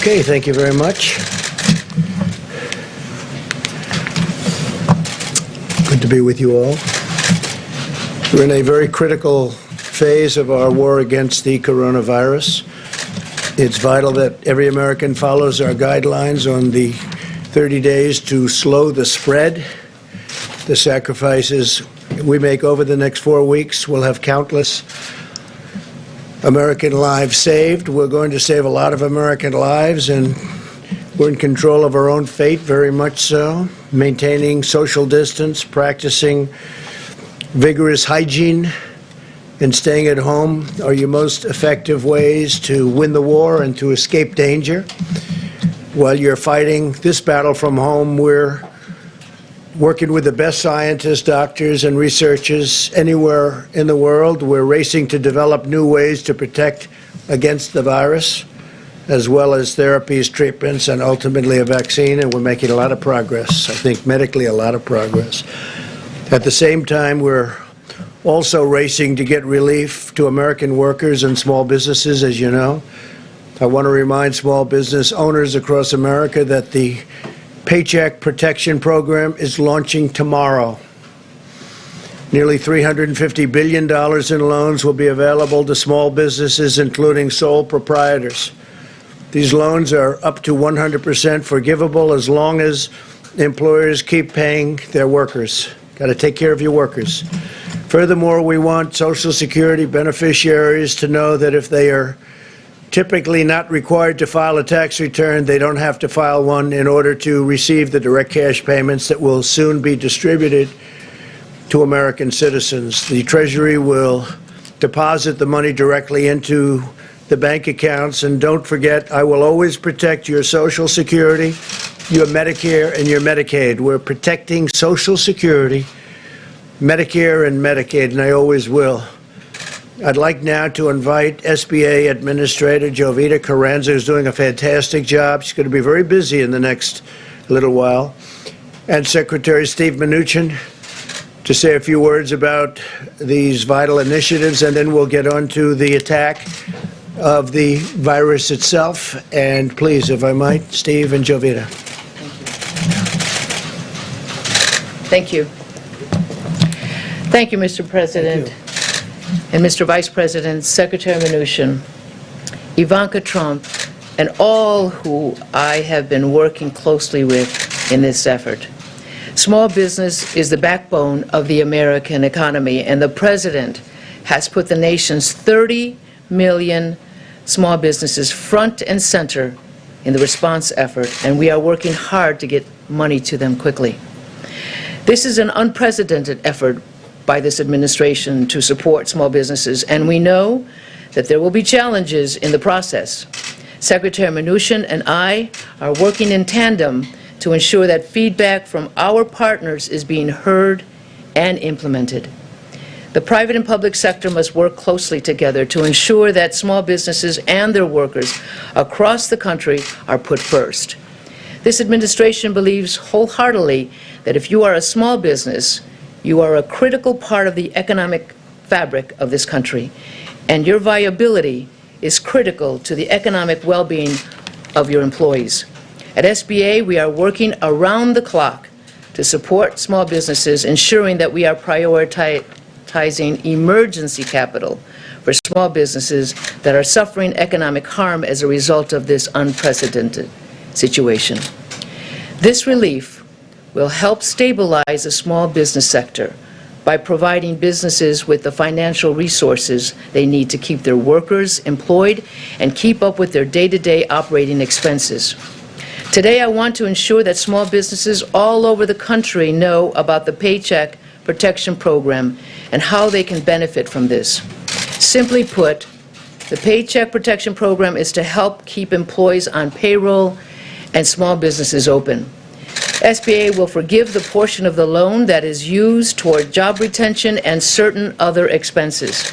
Okay, thank you very much. Good to be with you all. We're in a very critical phase of our war against the coronavirus. It's vital that every American follows our guidelines on the 30 days to slow the spread. The sacrifices we make over the next 4 weeks will have countless American lives saved. We're going to save a lot of American lives, and we're in control of our own fate, very much so. Maintaining social distance, practicing vigorous hygiene, and staying at home are your most effective ways to win the war and to escape danger. While you're fighting this battle from home, we're working with the best scientists, doctors, and researchers anywhere in the world. We're racing to develop new ways to protect against the virus, as well as therapies, treatments, and ultimately a vaccine, and we're making a lot of progress. I think medically a lot of progress. At the same time, we're also racing to get relief to American workers and small businesses, as you know. I want to remind small business owners across America that the Paycheck Protection Program is launching tomorrow. Nearly $350 billion in loans will be available to small businesses, including sole proprietors. These loans are up to 100% forgivable as long as employers keep paying their workers. Got to take care of your workers. Furthermore, we want Social Security beneficiaries to know that if they are typically not required to file a tax return, they don't have to file one in order to receive the direct cash payments that will soon be distributed to American citizens. The Treasury will deposit the money directly into the bank accounts, and don't forget, I will always protect your Social Security, your Medicare, and your Medicaid. We're protecting Social Security, Medicare, and Medicaid, and I always will. I'd like now to invite SBA Administrator Jovita Carranza, who's doing a fantastic job. She's going to be very busy in the next little while, and Secretary Steve Mnuchin to say a few words about these vital initiatives, and then we'll get on to the attack of the virus itself. And please, if I might, Steve and Jovita. Thank you. Thank you, Mr. President. And Mr. Vice President, Secretary Mnuchin, Ivanka Trump, and all who I have been working closely with in this effort. Small business is the backbone of the American economy, and the President has put the nation's 30 million small businesses front and center in the response effort, and we are working hard to get money to them quickly. This is an unprecedented effort by this administration to support small businesses, and we know that there will be challenges in the process. Secretary Mnuchin and I are working in tandem to ensure that feedback from our partners is being heard and implemented. The private and public sector must work closely together to ensure that small businesses and their workers across the country are put first. This administration believes wholeheartedly that if you are a small business, you are a critical part of the economic fabric of this country, and your viability is critical to the economic well-being of your employees. At SBA, we are working around the clock to support small businesses, ensuring that we are prioritizing emergency capital for small businesses that are suffering economic harm as a result of this unprecedented situation. This relief will help stabilize the small business sector by providing businesses with the financial resources they need to keep their workers employed and keep up with their day-to-day operating expenses. Today, I want to ensure that small businesses all over the country know about the Paycheck Protection Program and how they can benefit from this. Simply put, the Paycheck Protection Program is to help keep employees on payroll and small businesses open. SBA will forgive the portion of the loan that is used toward job retention and certain other expenses.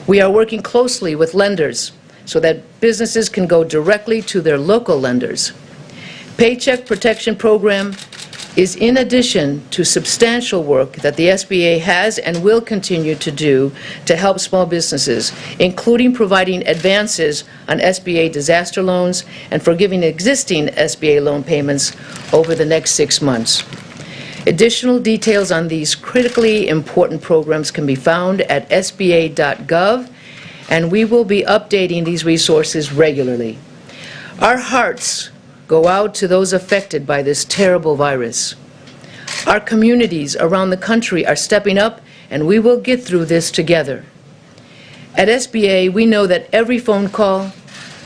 We are working closely with lenders so that businesses can go directly to their local lenders. Paycheck Protection Program is in addition to substantial work that the SBA has and will continue to do to help small businesses, including providing advances on SBA disaster loans and forgiving existing SBA loan payments over the next 6 months. Additional details on these critically important programs can be found at sba.gov, and we will be updating these resources regularly. Our hearts go out to those affected by this terrible virus. Our communities around the country are stepping up, and we will get through this together. At SBA, we know that every phone call,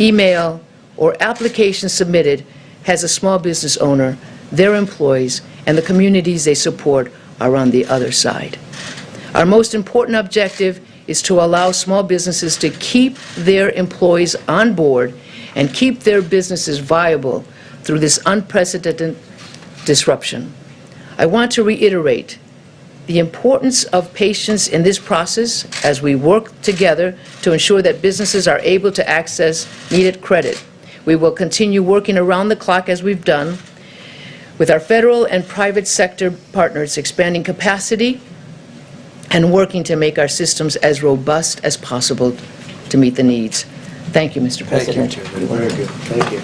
email, or application submitted has a small business owner, their employees, and the communities they support are on the other side. Our most important objective is to allow small businesses to keep their employees on board and keep their businesses viable through this unprecedented disruption. I want to reiterate the importance of patience in this process as we work together to ensure that businesses are able to access needed credit. We will continue working around the clock as we've done with our federal and private sector partners, expanding capacity and working to make our systems as robust as possible to meet the needs. Thank you, Mr. President. Thank you, very good. Thank you.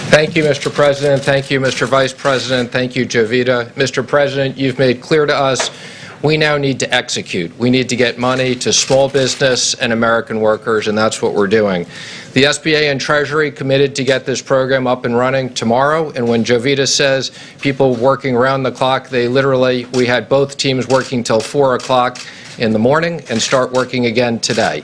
Thank you, Mr. President. Thank you, Mr. Vice President. Thank you, Jovita. Mr. President, you've made clear to us we now need to execute. We need to get money to small business and American workers, and that's what we're doing. The SBA and Treasury committed to get this program up and running tomorrow, and when Jovita says people working around the clock, we had both teams working till 4 o'clock in the morning and start working again today.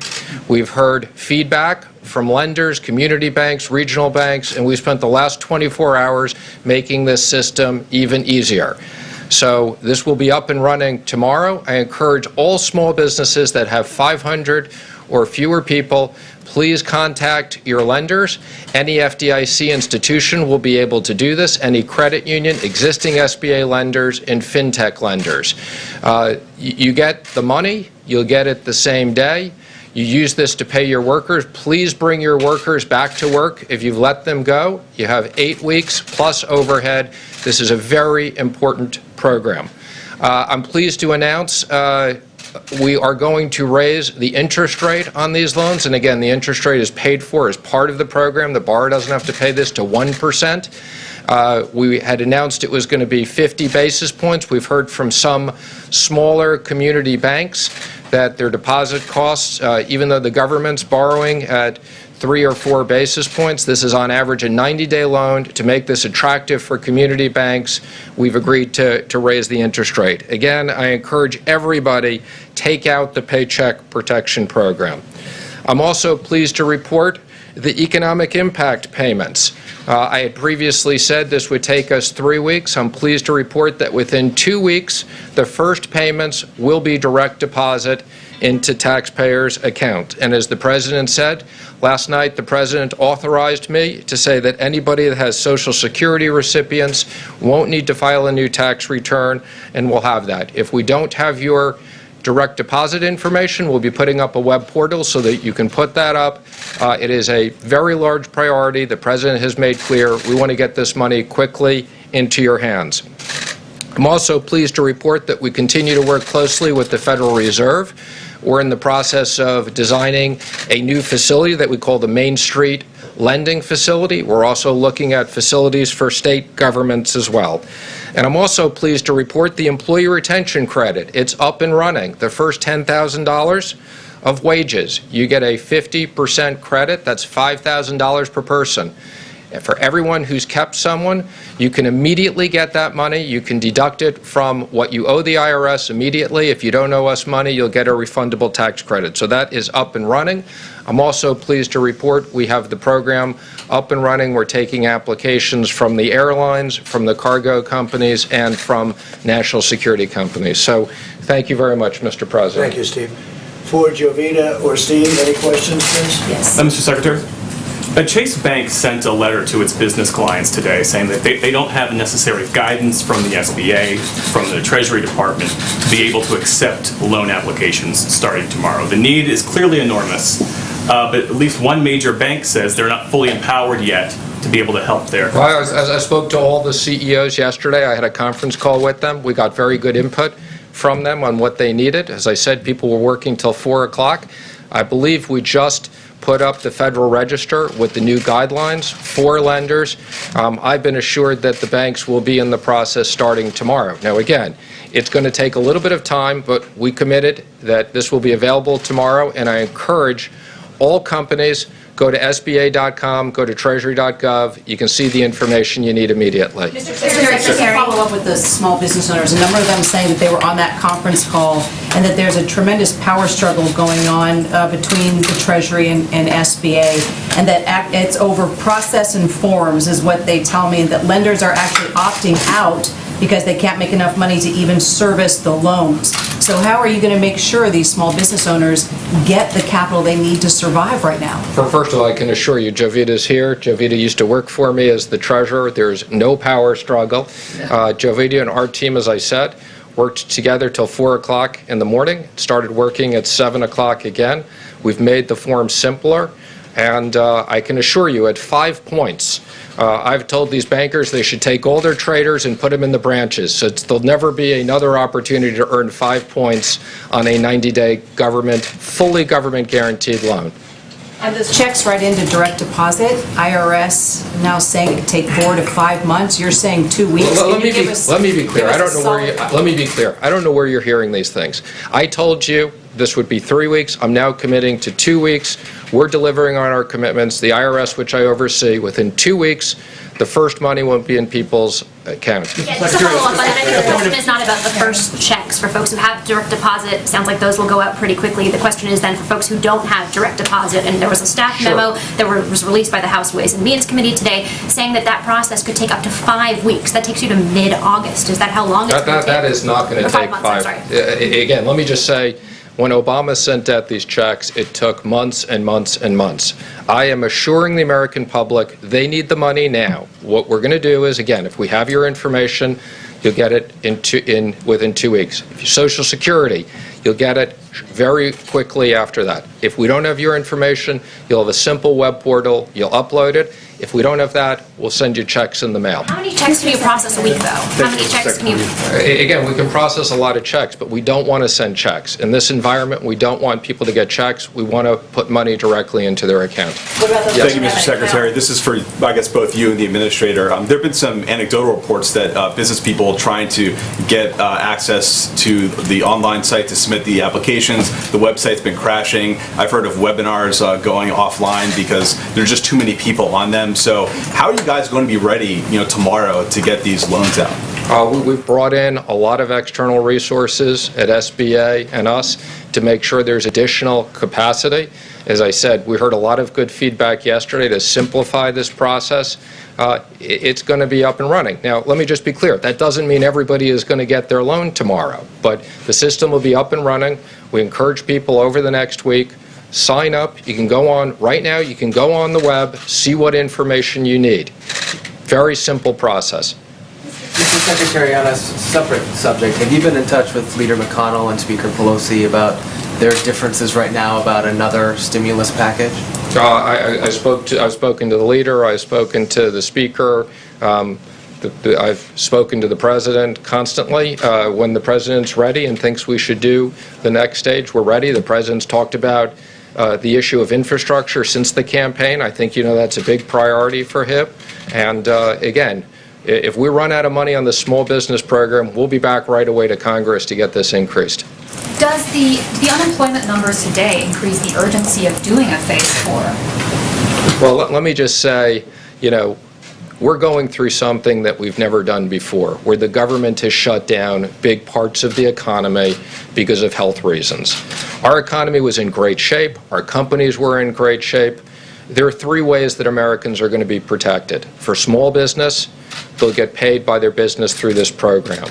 We've heard feedback from lenders, community banks, regional banks, and we spent the last 24 hours making this system even easier. So this will be up and running tomorrow. I encourage all small businesses that have 500 or fewer people, please contact your lenders. Any FDIC institution will be able to do this, any credit union, existing SBA lenders, and fintech lenders. You get the money, you'll get it the same day. You use this to pay your workers. Please bring your workers back to work. If you've let them go, you have 8 weeks plus overhead. This is a very important program. I'm pleased to announce we are going to raise the interest rate on these loans. And again, the interest rate is paid for as part of the program. The borrower doesn't have to pay this to 1%. We had announced it was going to be 50 basis points. We've heard from some smaller community banks that their deposit costs, even though the government's borrowing at 3 or 4 basis points, this is on average a 90-day loan. To make this attractive for community banks, we've agreed to raise the interest rate. Again, I encourage everybody, take out the Paycheck Protection Program. I'm also pleased to report the economic impact payments. I had previously said this would take us 3 weeks. I'm pleased to report that within 2 weeks, the first payments will be direct deposit into taxpayers' account. And as the President said, last night the President authorized me to say that anybody that has Social Security recipients won't need to file a new tax return, and we'll have that. If we don't have your direct deposit information, we'll be putting up a web portal so that you can put that up. It is a very large priority. The President has made clear we want to get this money quickly into your hands. I'm also pleased to report that we continue to work closely with the Federal Reserve. We're in the process of designing a new facility that we call the Main Street Lending Facility. We're also looking at facilities for state governments as well. And I'm also pleased to report the Employee Retention Credit. It's up and running. The first $10,000 of wages, you get a 50% credit. That's $5,000 per person. For everyone who's kept someone, you can immediately get that money. You can deduct it from what you owe the IRS immediately. If you don't owe us money, you'll get a refundable tax credit. So that is up and running. I'm also pleased to report we have the program up and running. We're taking applications from the airlines, from the cargo companies, and from national security companies. So thank you very much, Mr. President. Thank you, Steve. For Jovita or Steve, any questions, please? Yes. Mr. Secretary, Chase Bank sent a letter to its business clients today saying that they don't have necessary guidance from the SBA, from the Treasury Department, to be able to accept loan applications starting tomorrow. The need is clearly enormous, but at least one major bank says they're not fully empowered yet to be able to help there? Well, I spoke to all the CEOs yesterday. I had a conference call with them. We got very good input from them on what they needed. As I said, people were working till 4 o'clock. I believe we just put up the Federal Register with the new guidelines for lenders. I've been assured that the banks will be in the process starting tomorrow. Now, again, it's going to take a little bit of time, but we committed that this will be available tomorrow, and I encourage all companies, go to SBA.com, go to Treasury.gov. You can see the information you need immediately. Mr. Secretary, just to follow up with the small business owners, a number of them saying that they were on that conference call and that there's a tremendous power struggle going on between the Treasury and SBA, and that it's over process and forms is what they tell me, and that lenders are actually opting out because they can't make enough money to even service the loans. So how are you going to make sure these small business owners get the capital they need to survive right now? First of all, I can assure you, Jovita's here. Jovita used to work for me as the treasurer. There's no power struggle. Jovita and our team, as I said, worked together till 4 o'clock in the morning, started working at 7 o'clock again. We've made the form simpler, and I can assure you at 5 points, I've told these bankers they should take all their traders and put them in the branches. So there'll never be another opportunity to earn 5 points on a 90-day fully government guaranteed loan. And those checks right into direct deposit, IRS now saying it could take 4 to 5 months. You're saying 2 weeks. Let me be clear. Let me be clear. I don't know where you're hearing these things. I told you this would be 3 weeks. I'm now committing to 2 weeks. We're delivering on our commitments. The IRS, which I oversee, within 2 weeks, the first money won't be in people's accounts. Yeah, just to follow up on that, I think the question is not about the first checks for folks who have direct deposit. Sounds like those will go out pretty quickly. The question is then for folks who don't have direct deposit, and there was a staff memo that was released by the House Ways and Means Committee today saying that that process could take up to 5 weeks. That takes you to mid-August. Is that how long it's going to take? That is not going to take 5 months. Again, let me just say, when Obama sent out these checks, it took months and months and months. I am assuring the American public they need the money now. What we're going to do is, again, if we have your information, you'll get it within 2 weeks. If you're Social Security, you'll get it very quickly after that. If we don't have your information, you'll have a simple web portal. You'll upload it. If we don't have that, we'll send you checks in the mail. How many checks can you process a week, though? How many checks can you... Again, we can process a lot of checks, but we don't want to send checks. In this environment, we don't want people to get checks. We want to put money directly into their account. Thank you, Mr. Secretary. This is for, I guess, both you and the administrator. There have been some anecdotal reports that business people trying to get access to the online site to submit the applications, the website's been crashing. I've heard of webinars going offline because there's just too many people on them. So how are you guys going to be ready, tomorrow to get these loans out? We've brought in a lot of external resources at SBA and us to make sure there's additional capacity. As I said, we heard a lot of good feedback yesterday to simplify this process. It's going to be up and running. Now, let me just be clear. That doesn't mean everybody is going to get their loan tomorrow, but the system will be up and running. We encourage people over the next week. Sign up. You can go on right now. You can go on the web, see what information you need. Very simple process. Mr. Secretary, on a separate subject, have you been in touch with Leader McConnell and Speaker Pelosi about their differences right now about another stimulus package? I've spoken to the leader. I've spoken to the speaker. I've spoken to the president constantly. When the president's ready and thinks we should do the next stage, we're ready. The president's talked about the issue of infrastructure since the campaign. I think that's a big priority for him. And again, if we run out of money on the small business program, we'll be back right away to Congress to get this increased. Does the unemployment numbers today increase the urgency of doing a phase 4? Well, let me just say, we're going through something that we've never done before, where the government has shut down big parts of the economy because of health reasons. Our economy was in great shape. Our companies were in great shape. There are 3 ways that Americans are going to be protected. For small business, they'll get paid by their business through this program.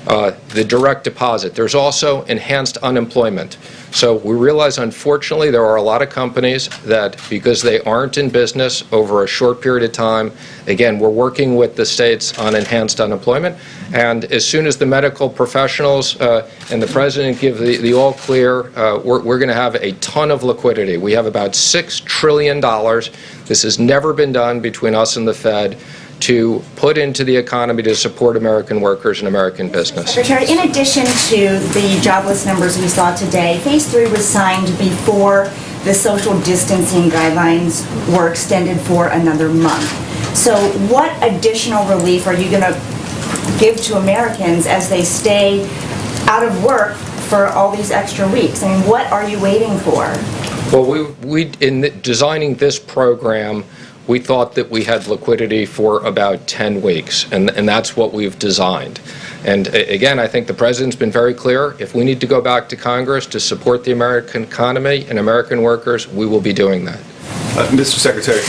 the direct deposit. There's also enhanced unemployment. So we realize, unfortunately, there are a lot of companies that, because they aren't in business over a short period of time, again, we're working with the states on enhanced unemployment. And as soon as the medical professionals and the president give the all clear, we're going to have a ton of liquidity. We have about $6 trillion. This has never been done between us and the Fed, to put into the economy to support American workers and American business. Secretary, in addition to the jobless numbers we saw today, Phase 3 was signed before the social distancing guidelines were extended for another month. So what additional relief are you going to give to Americans as they stay out of work for all these extra weeks? I mean, what are you waiting for? Well, in designing this program, we thought that we had liquidity for about 10 weeks, and that's what we've designed. And again, I think the president's been very clear. If we need to go back to Congress to support the American economy and American workers, we will be doing that. Mr. Secretary.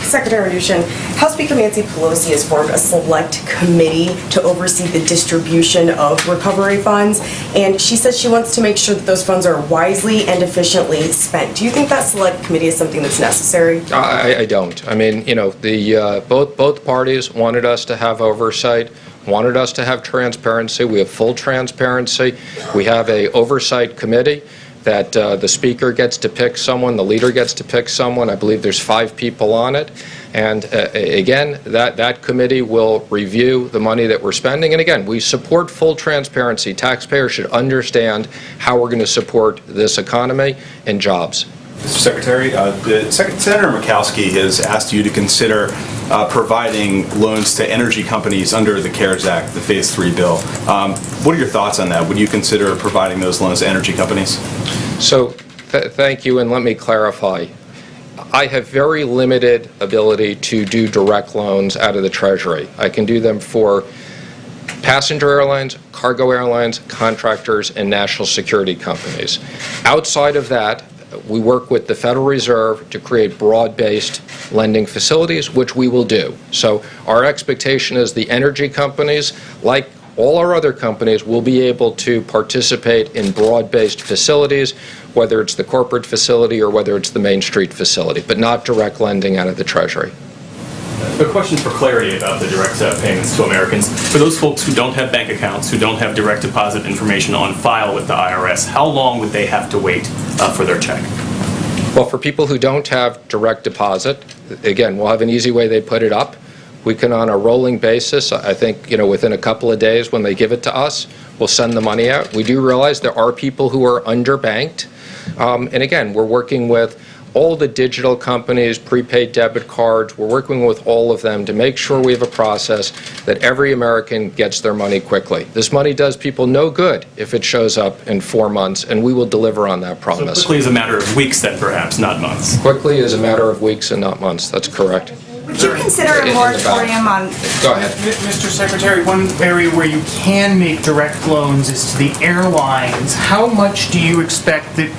Secretary Mnuchin, House Speaker Nancy Pelosi has formed a select committee to oversee the distribution of recovery funds, and she says she wants to make sure that those funds are wisely and efficiently spent. Do you think that select committee is something that's necessary? I don't. I mean, you know, both parties wanted us to have oversight, wanted us to have transparency. We have full transparency. We have a oversight committee that the speaker gets to pick someone, the leader gets to pick someone. I believe there's 5 people on it. And again, that committee will review the money that we're spending. And again, we support full transparency. Taxpayers should understand how we're going to support this economy and jobs. Mr. Secretary, Senator Murkowski has asked you to consider providing loans to energy companies under the CARES Act, the Phase 3 bill. What are your thoughts on that? Would you consider providing those loans to energy companies? So thank you, and let me clarify. I have very limited ability to do direct loans out of the Treasury. I can do them for passenger airlines, cargo airlines, contractors, and national security companies. Outside of that, we work with the Federal Reserve to create broad-based lending facilities, which we will do. So our expectation is the energy companies, like all our other companies, will be able to participate in broad-based facilities, whether it's the corporate facility or whether it's the Main Street facility, but not direct lending out of the Treasury. A question for clarity about the direct payments to Americans. For those folks who don't have bank accounts, who don't have direct deposit information on file with the IRS, how long would they have to wait for their check? Well, for people who don't have direct deposit, again, we'll have an easy way they put it up. We can, on a rolling basis, I think, you know, within a couple of days when they give it to us, we'll send the money out. We do realize there are people who are underbanked. And again, we're working with all the digital companies, prepaid debit cards. We're working with all of them to make sure we have a process that every American gets their money quickly. This money does people no good if it shows up in 4 months, and we will deliver on that promise. So quickly is a matter of weeks then, perhaps, not months. Quickly is a matter of weeks and not months. That's correct. Would you consider a moratorium on... Go ahead. Mr. Secretary, one area where you can make direct loans is to the airlines. How much do you expect that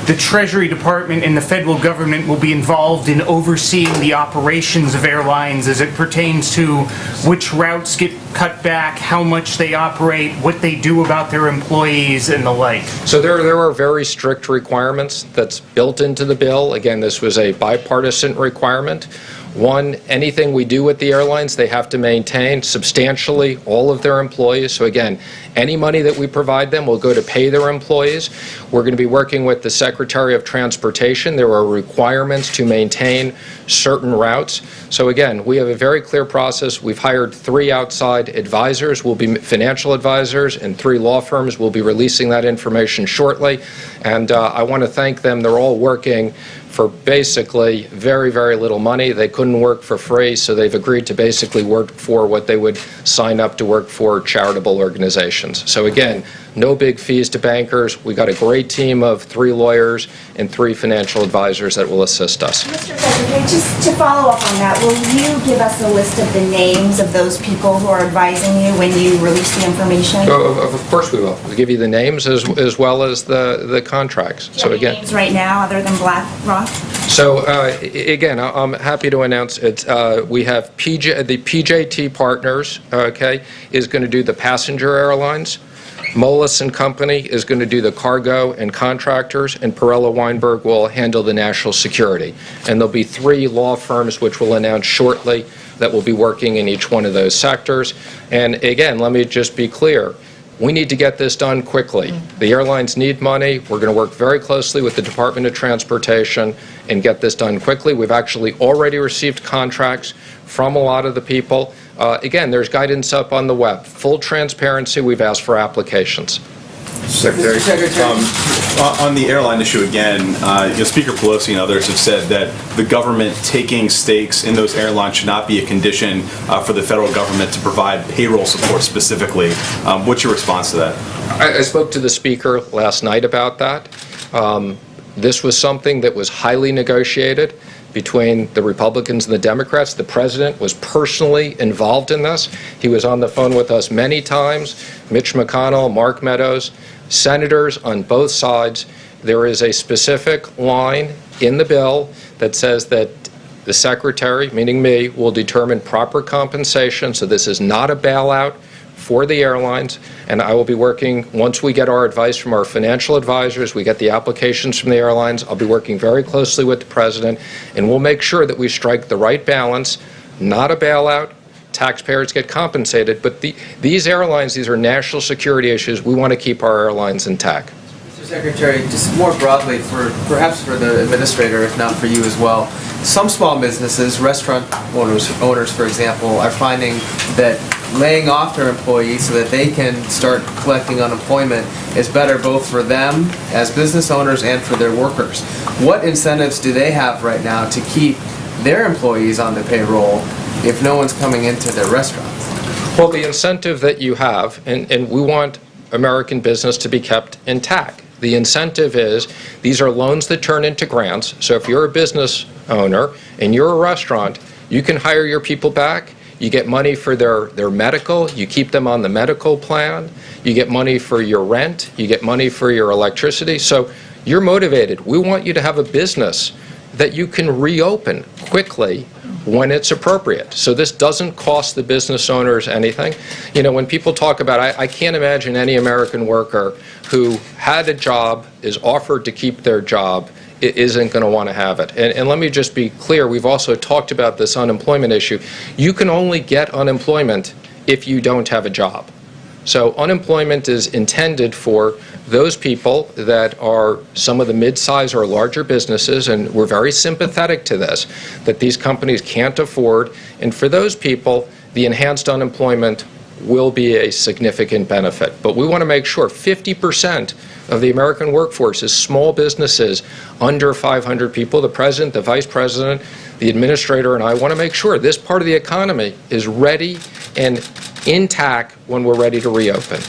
the Treasury Department and the federal government will be involved in overseeing the operations of airlines as it pertains to which routes get cut back, how much they operate, what they do about their employees, and the like? So there are very strict requirements that's built into the bill. Again, this was a bipartisan requirement. One, anything we do with the airlines, they have to maintain substantially all of their employees. So again, any money that we provide them will go to pay their employees. We're going to be working with the Secretary of Transportation. There are requirements to maintain certain routes. So again, we have a very clear process. We've hired 3 outside advisors, will be financial advisors, and 3 law firms. Will be releasing that information shortly. And I want to thank them. They're all working for basically very, very little money. They couldn't work for free, so they've agreed to basically work for what they would sign up to work for charitable organizations. So again, no big fees to bankers. We got a great team of 3 lawyers and 3 financial advisors that will assist us. Mr. Secretary, just to follow up on that, will you give us a list of the names of those people who are advising you when you release the information? Of course we will. We'll give you the names as well as the contracts. Do you have any names right now other than BlackRock? So again, I'm happy to announce it. We have the PJT Partners, okay, is going to do the passenger airlines. Moelis & Company is going to do the cargo and contractors, and Perella Weinberg will handle the national security. And there'll be 3 law firms which we'll announce shortly that will be working in each one of those sectors. And again, let me just be clear. We need to get this done quickly. The airlines need money. We're going to work very closely with the Department of Transportation and get this done quickly. We've actually already received contracts from a lot of the people. Again, there's guidance up on the web. Full transparency, we've asked for applications. Secretary, on the airline issue again, Speaker Pelosi and others have said that the government taking stakes in those airlines should not be a condition for the federal government to provide payroll support specifically. What's your response to that? I spoke to the Speaker last night about that. This was something that was highly negotiated between the Republicans and the Democrats. The President was personally involved in this. He was on the phone with us many times. Mitch McConnell, Mark Meadows, senators on both sides. There is a specific line in the bill that says that the Secretary, meaning me, will determine proper compensation. So this is not a bailout for the airlines, and I will be working, once we get our advice from our financial advisors, we get the applications from the airlines, I'll be working very closely with the President, and we'll make sure that we strike the right balance, not a bailout, taxpayers get compensated, but these airlines, these are national security issues, we want to keep our airlines intact. Mr. Secretary, just more broadly, perhaps for the administrator, if not for you as well, some small businesses, restaurant owners, for example, are finding that laying off their employees so that they can start collecting unemployment is better both for them as business owners and for their workers. What incentives do they have right now to keep their employees on the payroll if no one's coming into their restaurants? Well, the incentive that you have, and we want American business to be kept intact. The incentive is these are loans that turn into grants. So if you're a business owner and you're a restaurant, you can hire your people back. You get money for their medical. You keep them on the medical plan. You get money for your rent. You get money for your electricity. So you're motivated. We want you to have a business that you can reopen quickly when it's appropriate. So this doesn't cost the business owners anything. You know, when people talk about, I can't imagine any American worker who had a job, is offered to keep their job, isn't going to want to have it. And let me just be clear, we've also talked about this unemployment issue. You can only get unemployment if you don't have a job. So unemployment is intended for those people that are some of the mid-size or larger businesses, and we're very sympathetic to this, that these companies can't afford. And for those people, the enhanced unemployment will be a significant benefit. But we want to make sure 50% of the American workforce is small businesses under 500 people. The President, the Vice President, the Administrator, and I want to make sure this part of the economy is ready and intact when we're ready to reopen.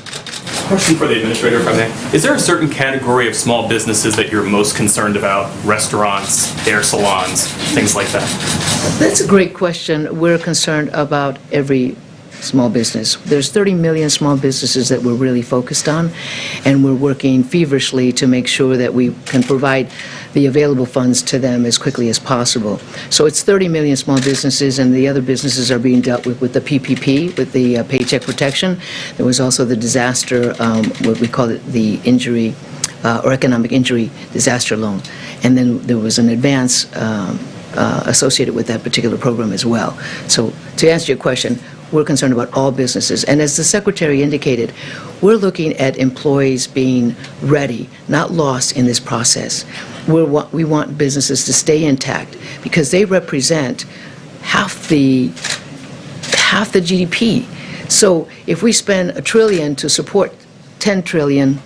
Question for the Administrator, if I may. Is there a certain category of small businesses that you're most concerned about? Restaurants, hair salons, things like that? That's a great question. We're concerned about every small business. There's 30 million small businesses that we're really focused on, and we're working feverishly to make sure that we can provide the available funds to them as quickly as possible. So it's 30 million small businesses, and the other businesses are being dealt with the PPP, with the Paycheck Protection. There was also the disaster, what we call it, the injury or economic injury disaster loan. And then there was an advance associated with that particular program as well. So to answer your question, we're concerned about all businesses. And as the Secretary indicated, we're looking at employees being ready, not lost in this process. We want businesses to stay intact because they represent half the GDP. So if we spend $1 trillion to support $10 trillion,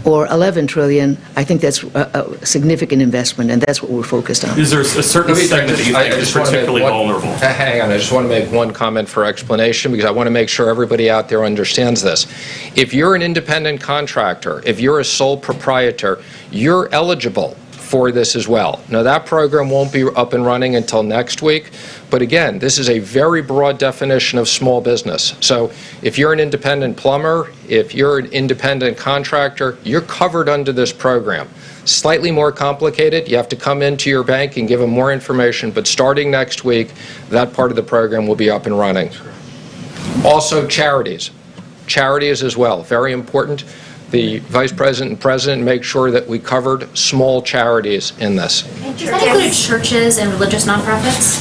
or 11 trillion, I think that's a significant investment, and that's what we're focused on. Is there a certain segment that you think is particularly vulnerable? Hang on, I just want to make one comment for explanation, because I want to make sure everybody out there understands this. If you're an independent contractor, if you're a sole proprietor, you're eligible for this as well. Now, that program won't be up and running until next week, but again, this is a very broad definition of small business. So if you're an independent plumber, if you're an independent contractor, you're covered under this program. Slightly more complicated, you have to come into your bank and give them more information, but starting next week, that part of the program will be up and running. Also, charities. Charities as well, very important. The Vice President and President make sure that we covered small charities in this. Does that include churches and religious nonprofits?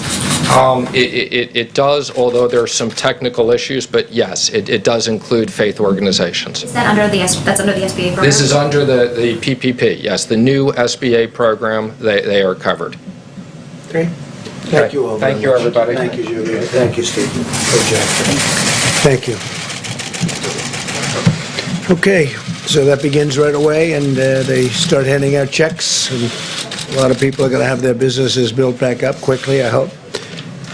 It does, although there are some technical issues, but yes, it does include faith organizations. Is that under that's under the SBA program? This is under the PPP, yes, the new SBA program, they are covered. Great. Thank you all. Thank you, everybody. Thank you, Julia. Thank you, Steve. Thank you. Okay, so that begins right away, and they start handing out checks, and a lot of people are going to have their businesses built back up quickly, I hope.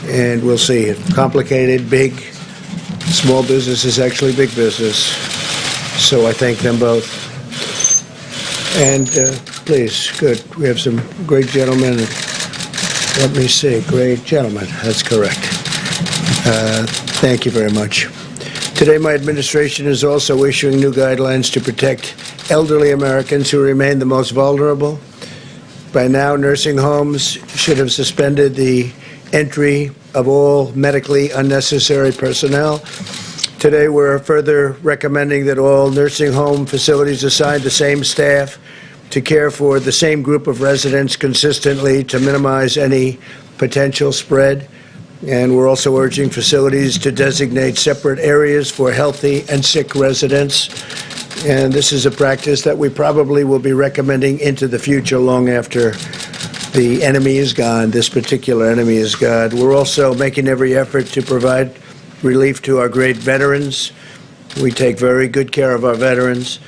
And we'll see. Complicated, big, small business is actually big business. So I thank them both. And please, good. We have some great gentlemen. Let me see. Great gentlemen. That's correct. Thank you very much. Today, my administration is also issuing new guidelines to protect elderly Americans who remain the most vulnerable. By now, nursing homes should have suspended the entry of all medically unnecessary personnel. Today, we're further recommending that all nursing home facilities assign the same staff to care for the same group of residents consistently to minimize any potential spread. And we're also urging facilities to designate separate areas for healthy and sick residents. And this is a practice that we probably will be recommending into the future long after the enemy is gone, this particular enemy is gone. We're also making every effort to provide relief to our great veterans. We take very good care of our veterans.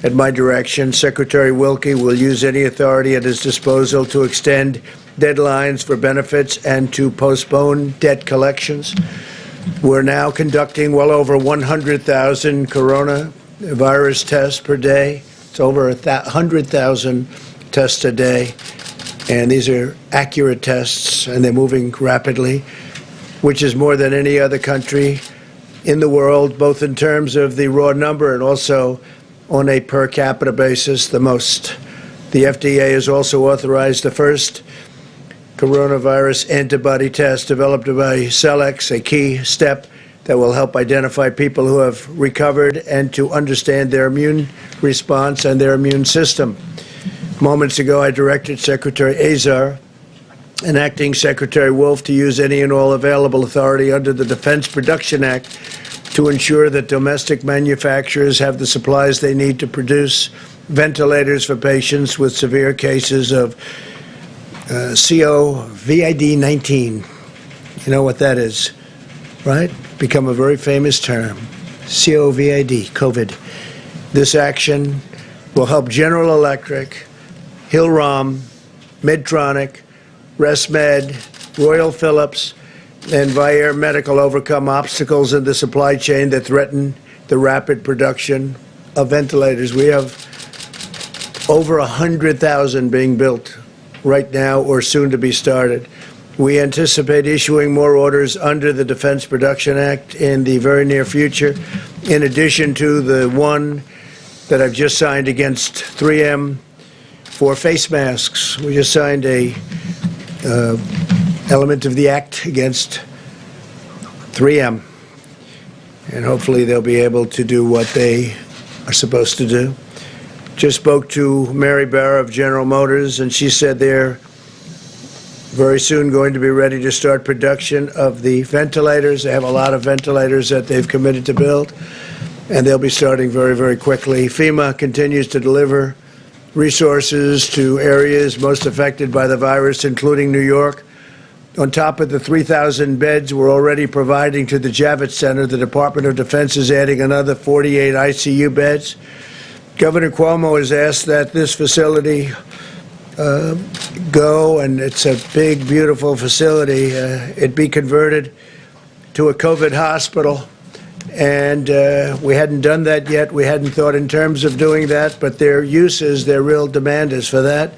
At my direction, Secretary Wilkie will use any authority at his disposal to extend deadlines for benefits and to postpone debt collections. We're now conducting well over 100,000 coronavirus tests per day. It's over 100,000 tests a day. And these are accurate tests, and they're moving rapidly, which is more than any other country in the world, both in terms of the raw number and also on a per capita basis, the most. The FDA has also authorized the first coronavirus antibody test developed by Cellex, a key step that will help identify people who have recovered and to understand their immune response and their immune system. Moments ago, I directed Secretary Azar and Acting Secretary Wolf to use any and all available authority under the Defense Production Act to ensure that domestic manufacturers have the supplies they need to produce ventilators for patients with severe cases of COVID-19. You know what that is, right? Become a very famous term. COVID, COVID. This action will help General Electric, Hill-Rom, Medtronic, ResMed, Royal Philips, and Vyaire Medical overcome obstacles in the supply chain that threaten the rapid production of ventilators. We have over 100,000 being built right now or soon to be started. We anticipate issuing more orders under the Defense Production Act in the very near future, in addition to the one that I've just signed against 3M for face masks. We just signed a element of the act against 3M, and hopefully they'll be able to do what they are supposed to do. Just spoke to Mary Barra of General Motors, and she said they're very soon going to be ready to start production of the ventilators. They have a lot of ventilators that they've committed to build, and they'll be starting very, very quickly. FEMA continues to deliver resources to areas most affected by the virus, including New York. On top of the 3,000 beds we're already providing to the Javits Center, the Department of Defense is adding another 48 ICU beds. Governor Cuomo has asked that this facility go, and it's a big, beautiful facility, it be converted to a COVID hospital. And we hadn't done that yet. We hadn't thought in terms of doing that, but their real demand is for that.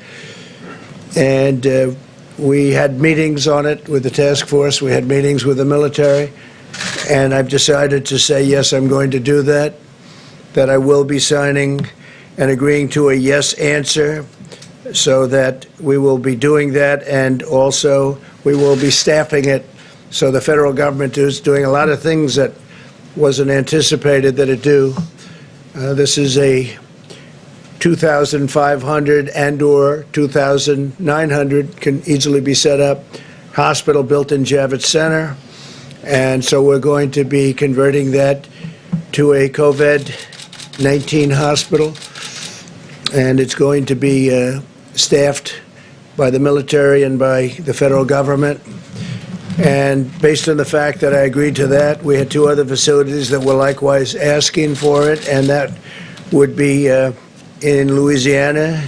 And we had meetings on it with the task force. We had meetings with the military. And I've decided to say, yes, I'm going to do that, that I will be signing and agreeing to a yes answer, so that we will be doing that, and also we will be staffing it. So the federal government is doing a lot of things that wasn't anticipated that it do. This is a 2,500 and/or 2,900 can easily be set up hospital built in Javits Center, and so we're going to be converting that to a COVID-19 hospital, and it's going to be staffed by the military and by the federal government. And based on the fact that I agreed to that, we had two other facilities that were likewise asking for it, and that would be in Louisiana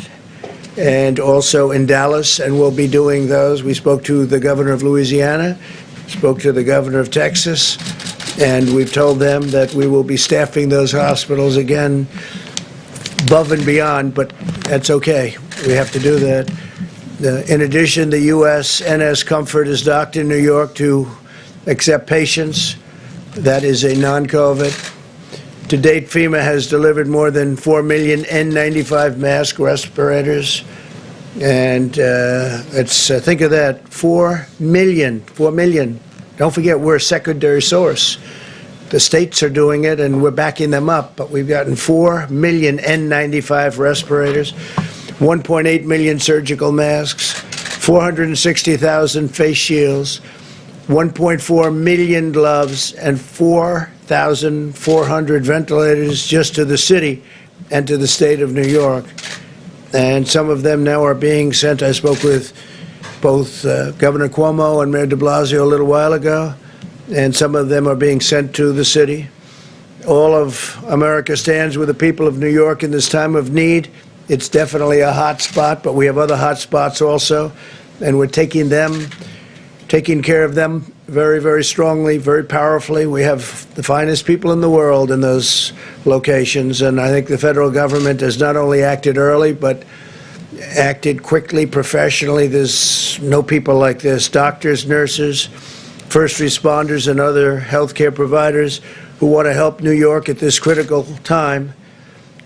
and also in Dallas, and we'll be doing those. We spoke to the governor of Louisiana, spoke to the governor of Texas, and we've told them that we will be staffing those hospitals again above and beyond, but that's okay. We have to do that. In addition, the USNS Comfort is docked in New York to accept patients. That is a non-COVID. To date, FEMA has delivered more than 4 million N95 mask respirators. And think of that, 4 million. Don't forget, we're a secondary source. The states are doing it, and we're backing them up. But we've gotten 4 million N95 respirators, 1.8 million surgical masks, 460,000 face shields, 1.4 million gloves, and 4,400 ventilators just to the city and to the state of New York. And some of them now are being sent. I spoke with both Governor Cuomo and Mayor de Blasio a little while ago, and some of them are being sent to the city. All of America stands with the people of New York in this time of need. It's definitely a hot spot, but we have other hot spots also, and we're taking care of them very, very strongly, very powerfully. We have the finest people in the world in those locations, and I think the federal government has not only acted early, but acted quickly, professionally. There's no people like this. Doctors, nurses, first responders, and other healthcare providers who want to help New York at this critical time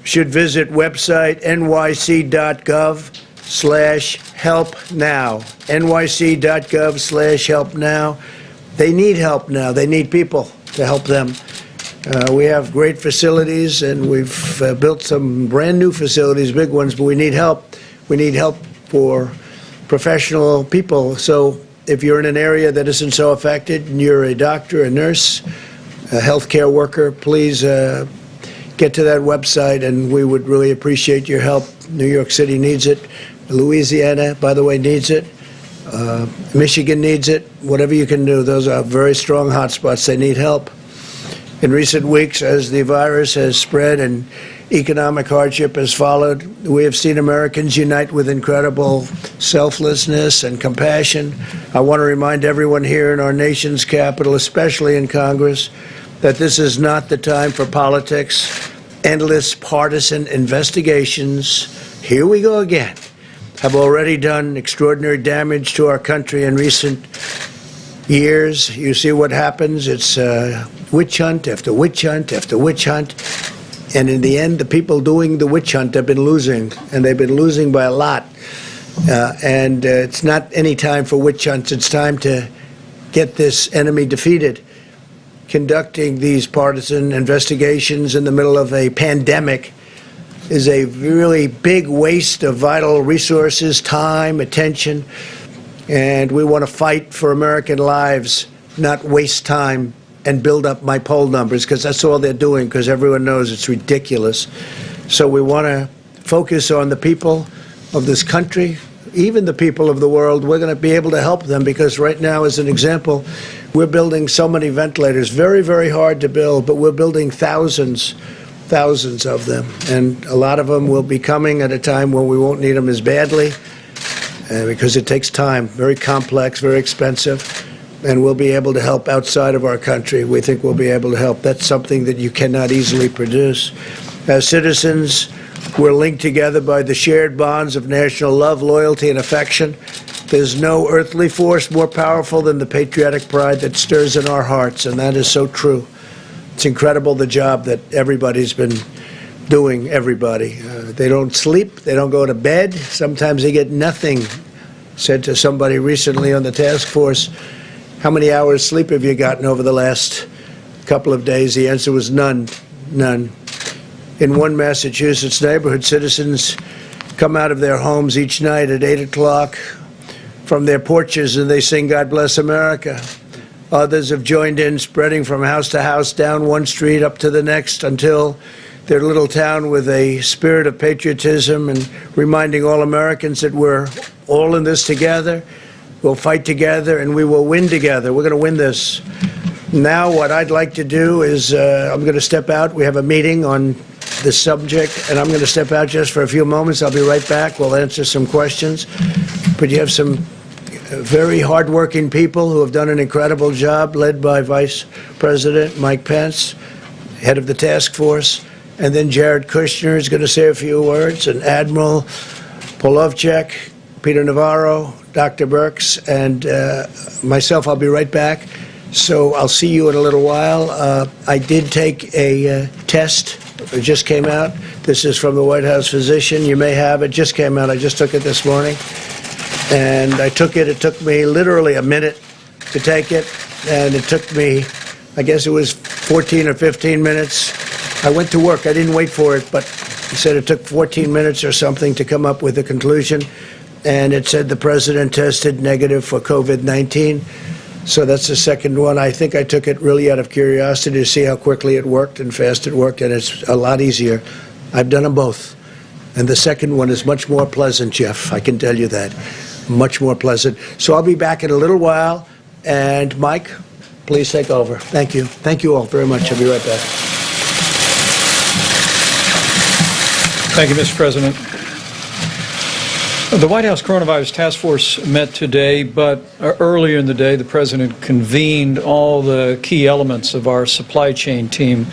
should visit website nyc.gov/help-now. nyc.gov/help-now. They need help now. They need people to help them. We have great facilities, and we've built some brand new facilities, big ones, but we need help. We need help for professional people. So if you're in an area that isn't so affected, and you're a doctor, a nurse, a healthcare worker, please get to that website, and we would really appreciate your help. New York City needs it. Louisiana, by the way, needs it. Michigan needs it. Whatever you can do, those are very strong hotspots. They need help. In recent weeks, as the virus has spread and economic hardship has followed, we have seen Americans unite with incredible selflessness and compassion. I want to remind everyone here in our nation's capital, especially in Congress, that this is not the time for politics, endless partisan investigations. Here we go again. Have already done extraordinary damage to our country in recent years. You see what happens. It's witch hunt after witch hunt after witch hunt. And in the end, the people doing the witch hunt have been losing, and they've been losing by a lot. It's not any time for witch hunts. It's time to get this enemy defeated. Conducting these partisan investigations in the middle of a pandemic is a really big waste of vital resources, time, attention, and we want to fight for American lives, not waste time and build up my poll numbers, because that's all they're doing, because everyone knows it's ridiculous. So we want to focus on the people of this country, even the people of the world. We're going to be able to help them, because right now, as an example, we're building so many ventilators. Very, very hard to build, but we're building thousands thousands of them. And a lot of them will be coming at a time when we won't need them as badly, because it takes time, very complex, very expensive, and we'll be able to help outside of our country. We think we'll be able to help. That's something that you cannot easily produce. As citizens, we're linked together by the shared bonds of national love, loyalty, and affection. There's no earthly force more powerful than the patriotic pride that stirs in our hearts, and that is so true. It's incredible the job that everybody's been doing, everybody. They don't sleep, they don't go to bed, sometimes they get nothing. Said to somebody recently on the task force, how many hours sleep have you gotten over the last couple of days? The answer was none, none. In one Massachusetts neighborhood, citizens come out of their homes each night at 8 o'clock from their porches and they sing God Bless America. Others have joined in, spreading from house to house, down one street up to the next, until their little town with a spirit of patriotism and reminding all Americans that we're all in this together. We'll fight together and we will win together. We're going to win this. Now what I'd like to do is I'm going to step out. We have a meeting on this subject, and I'm going to step out just for a few moments. I'll be right back. We'll answer some questions. But you have some very hardworking people who have done an incredible job, led by Vice President Mike Pence, head of the task force, and then Jared Kushner is going to say a few words, and Admiral Polovchek, Peter Navarro, Dr. Birx, and myself. I'll be right back. So I'll see you in a little while. I did take a test. It just came out. This is from the White House physician. You may have it. Just came out. I just took it this morning. And I took it. It took me literally a minute to take it. And it took me, I guess it was 14 or 15 minutes. I went to work. I didn't wait for it, but he said it took 14 minutes or something to come up with a conclusion. And it said the president tested negative for COVID-19. So that's the second one. I think I took it really out of curiosity to see how quickly it worked and fast it worked, and it's a lot easier. I've done them both. And the second one is much more pleasant, Jeff. I can tell you that. Much more pleasant. So I'll be back in a little while. And Mike, please take over. Thank you. Thank you all very much. I'll be right back. Thank you, Mr. President. The White House Coronavirus Task Force met today, but earlier in the day, the President convened all the key elements of our supply chain team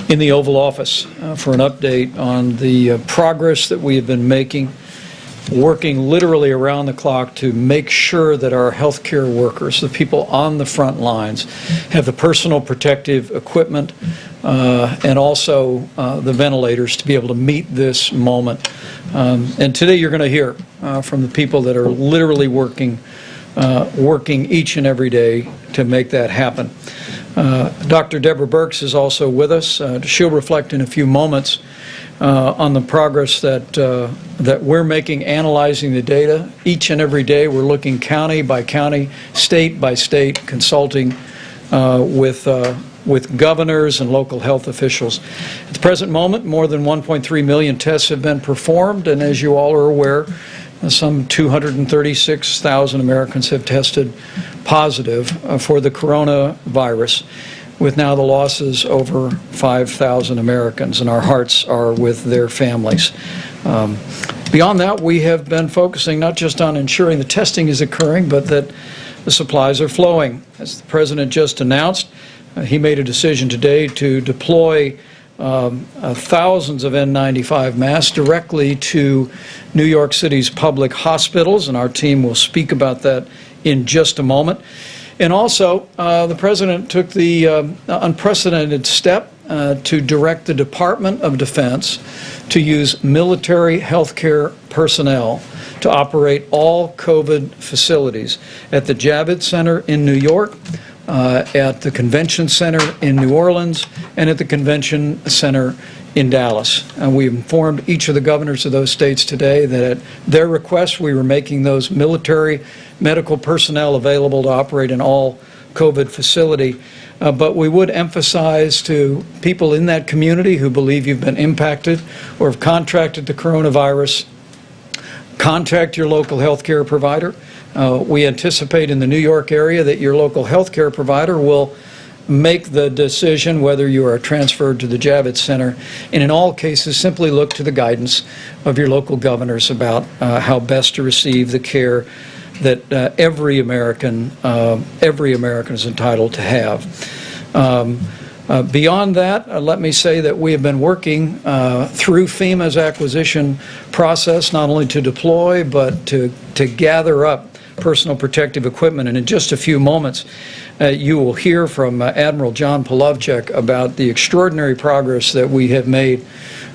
in the Oval Office for an update on the progress that we have been making, working literally around the clock to make sure that our healthcare workers, the people on the front lines, have the personal protective equipment and also the ventilators to be able to meet this moment. And today you're going to hear from the people that are literally working each and every day to make that happen. Dr. Deborah Birx is also with us. She'll reflect in a few moments on the progress that we're making, analyzing the data. Each and every day we're looking county by county, state by state, consulting with governors and local health officials. At the present moment, more than 1.3 million tests have been performed, and as you all are aware, some 236,000 Americans have tested positive for the coronavirus, with now the losses over 5,000 Americans, and our hearts are with their families. Beyond that, we have been focusing not just on ensuring the testing is occurring, but that the supplies are flowing. As the President just announced, he made a decision today to deploy thousands of N95 masks directly to New York City's public hospitals, and our team will speak about that in just a moment. And also, the President took the unprecedented step to direct the Department of Defense to use military healthcare personnel to operate all COVID facilities at the Javits Center in New York, at the Convention Center in New Orleans, and at the Convention Center in Dallas. And we informed each of the governors of those states today that at their request we were making those military medical personnel available to operate in all COVID facility. But we would emphasize to people in that community who believe you've been impacted or have contracted the coronavirus, contact your local health care provider. We anticipate in the New York area that your local health care provider will make the decision whether you are transferred to the Javits Center, and in all cases simply look to the guidance of your local governors about how best to receive the care that every American is entitled to have. Beyond that, let me say that we have been working through FEMA's acquisition process, not only to deploy, but to gather up personal protective equipment. And in just a few moments, you will hear from Admiral John Polovchek about the extraordinary progress that we have made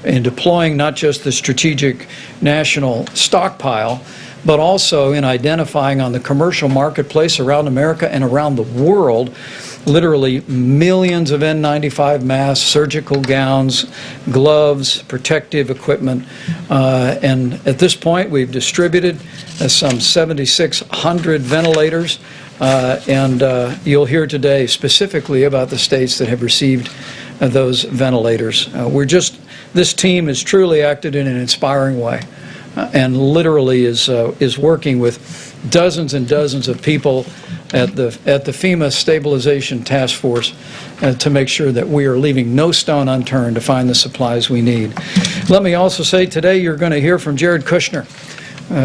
in deploying not just the strategic national stockpile, but also in identifying on the commercial marketplace around America and around the world literally millions of N95 masks, surgical gowns, gloves, protective equipment. And at this point, we've distributed some 7,600 ventilators. And you'll hear today specifically about the states that have received those ventilators. This team has truly acted in an inspiring way and literally is working with dozens and dozens of people at the FEMA Stabilization Task Force to make sure that we are leaving no stone unturned to find the supplies we need. Let me also say today you're going to hear from Jared Kushner,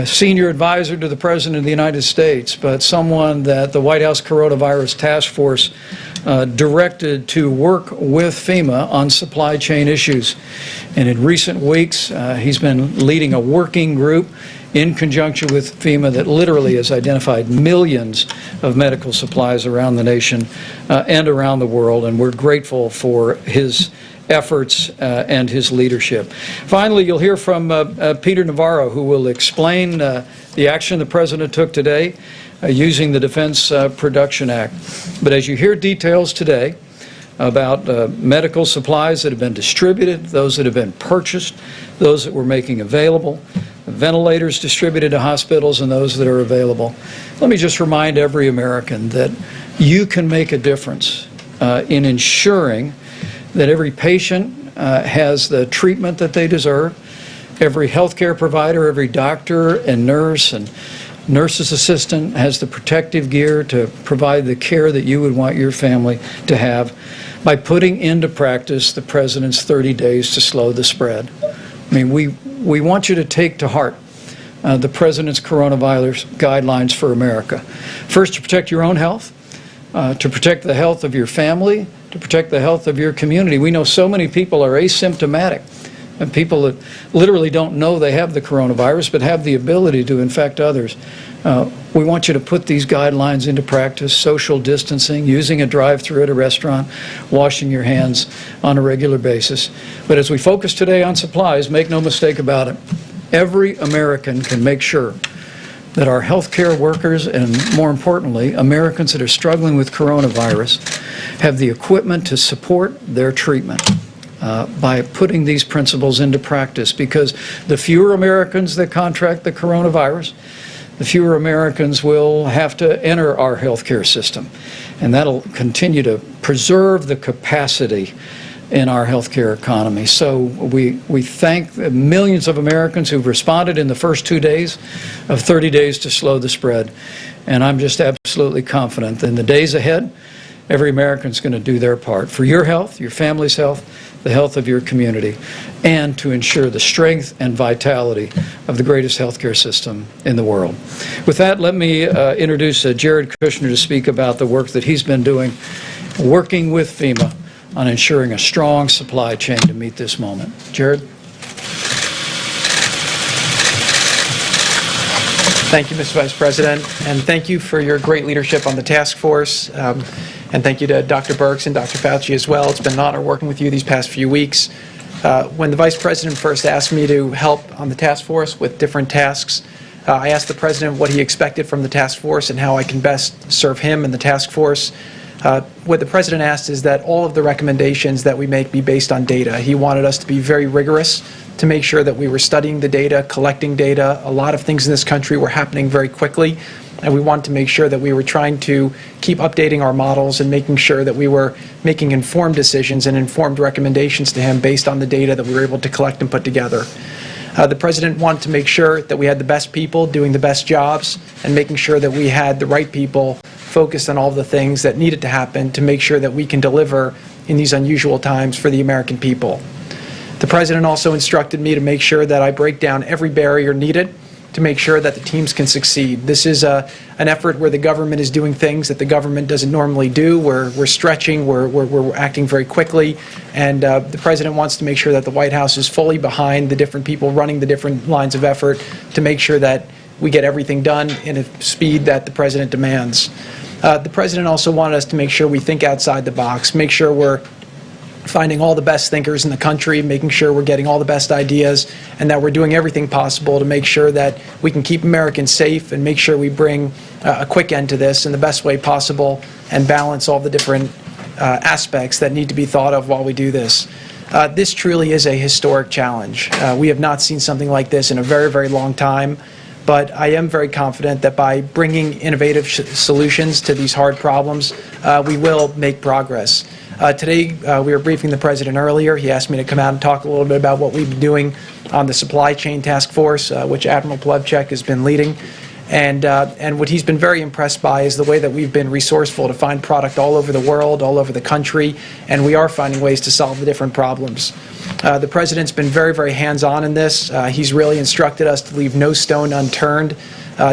Senior Advisor to the President of the United States, but someone that the White House Coronavirus Task Force directed to work with FEMA on supply chain issues. And in recent weeks, he's been leading a working group in conjunction with FEMA that literally has identified millions of medical supplies around the nation and around the world, and we're grateful for his efforts and his leadership. Finally, you'll hear from Peter Navarro, who will explain the action the President took today using the Defense Production Act. But as you hear details today about medical supplies that have been distributed, those that have been purchased, those that we're making available, ventilators distributed to hospitals, and those that are available, let me just remind every American that you can make a difference in ensuring that every patient has the treatment that they deserve, every healthcare provider, every doctor and nurse's assistant has the protective gear to provide the care that you would want your family to have by putting into practice the President's 30 days to slow the spread. I mean, we want you to take to heart the President's coronavirus guidelines for America. First, to protect your own health, to protect the health of your family, to protect the health of your community. We know so many people are asymptomatic, and people that literally don't know they have the coronavirus but have the ability to infect others. We want you to put these guidelines into practice: social distancing, using a drive-thru at a restaurant, washing your hands on a regular basis. But as we focus today on supplies, make no mistake about it, every American can make sure that our healthcare workers, and more importantly, Americans that are struggling with coronavirus, have the equipment to support their treatment by putting these principles into practice. Because the fewer Americans that contract the coronavirus, the fewer Americans will have to enter our healthcare system. And that'll continue to preserve the capacity in our healthcare economy. So we thank the millions of Americans who've responded in the first 2 days of 30 days to slow the spread. And I'm just absolutely confident that in the days ahead, every American's going to do their part for your health, your family's health, the health of your community, and to ensure the strength and vitality of the greatest healthcare system in the world. With that, let me introduce Jared Kushner to speak about the work that he's been doing, working with FEMA on ensuring a strong supply chain to meet this moment. Jared? Thank you, Mr. Vice President, and thank you for your great leadership on the task force. And thank you to Dr. Birx and Dr. Fauci as well. It's been an honor working with you these past few weeks. When the Vice President first asked me to help on the task force with different tasks, I asked the President what he expected from the task force and how I can best serve him and the task force. What the President asked is that all of the recommendations that we make be based on data. He wanted us to be very rigorous to make sure that we were studying the data, collecting data. A lot of things in this country were happening very quickly, and we wanted to make sure that we were trying to keep updating our models and making sure that we were making informed decisions and informed recommendations to him based on the data that we were able to collect and put together. The President wanted to make sure that we had the best people doing the best jobs and making sure that we had the right people focused on all the things that needed to happen to make sure that we can deliver in these unusual times for the American people. The President also instructed me to make sure that I break down every barrier needed to make sure that the teams can succeed. This is an effort where the government is doing things that the government doesn't normally do. We're stretching, we're acting very quickly, and the President wants to make sure that the White House is fully behind the different people running the different lines of effort to make sure that we get everything done in a speed that the President demands. The President also wanted us to make sure we think outside the box, make sure we're finding all the best thinkers in the country, making sure we're getting all the best ideas, and that we're doing everything possible to make sure that we can keep Americans safe and make sure we bring a quick end to this in the best way possible and balance all the different aspects that need to be thought of while we do this. This truly is a historic challenge. We have not seen something like this in a very, very long time, but I am very confident that by bringing innovative solutions to these hard problems, we will make progress. Today, we were briefing the President earlier. He asked me to come out and talk a little bit about what we've been doing on the supply chain task force, which Admiral Plevchik has been leading. And what he's been very impressed by is the way that we've been resourceful to find product all over the world, all over the country, and we are finding ways to solve the different problems. The President's been very, very hands-on in this. He's really instructed us to leave no stone unturned.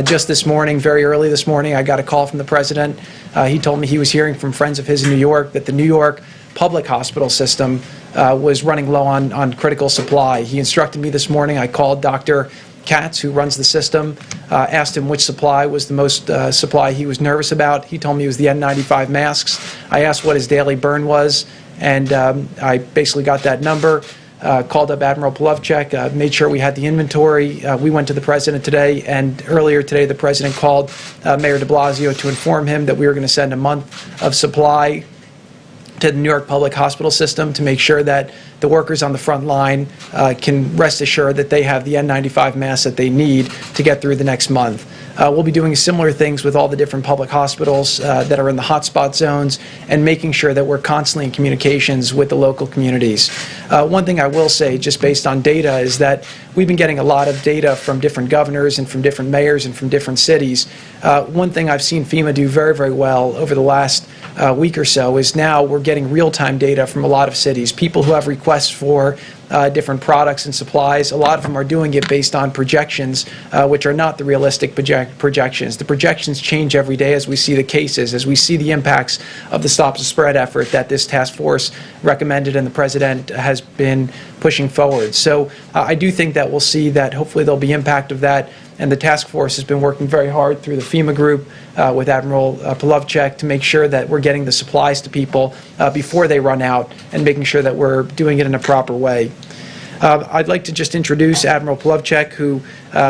Just this morning, very early this morning, I got a call from the President. He told me he was hearing from friends of his in New York that the New York public hospital system was running low on critical supply. He instructed me this morning. I called Dr. Katz, who runs the system, asked him which supply was the most supply he was nervous about. He told me it was the N95 masks. I asked what his daily burn was, and I basically got that number. Called up Admiral Plevchik, made sure we had the inventory. We went to the President today, and earlier today the President called Mayor de Blasio to inform him that we were going to send a month of supply to the New York Public Hospital System to make sure that the workers on the front line can rest assured that they have the N95 masks that they need to get through the next month. We'll be doing similar things with all the different public hospitals that are in the hotspot zones and making sure that we're constantly in communications with the local communities. One thing I will say, just based on data, is that we've been getting a lot of data from different governors and from different mayors and from different cities. One thing I've seen FEMA do very, very well over the last week or so is now we're getting real-time data from a lot of cities, people who have requests for different products and supplies. A lot of them are doing it based on projections, which are not the realistic projections. The projections change every day as we see the cases, as we see the impacts of the Stop the Spread effort that this task force recommended and the President has been pushing forward. So I do think that we'll see that hopefully there'll be impact of that. And the task force has been working very hard through the FEMA group with Admiral Plevchik to make sure that we're getting the supplies to people before they run out and making sure that we're doing it in a proper way. I'd like to just introduce Admiral Plevchik, who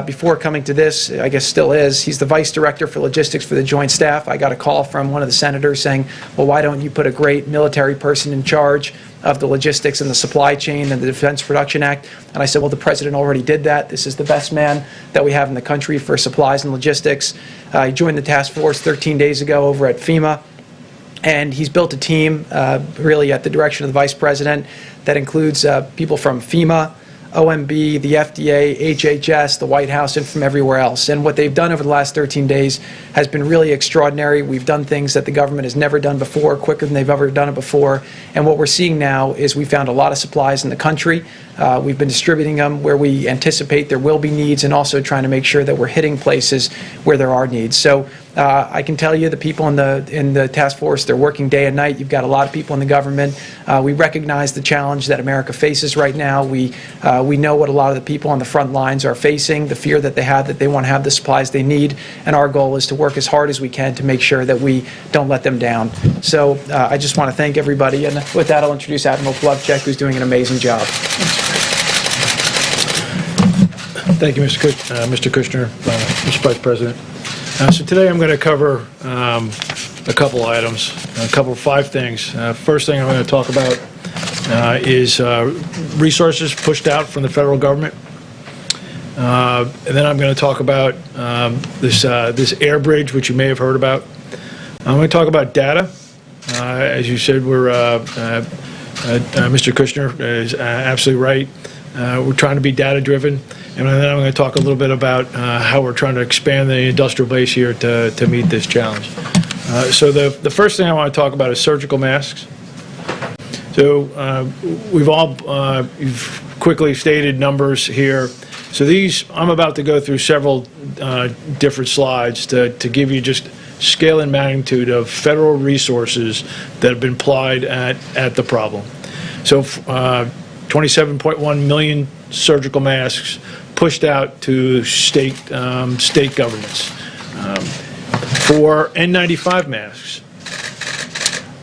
before coming to this, I guess still is, he's the Vice Director for Logistics for the Joint Staff. I got a call from one of the senators saying, well, why don't you put a great military person in charge of the logistics and the supply chain and the Defense Production Act? And I said, well, the President already did that. This is the best man that we have in the country for supplies and logistics. He joined the task force 13 days ago over at FEMA. And he's built a team, really at the direction of the Vice President, that includes people from FEMA, OMB, the FDA, HHS, the White House, and from everywhere else. And what they've done over the last 13 days has been really extraordinary. We've done things that the government has never done before, quicker than they've ever done it before. And what we're seeing now is we found a lot of supplies in the country. We've been distributing them where we anticipate there will be needs, and also trying to make sure that we're hitting places where there are needs. So I can tell you the people in the task force, they're working day and night. You've got a lot of people in the government. We recognize the challenge that America faces right now. We know what a lot of the people on the front lines are facing, the fear that they have that they won't have the supplies they need, and our goal is to work as hard as we can to make sure that we don't let them down. So I just want to thank everybody, and with that I'll introduce Admiral Plevchik, who's doing an amazing job. Thank you, Mr. Kushner, Mr. Vice President. So today I'm going to cover a couple items, five things. First thing I'm going to talk about is resources pushed out from the federal government. And then I'm going to talk about this air bridge, which you may have heard about. I'm going to talk about data. As you said, Mr. Kushner is absolutely right. We're trying to be data-driven. And then I'm going to talk a little bit about how we're trying to expand the industrial base here to meet this challenge. So the first thing I want to talk about is surgical masks. So you've quickly stated numbers here. So I'm about to go through several different slides to give you just scale and magnitude of federal resources that have been applied at the problem. So 27.1 million surgical masks pushed out to state governments. For N95 masks,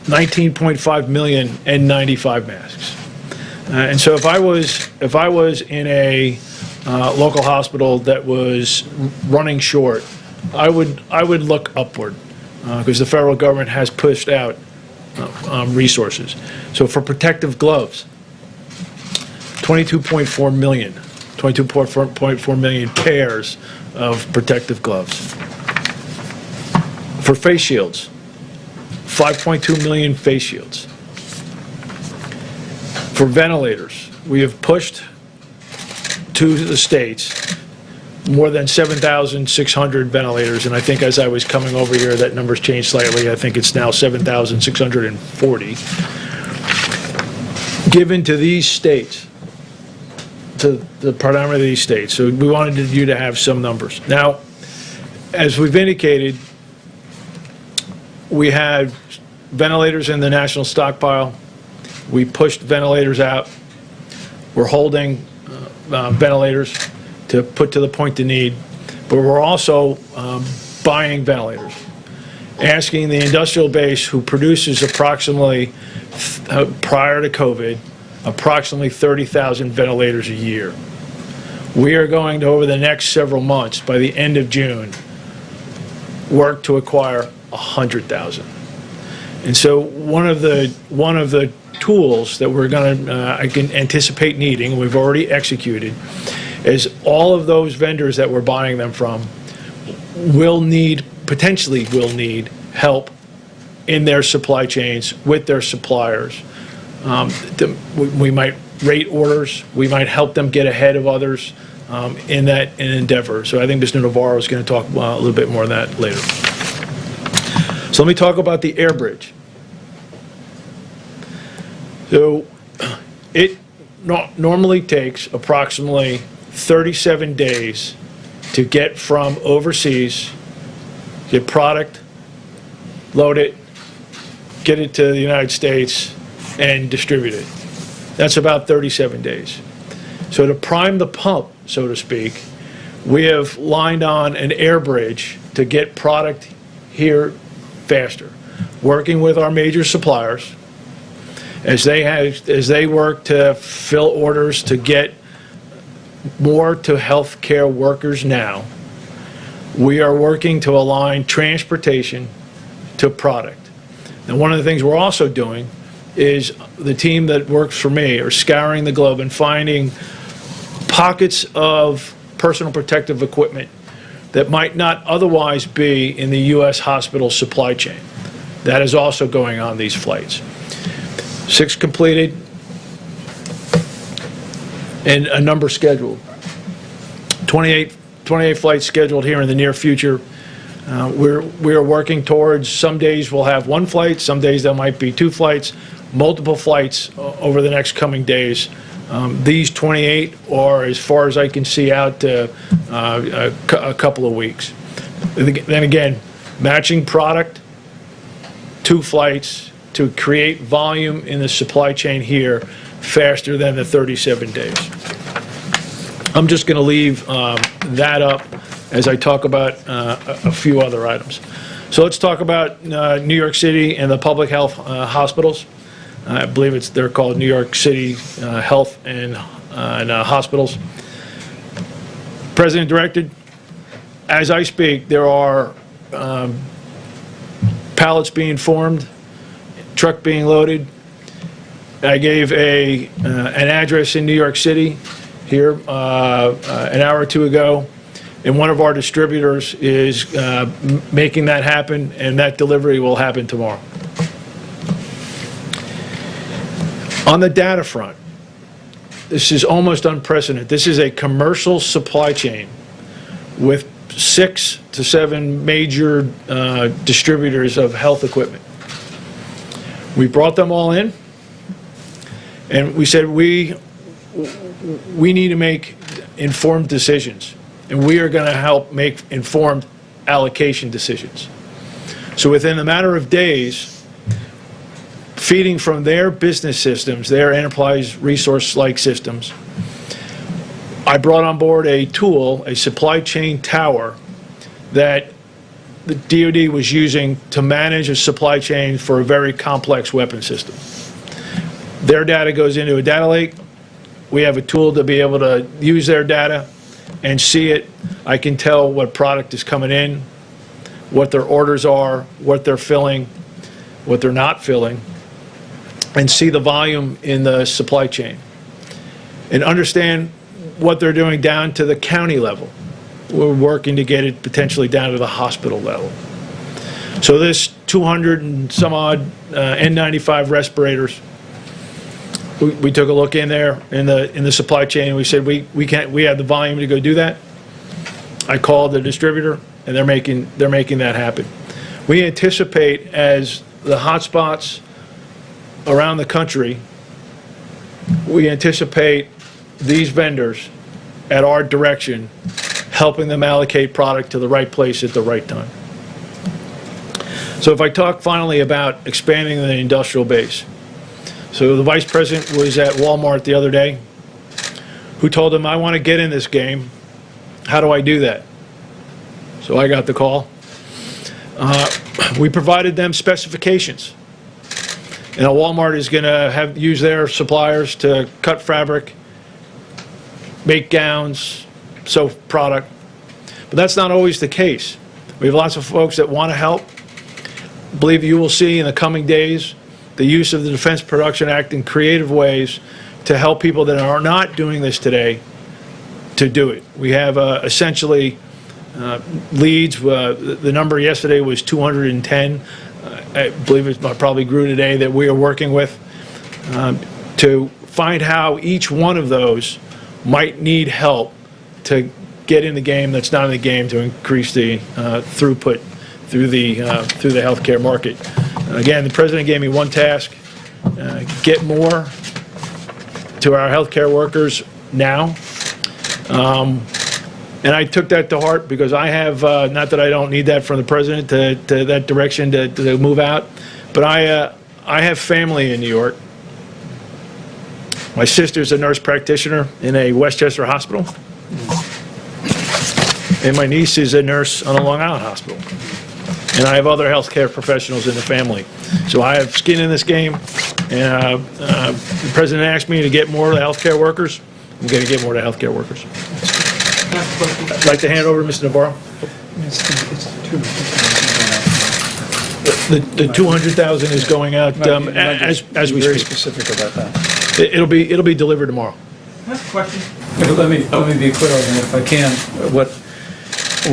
19.5 million N95 masks. And so if I was in a local hospital that was running short, I would look upward because the federal government has pushed out resources. So for protective gloves, 22.4 million pairs of protective gloves. For face shields, 5.2 million face shields. For ventilators, we have pushed to the states more than 7,600 ventilators, and I think as I was coming over here, that number's changed slightly. I think it's now 7,640 given to these states, to the predominantly these states. So we wanted you to have some numbers. Now, as we've indicated, we had ventilators in the national stockpile. We pushed ventilators out. We're holding ventilators to put to the point of need, but we're also buying ventilators, asking the industrial base who produces approximately, prior to COVID, approximately 30,000 ventilators a year. We are going to, over the next several months, by the end of June, work to acquire 100,000. And so one of the tools that we're going to, I can anticipate needing, we've already executed, is all of those vendors that we're buying them from potentially will need help in their supply chains with their suppliers. We might rate orders, we might help them get ahead of others in that endeavor. So I think Mr. Navarro is going to talk a little bit more of that later. So let me talk about the air bridge. So it normally takes approximately 37 days to get from overseas, get product, load it, get it to the United States, and distribute it. That's about 37 days. So to prime the pump, so to speak, we have lined on an air bridge to get product here faster, working with our major suppliers as they work to fill orders to get more to healthcare workers now. We are working to align transportation to product. And one of the things we're also doing is the team that works for me are scouring the globe and finding pockets of personal protective equipment that might not otherwise be in the U.S. hospital supply chain. That is also going on these flights. 6 completed and a number scheduled. 28 flights scheduled here in the near future. We are working towards, some days we'll have 1 flight, some days there might be 2 flights, multiple flights over the next coming days. These 28 are, as far as I can see, out to a couple of weeks. Then again, matching product, 2 flights to create volume in the supply chain here faster than the 37 days. I'm just going to leave that up as I talk about a few other items. So let's talk about New York City and the public health hospitals. I believe they're called New York City Health and Hospitals. President directed, as I speak, there are pallets being formed, truck being loaded. I gave an address in New York City here an hour or 2 ago, and one of our distributors is making that happen, and that delivery will happen tomorrow. On the data front, this is almost unprecedented. This is a commercial supply chain with 6 to 7 major distributors of health equipment. We brought them all in, and we said we need to make informed decisions, and we are going to help make informed allocation decisions. So within a matter of days, feeding from their business systems, their enterprise resource-like systems, I brought on board a tool, a supply chain tower, that the DoD was using to manage a supply chain for a very complex weapon system. Their data goes into a data lake. We have a tool to be able to use their data and see it. I can tell what product is coming in, what their orders are, what they're filling, what they're not filling, and see the volume in the supply chain, and understand what they're doing down to the county level. We're working to get it potentially down to the hospital level. So this 200 and some odd N95 respirators, we took a look in there in the supply chain, and we said we have the volume to go do that. I called the distributor, and they're making that happen. We anticipate, as the hotspots around the country, we anticipate these vendors at our direction helping them allocate product to the right place at the right time. So if I talk finally about expanding the industrial base. So the Vice President was at Walmart the other day, who told him, I want to get in this game. How do I do that? So I got the call. We provided them specifications. And Walmart is going to use their suppliers to cut fabric, make gowns, sew product. But that's not always the case. We have lots of folks that want to help. I believe you will see in the coming days the use of the Defense Production Act in creative ways to help people that are not doing this today to do it. We have essentially leads. The number yesterday was 210. I believe it probably grew today, that we are working with to find how each one of those might need help to get in the game that's not in the game, to increase the throughput through the healthcare market. Again, the President gave me one task: get more to our healthcare workers now. And I took that to heart, because I have, not that I don't need that from the President to that direction to move out, but I have family in New York. My sister's a nurse practitioner in a Westchester hospital, and my niece is a nurse on a Long Island hospital. And I have other healthcare professionals in the family. So I have skin in this game, and the President asked me to get more to the healthcare workers. I'm going to get more to healthcare workers. I'd like to hand over to Mr. Navarro. The 200,000 is going out as we speak. Very specific about that. It'll be delivered tomorrow. That's a question. Let me be clear on that, if I can.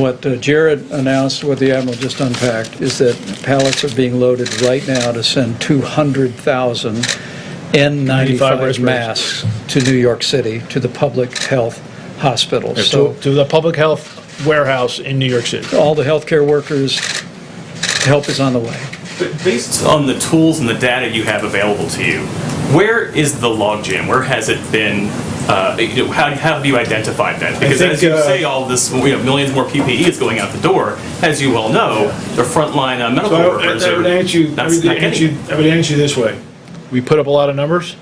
What Jared announced, what the Admiral just unpacked, is that pallets are being loaded right now to send 200,000 N95 masks to New York City, to the public health hospitals. So to the public health warehouse in New York City. All the healthcare workers, help is on the way. But based on the tools and the data you have available to you, where is the logjam? Where has it been? How have you identified that? Because as you say, all this, millions more PPE is going out the door. As you well know, the frontline medical workers I would answer you this way. We put up a lot of numbers.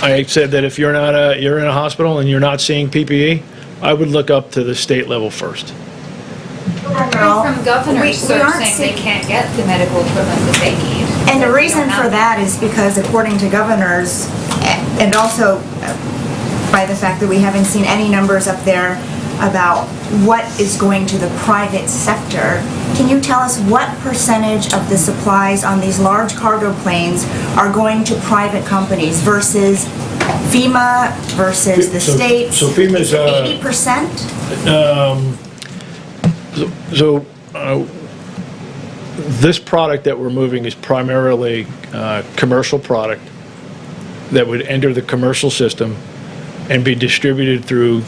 I said that if you're in a hospital and you're not seeing PPE, I would look up to the state level first. From governors who are saying they can't get the medical equipment that they need. And the reason for that is because, according to governors, and also by the fact that we haven't seen any numbers up there about what is going to the private sector, can you tell us what percentage of the supplies on these large cargo planes are going to private companies versus FEMA versus the states? So FEMA's 80%? This product that we're moving is primarily commercial product that would enter the commercial system and be distributed through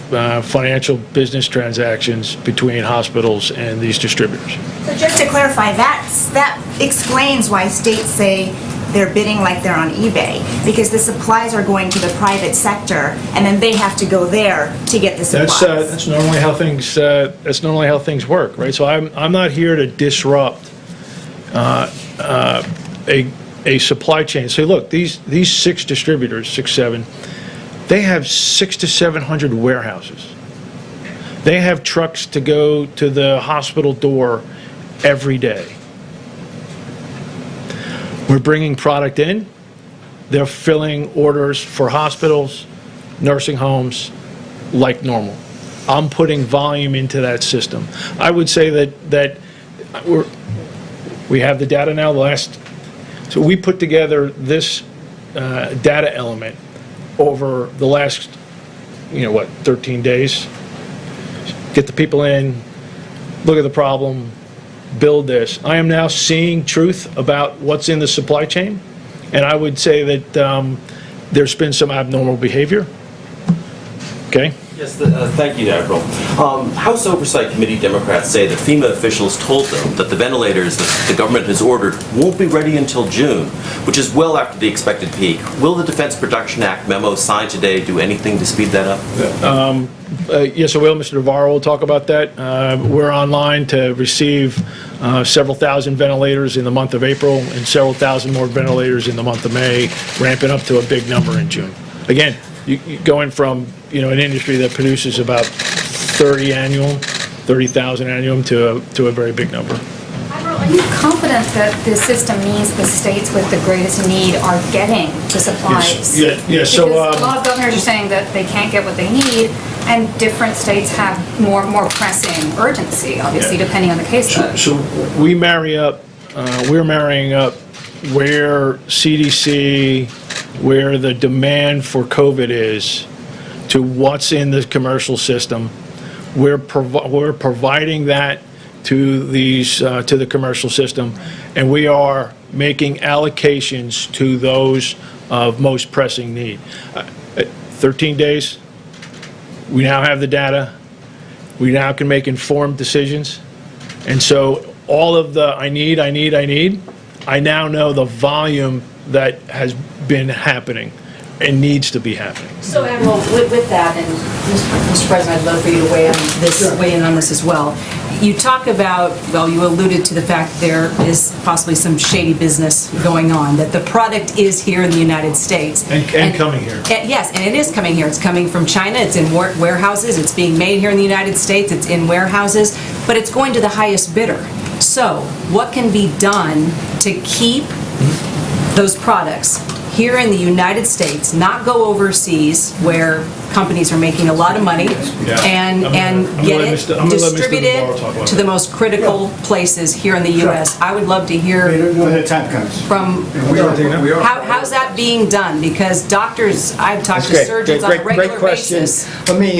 financial business transactions between hospitals and these distributors. So just to clarify, that explains why states say they're bidding like they're on eBay, because the supplies are going to the private sector, and then they have to go there to get the supplies. That's normally how things work, right? So I'm not here to disrupt a supply chain. So look, these 6 distributors, 6, 7, they have 600 to 700 warehouses. They have trucks to go to the hospital door every day. We're bringing product in. They're filling orders for hospitals, nursing homes, like normal. I'm putting volume into that system. I would say that we have the data now. So we put together this data element over the last, 13 days. Get the people in, look at the problem, build this. I am now seeing truth about what's in the supply chain, and I would say that there's been some abnormal behavior. Okay? Yes, thank you, Admiral. House Oversight Committee Democrats say that FEMA officials told them that the ventilators that the government has ordered won't be ready until June, which is well after the expected peak. Will the Defense Production Act memo signed today do anything to speed that up? Yes, I will. Mr. Navarro will talk about that. We're online to receive several thousand ventilators in the month of April and several thousand more ventilators in the month of May, ramping up to a big number in June. Again, going from an industry that produces about 30,000 annual to a very big number. Admiral, are you confident that the system means the states with the greatest need are getting the supplies? Yes. So because a lot of governors are saying that they can't get what they need, and different states have more pressing urgency, obviously, depending on the case. So we're marrying up where CDC, where the demand for COVID is, to what's in the commercial system. We're providing that to the commercial system, and we are making allocations to those of most pressing need. 13 days. We now have the data. We now can make informed decisions. And so all of the I need, I now know the volume that has been happening and needs to be happening. So, Admiral, with that, and Mr. President, I'd love for you to weigh in on this as well. You talk about, well, you alluded to the fact there is possibly some shady business going on, that the product is here in the United States. And coming here. Yes, and it is coming here. It's coming from China. It's in warehouses. It's being made here in the United States. It's in warehouses, but it's going to the highest bidder. So, what can be done to keep those products here in the United States, not go overseas where companies are making a lot of money, and get it distributed to the most critical places here in the U.S. I would love to hear from how's that being done, because doctors, I've talked to surgeons on a regular basis. Let me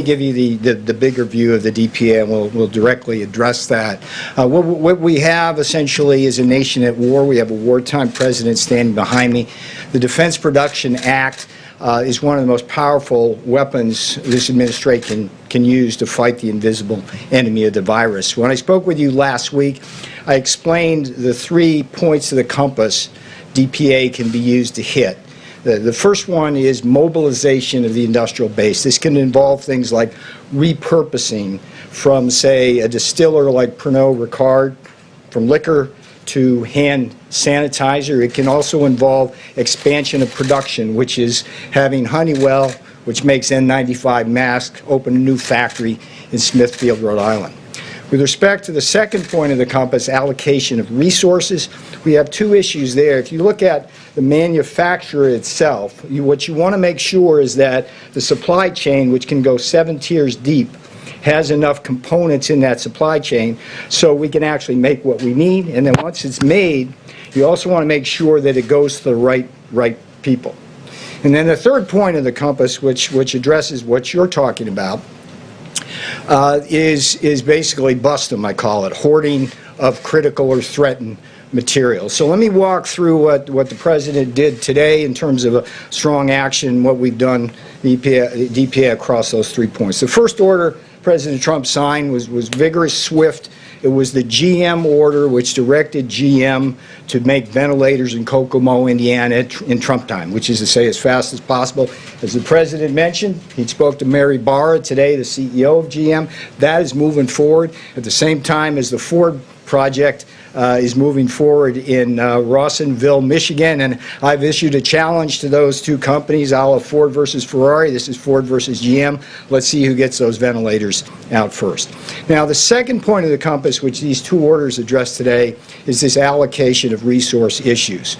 give you the bigger view of the DPA, and we'll directly address that. What we have essentially is a nation at war. We have a wartime president standing behind me. The Defense Production Act is one of the most powerful weapons this administration can use to fight the invisible enemy of the virus. When I spoke with you last week, I explained the 3 points of the compass DPA can be used to hit. The first one is mobilization of the industrial base. This can involve things like repurposing from, say, a distiller like Pernod Ricard, from liquor to hand sanitizer. It can also involve expansion of production, which is having Honeywell, which makes N95 masks, open a new factory in Smithfield, Rhode Island. With respect to the second point of the compass, allocation of resources, we have 2 issues there. If you look at the manufacturer itself, what you want to make sure is that the supply chain, which can go 7 tiers deep, has enough components in that supply chain so we can actually make what we need. And then once it's made, you also want to make sure that it goes to the right people. And then the third point of the compass, which addresses what you're talking about, is basically bust them, I call it, hoarding of critical or threatened materials. So let me walk through what the President did today in terms of a strong action, what we've done, DPA across those 3 points. The first order President Trump signed was vigorous, swift. It was the GM order which directed GM to make ventilators in Kokomo, Indiana in Trump time, which is to say as fast as possible. As the President mentioned, he spoke to Mary Barra today, the CEO of GM. That is moving forward at the same time as the Ford project is moving forward in Rawsonville, Michigan, and I've issued a challenge to those two companies, a la Ford versus Ferrari. This is Ford versus GM. Let's see who gets those ventilators out first. Now, the second point of the compass, which these two orders address today, is this allocation of resource issues.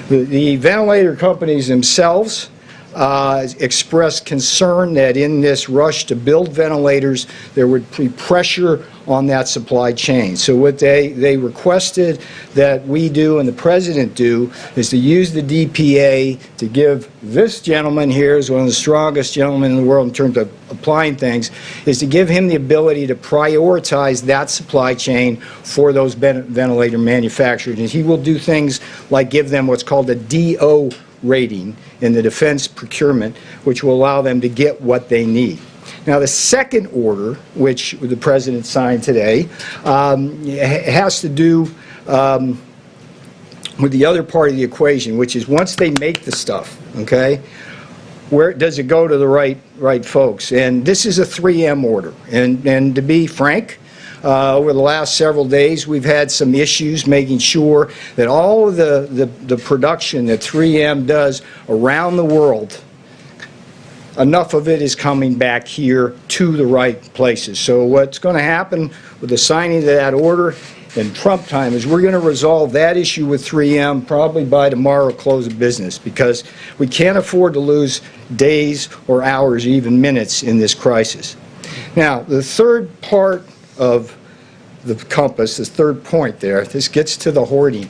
The ventilator companies themselves expressed concern that in this rush to build ventilators, there would be pressure on that supply chain. So what they requested that we do and the President do is to use the DPA to give this gentleman here, who's one of the strongest gentlemen in the world in terms of applying things, is to give him the ability to prioritize that supply chain for those ventilator manufacturers. And he will do things like give them what's called a DO rating in the defense procurement, which will allow them to get what they need. Now, the second order, which the President signed today, has to do with the other part of the equation, which is once they make the stuff, okay, where does it go to the right folks? And this is a 3M order. And to be frank, over the last several days, we've had some issues making sure that all of the production that 3M does around the world, enough of it is coming back here to the right places. So what's going to happen with the signing of that order in Trump time is we're going to resolve that issue with 3M probably by tomorrow close of business, because we can't afford to lose days or hours, even minutes in this crisis. Now, the third part of the compass, the third point there, this gets to the hoarding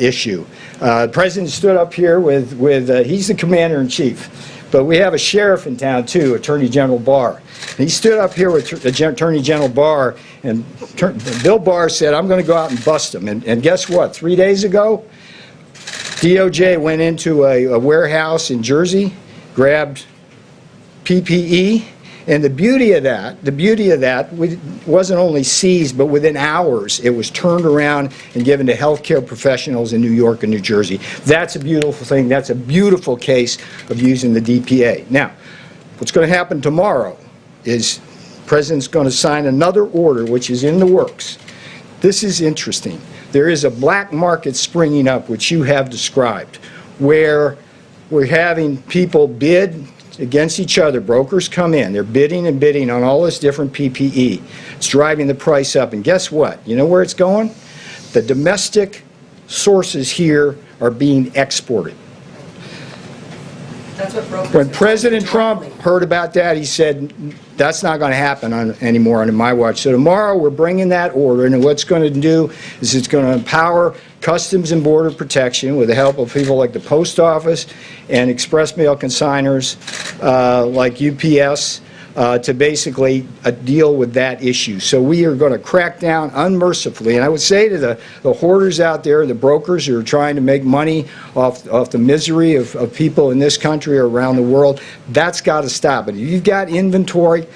issue. The President stood up here with he's the commander-in-chief, but we have a sheriff in town too, Attorney General Barr. And he stood up here with Attorney General Barr, and Bill Barr said, I'm going to go out and bust them. And guess what? 3 days ago, DOJ went into a warehouse in Jersey, grabbed PPE, and the beauty of that wasn't only seized, but within hours it was turned around and given to healthcare professionals in New York and New Jersey. That's a beautiful thing. That's a beautiful case of using the DPA. Now, what's going to happen tomorrow is the President's going to sign another order, which is in the works. This is interesting. There is a black market springing up, which you have described, where we're having people bid against each other. Brokers come in, they're bidding and bidding on all this different PPE. It's driving the price up, and guess what? You know where it's going? The domestic sources here are being exported. That's what brokers When President Trump heard about that, he said, that's not going to happen anymore under my watch. So tomorrow we're bringing that order, and what's going to do is it's going to empower Customs and Border Protection with the help of people like the Post Office and express mail consigners like UPS to basically deal with that issue. So we are going to crack down unmercifully. And I would say to the hoarders out there, the brokers who are trying to make money off the misery of people in this country or around the world, that's got to stop. And if you've got inventory,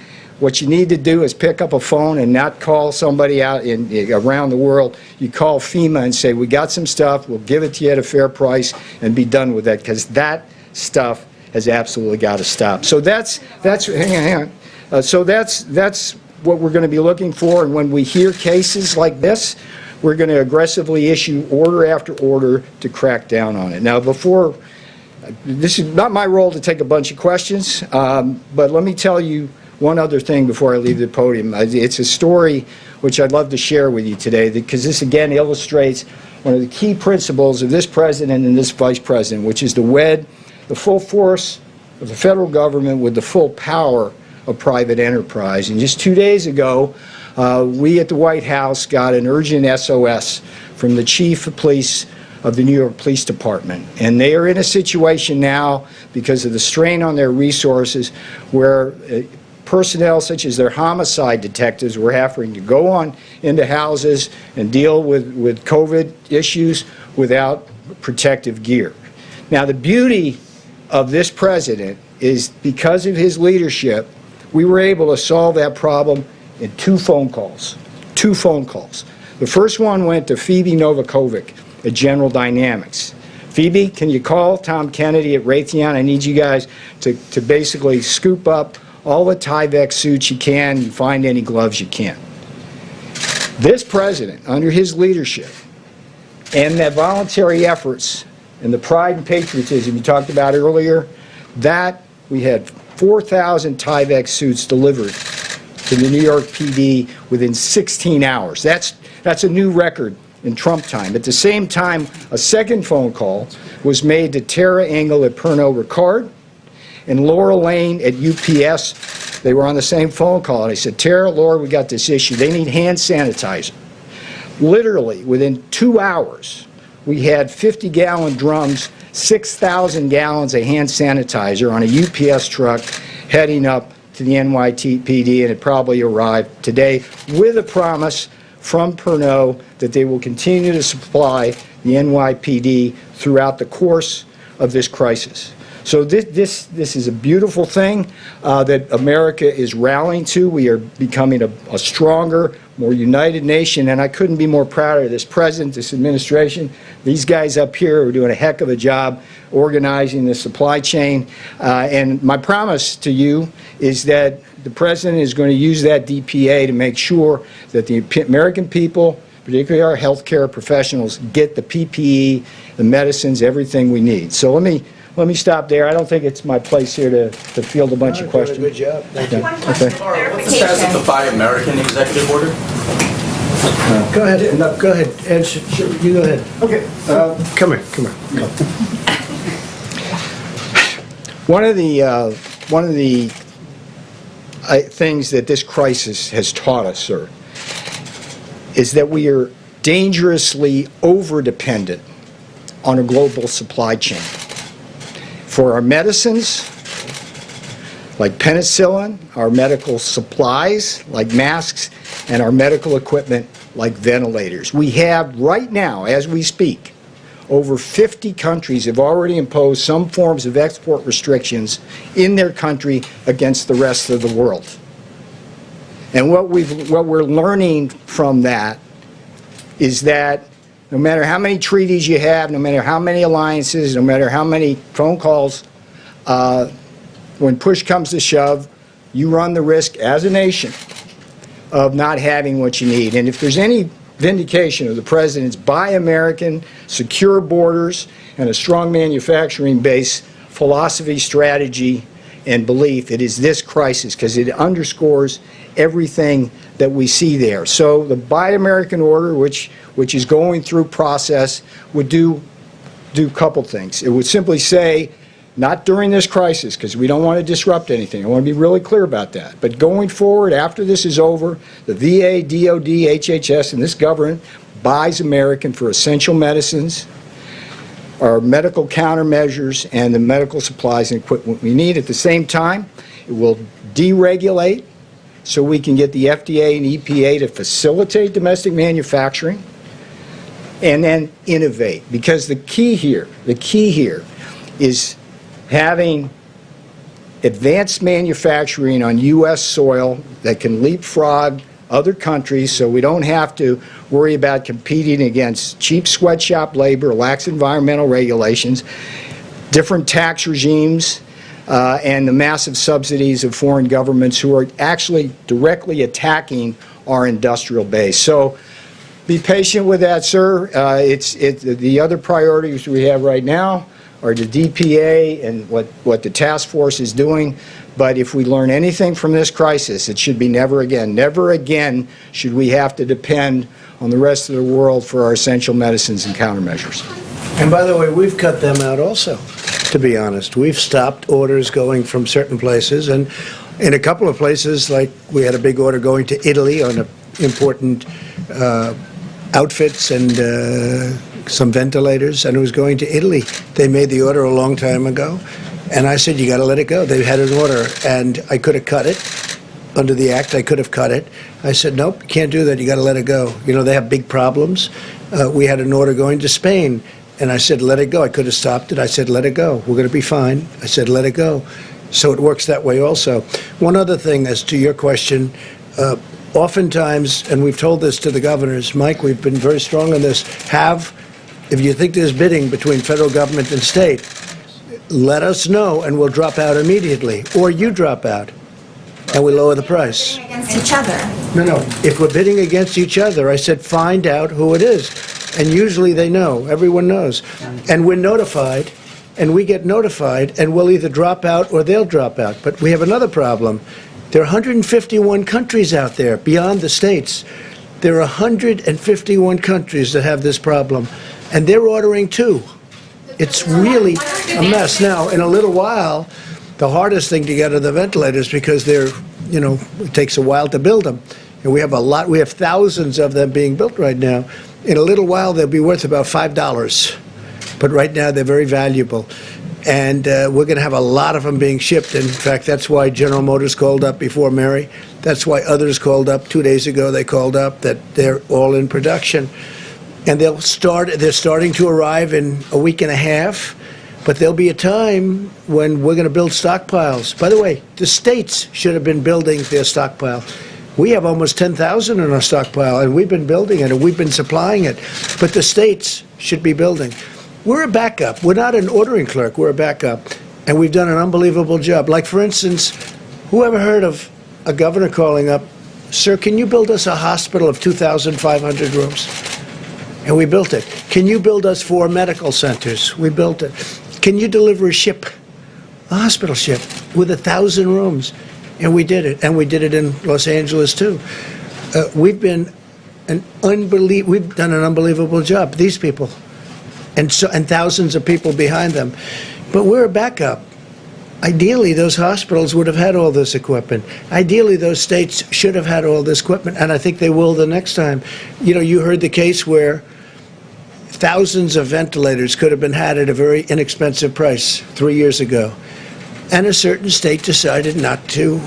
what you need to do is pick up a phone and not call somebody out around the world. You call FEMA and say, we got some stuff, we'll give it to you at a fair price, and be done with that, because that stuff has absolutely got to stop. So hang on. So that's what we're going to be looking for, and when we hear cases like this, we're going to aggressively issue order after order to crack down on it. Now, this is not my role to take a bunch of questions, but let me tell you one other thing before I leave the podium. It's a story which I'd love to share with you today, because this again illustrates one of the key principles of this President and this Vice President, which is to wed the full force of the federal government with the full power of private enterprise. And just 2 days ago, we at the White House got an urgent SOS from the Chief of Police of the New York Police Department. And they are in a situation now, because of the strain on their resources, where personnel such as their homicide detectives were having to go on into houses and deal with COVID issues without protective gear. Now, the beauty of this president is because of his leadership, we were able to solve that problem in 2 phone calls. 2 phone calls. The first one went to Phoebe Novakovic at General Dynamics. Phoebe, can you call Tom Kennedy at Raytheon? I need you guys to basically scoop up all the Tyvek suits you can and find any gloves you can. This president, under his leadership, and the voluntary efforts and the pride and patriotism you talked about earlier, that we had 4,000 Tyvek suits delivered to the New York PD within 16 hours. That's a new record in Trump time. At the same time, a second phone call was made to Tara Engel at Pernod Ricard and Laura Lane at UPS. They were on the same phone call, and I said, Tara, Laura, we got this issue. They need hand sanitizer. Literally, within 2 hours, we had 50-gallon drums, 6,000 gallons of hand sanitizer on a UPS truck heading up to the NYPD, and it probably arrived today with a promise from Pernod that they will continue to supply the NYPD throughout the course of this crisis. So this is a beautiful thing that America is rallying to. We are becoming a stronger, more united nation, and I couldn't be more proud of this president, this administration. These guys up here are doing a heck of a job organizing the supply chain. And my promise to you is that the president is going to use that DPA to make sure that the American people, particularly our healthcare professionals, get the PPE, the medicines, everything we need. So let me stop there. I don't think it's my place here to field a bunch of questions. Good job. Thank you. Okay. What's the status of the Buy American executive order? Go ahead. No, go ahead. Answer. Sure, you go ahead. Okay. Come here. Come here. One of the things that this crisis has taught us, sir, is that we are dangerously over-dependent on a global supply chain. For our medicines, like penicillin, our medical supplies, like masks, and our medical equipment, like ventilators. We have, right now, as we speak, over 50 countries have already imposed some forms of export restrictions in their country against the rest of the world. And what we're learning from that is that no matter how many treaties you have, no matter how many alliances, no matter how many phone calls, when push comes to shove, you run the risk as a nation of not having what you need. And if there's any vindication of the president's Buy American, secure borders, and a strong manufacturing base philosophy, strategy, and belief, it is this crisis, because it underscores everything that we see there. So the Buy American order, which is going through process, would do a couple things. It would simply say, not during this crisis, because we don't want to disrupt anything. I want to be really clear about that. But going forward, after this is over, the VA, DOD, HHS, and this government buys American for essential medicines, our medical countermeasures, and the medical supplies and equipment we need. At the same time, it will deregulate so we can get the FDA and EPA to facilitate domestic manufacturing, and then innovate. Because the key here is having advanced manufacturing on U.S. soil that can leapfrog other countries so we don't have to worry about competing against cheap sweatshop labor, lax environmental regulations, different tax regimes, and the massive subsidies of foreign governments who are actually directly attacking our industrial base. So be patient with that, sir. The other priorities we have right now are the DPA and what the task force is doing. But if we learn anything from this crisis, it should be never again should we have to depend on the rest of the world for our essential medicines and countermeasures. And by the way, we've cut them out also, to be honest. We've stopped orders going from certain places, and in a couple of places, like we had a big order going to Italy on important outfits and some ventilators, and it was going to Italy. They made the order a long time ago, and I said, you got to let it go. They had an order, and I could have cut it, under the act. I could have cut it. I said, nope, you can't do that. You got to let it go. You know, they have big problems. We had an order going to Spain, and I said, let it go. I could have stopped it. I said, let it go. We're going to be fine. I said, let it go. So it works that way also. One other thing as to your question, oftentimes, and we've told this to the governors, Mike, we've been very strong on this, if you think there's bidding between federal government and state, let us know and we'll drop out immediately. Or you drop out and we lower the price. Against each other. No. If we're bidding against each other, I said find out who it is. And usually they know. Everyone knows. And we're notified, and we get notified, and we'll either drop out or they'll drop out. But we have another problem. There are 151 countries out there beyond the states. There are 151 countries that have this problem, and they're ordering too. It's really a mess. Now, in a little while, the hardest thing to get are the ventilators because they're, you know, it takes a while to build them. And we have thousands of them being built right now. In a little while, they'll be worth about $5. But right now, they're very valuable. And we're going to have a lot of them being shipped. In fact, that's why General Motors called up before Mary. That's why others called up. 2 days ago, they called up that they're all in production. And they're starting to arrive in a week and a half. But there'll be a time when we're going to build stockpiles. By the way, the states should have been building their stockpile. We have almost 10,000 in our stockpile, and we've been building it, and we've been supplying it. But the states should be building. We're a backup. We're not an ordering clerk. We're a backup. And we've done an unbelievable job. Like, for instance, who ever heard of a governor calling up, sir, can you build us a hospital of 2,500 rooms? And we built it. Can you build us 4 medical centers? We built it. Can you deliver a ship, a hospital ship, with 1,000 rooms? And we did it. And we did it in Los Angeles, too. We've done an unbelievable job, these people, and thousands of people behind them. But we're a backup. Ideally, those hospitals would have had all this equipment. Ideally, those states should have had all this equipment, and I think they will the next time. You know, you heard the case where thousands of ventilators could have been had at a very inexpensive price 3 years ago. And a certain state decided not to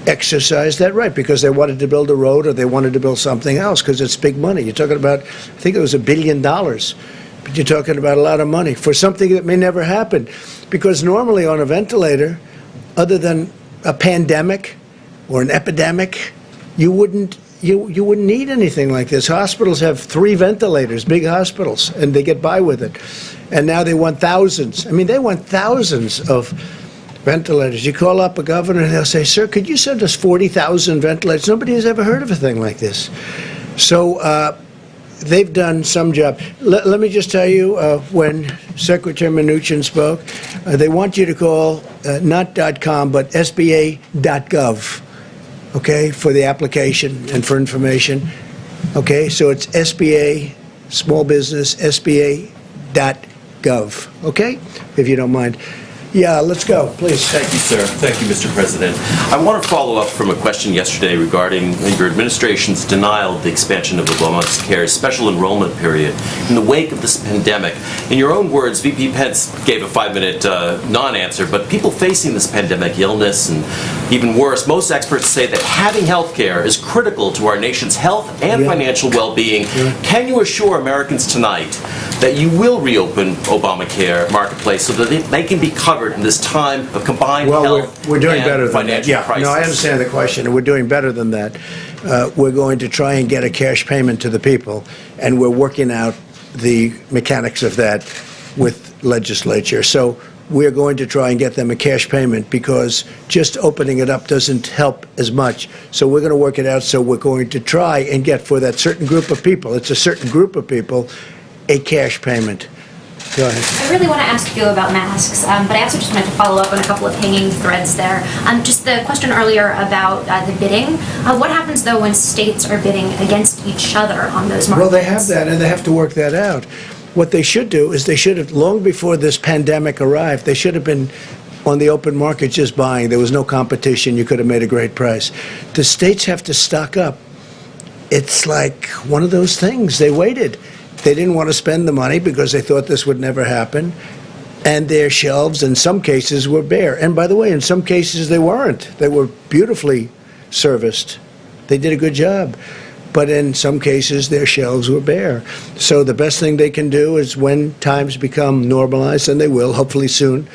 exercise that right because they wanted to build a road or they wanted to build something else because it's big money. You're talking about, I think it was $1 billion. But you're talking about a lot of money for something that may never happen. Because normally on a ventilator, other than a pandemic or an epidemic, you wouldn't need anything like this. Hospitals have 3 ventilators, big hospitals, and they get by with it. And now they want thousands. I mean, they want thousands of ventilators. You call up a governor and they'll say, sir, could you send us 40,000 ventilators? Nobody has ever heard of a thing like this. So they've done some job. Let me just tell you, when Secretary Mnuchin spoke, they want you to call not .com, but SBA.gov, okay, for the application and for information. Okay, so it's SBA, small business, SBA.gov, okay, if you don't mind. Yeah, let's go, please. Thank you, sir. Thank you, Mr. President. I want to follow up from a question yesterday regarding your administration's denial of the expansion of Obamacare's special enrollment period in the wake of this pandemic. In your own words, VP Pence gave a 5-minute non-answer, but people facing this pandemic illness and even worse, most experts say that having health care is critical to our nation's health and financial well-being. Can you assure Americans tonight that you will reopen Obamacare marketplace so that they can be covered in this time of combined health we're doing and better than financial that. Yeah, crisis? no, I understand the question, and we're doing better than that. We're going to try and get a cash payment to the people, and we're working out the mechanics of that with legislature. So we're going to try and get them a cash payment because just opening it up doesn't help as much. So we're going to work it out. So we're going to try and get for that certain group of people, it's a certain group of people, a cash payment. Go ahead. I really want to ask you about masks, but I also just wanted to follow up on a couple of hanging threads there. Just the question earlier about the bidding. What happens, though, when states are bidding against each other on those markets? Well, they have that, and they have to work that out. What they should do is they should have, long before this pandemic arrived, they should have been on the open market just buying. There was no competition. You could have made a great price. The states have to stock up. It's like one of those things. They waited. They didn't want to spend the money because they thought this would never happen. And their shelves, in some cases, were bare. And by the way, in some cases, they weren't. They were beautifully serviced. They did a good job. But in some cases, their shelves were bare. So the best thing they can do is when times become normalized, and they will, hopefully soon,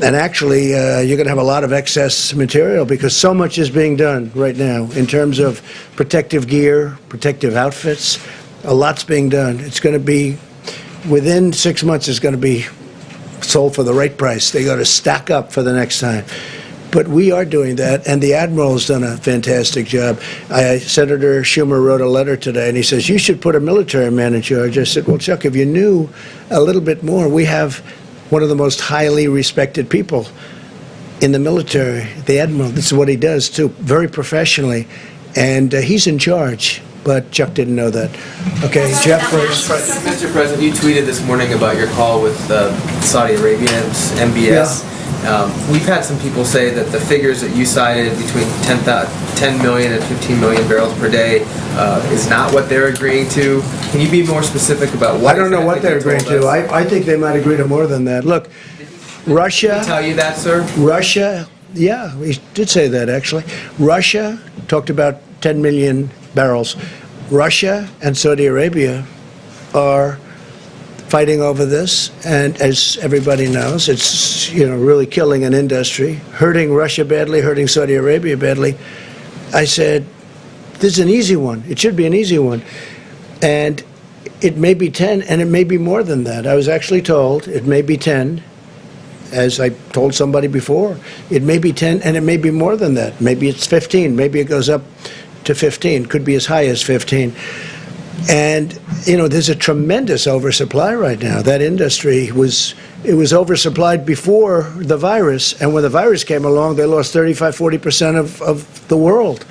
and actually, you're going to have a lot of excess material because so much is being done right now in terms of protective gear, protective outfits. A lot's being done. It's going to be, within 6 months, it's going to be sold for the right price. They got to stack up for the next time. But we are doing that, and the Admiral's done a fantastic job. Senator Schumer wrote a letter today, and he says, you should put a military man in charge. I said, well, Chuck, if you knew a little bit more, we have one of the most highly respected people in the military, the Admiral. This is what he does, too, very professionally, and he's in charge. But Chuck didn't know that. Okay, Jeff first. Mr. President, you tweeted this morning about your call with Saudi Arabia's MBS. We've had some people say that the figures that you cited between 10 million and 15 million barrels per day is not what they're agreeing to. Can you be more specific about what? I don't know what they're agreeing to. I think they might agree to more than that. Look, Russia. Did he tell you that, sir? Russia, yeah, he did say that, actually. Russia talked about 10 million barrels. Russia and Saudi Arabia are fighting over this, and as everybody knows, it's really killing an industry, hurting Russia badly, hurting Saudi Arabia badly. I said, this is an easy one. It should be an easy one. And it may be 10, and it may be more than that. I was actually told it may be 10, as I told somebody before. It may be 10, and it may be more than that. Maybe it's 15. Maybe it goes up to 15. Could be as high as 15. And, there's a tremendous oversupply right now. That industry was oversupplied before the virus. And when the virus came along, they lost 35-40% of the world.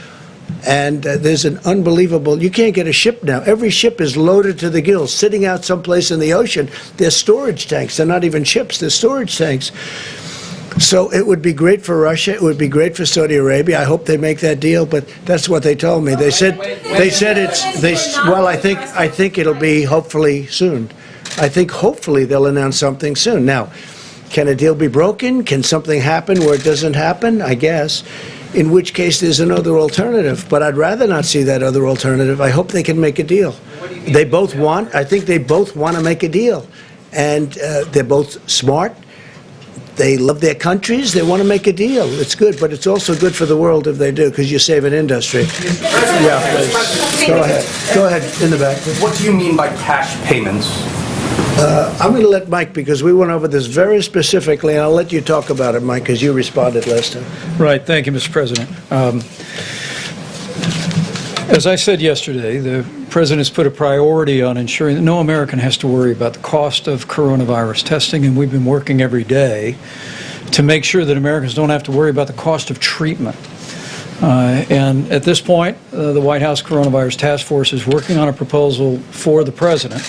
And there's an unbelievable, you can't get a ship now. Every ship is loaded to the gills, sitting out someplace in the ocean. They're storage tanks. They're not even ships. They're storage tanks. So it would be great for Russia. It would be great for Saudi Arabia. I hope they make that deal, but that's what they told me. They said well, I think it'll be hopefully soon. I think hopefully they'll announce something soon. Now, can a deal be broken? Can something happen where it doesn't happen? I guess. In which case there's another alternative, but I'd rather not see that other alternative. I hope they can make a deal. I think they both want to make a deal. And they're both smart. They love their countries. They want to make a deal. It's good, but it's also good for the world if they do, because you save an industry. Yeah, please. Go ahead. Go ahead, in the back. What do you mean by cash payments? I'm going to let Mike, because we went over this very specifically, and I'll let you talk about it, Mike, because you responded last time. Right. Thank you, Mr. President. As I said yesterday, the President has put a priority on ensuring that no American has to worry about the cost of coronavirus testing, and we've been working every day to make sure that Americans don't have to worry about the cost of treatment. And at this point, the White House Coronavirus Task Force is working on a proposal for the President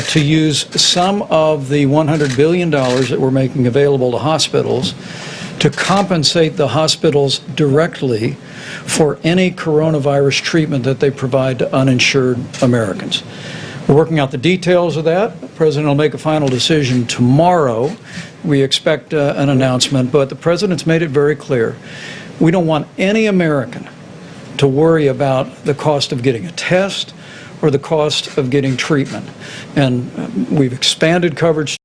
to use some of the $100 billion that we're making available to hospitals to compensate the hospitals directly for any coronavirus treatment that they provide to uninsured Americans. We're working out the details of that. The President will make a final decision tomorrow. We expect an announcement, but the President's made it very clear. We don't want any American to worry about the cost of getting a test or the cost of getting treatment. And we've expanded coverage.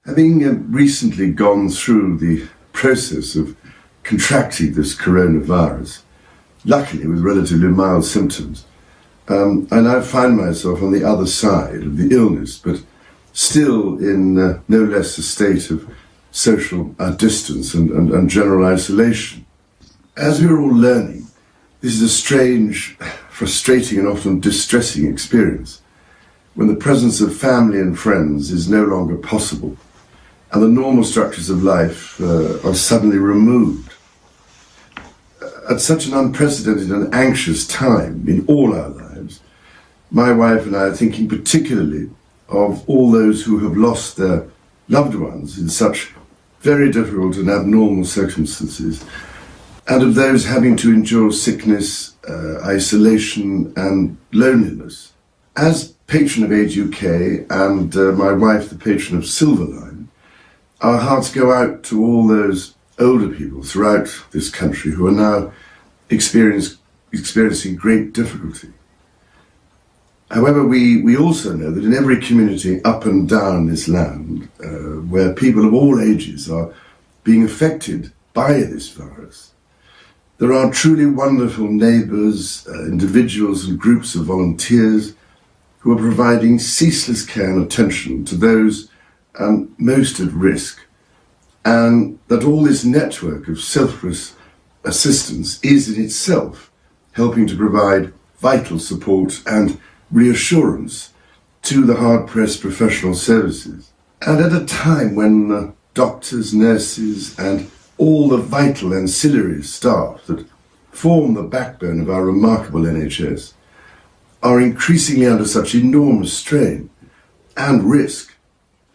Having recently gone through the process of contracting this coronavirus, luckily with relatively mild symptoms, I now find myself on the other side of the illness, but still in no less a state of social distance and general isolation. As we're all learning, this is a strange frustrating and often distressing experience when the presence of family and friends is no longer possible and the normal structures of life are suddenly removed. At such an unprecedented and anxious time in all our lives, my wife and I are thinking particularly of all those who have lost their loved ones in such very difficult and abnormal circumstances, and of those having to endure sickness, isolation and loneliness. As patron of Age UK and my wife the patron of Silverline, our hearts go out to all those older people throughout this country who are now experiencing great difficulty. However, we also know that in every community up and down this land, where people of all ages are being affected by this virus, there are truly wonderful neighbours, individuals and groups of volunteers who are providing ceaseless care and attention to those most at risk, and that all this network of selfless assistance is in itself helping to provide vital support and reassurance to the hard-pressed professional services. And at a time when doctors, nurses and all the vital ancillary staff that form the backbone of our remarkable NHS are increasingly under such enormous strain and risk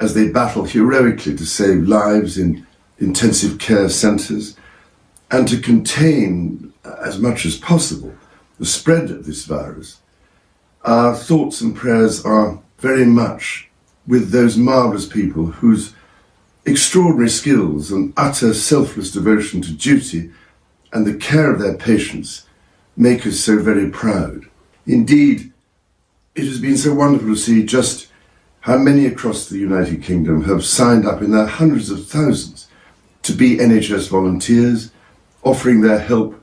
as they battle heroically to save lives in intensive care centres and to contain, as much as possible, the spread of this virus, our thoughts and prayers are very much with those marvellous people whose extraordinary skills and utter selfless devotion to duty and the care of their patients make us so very proud. Indeed, it has been so wonderful to see just how many across the United Kingdom have signed up in their hundreds of thousands to be NHS volunteers, offering their help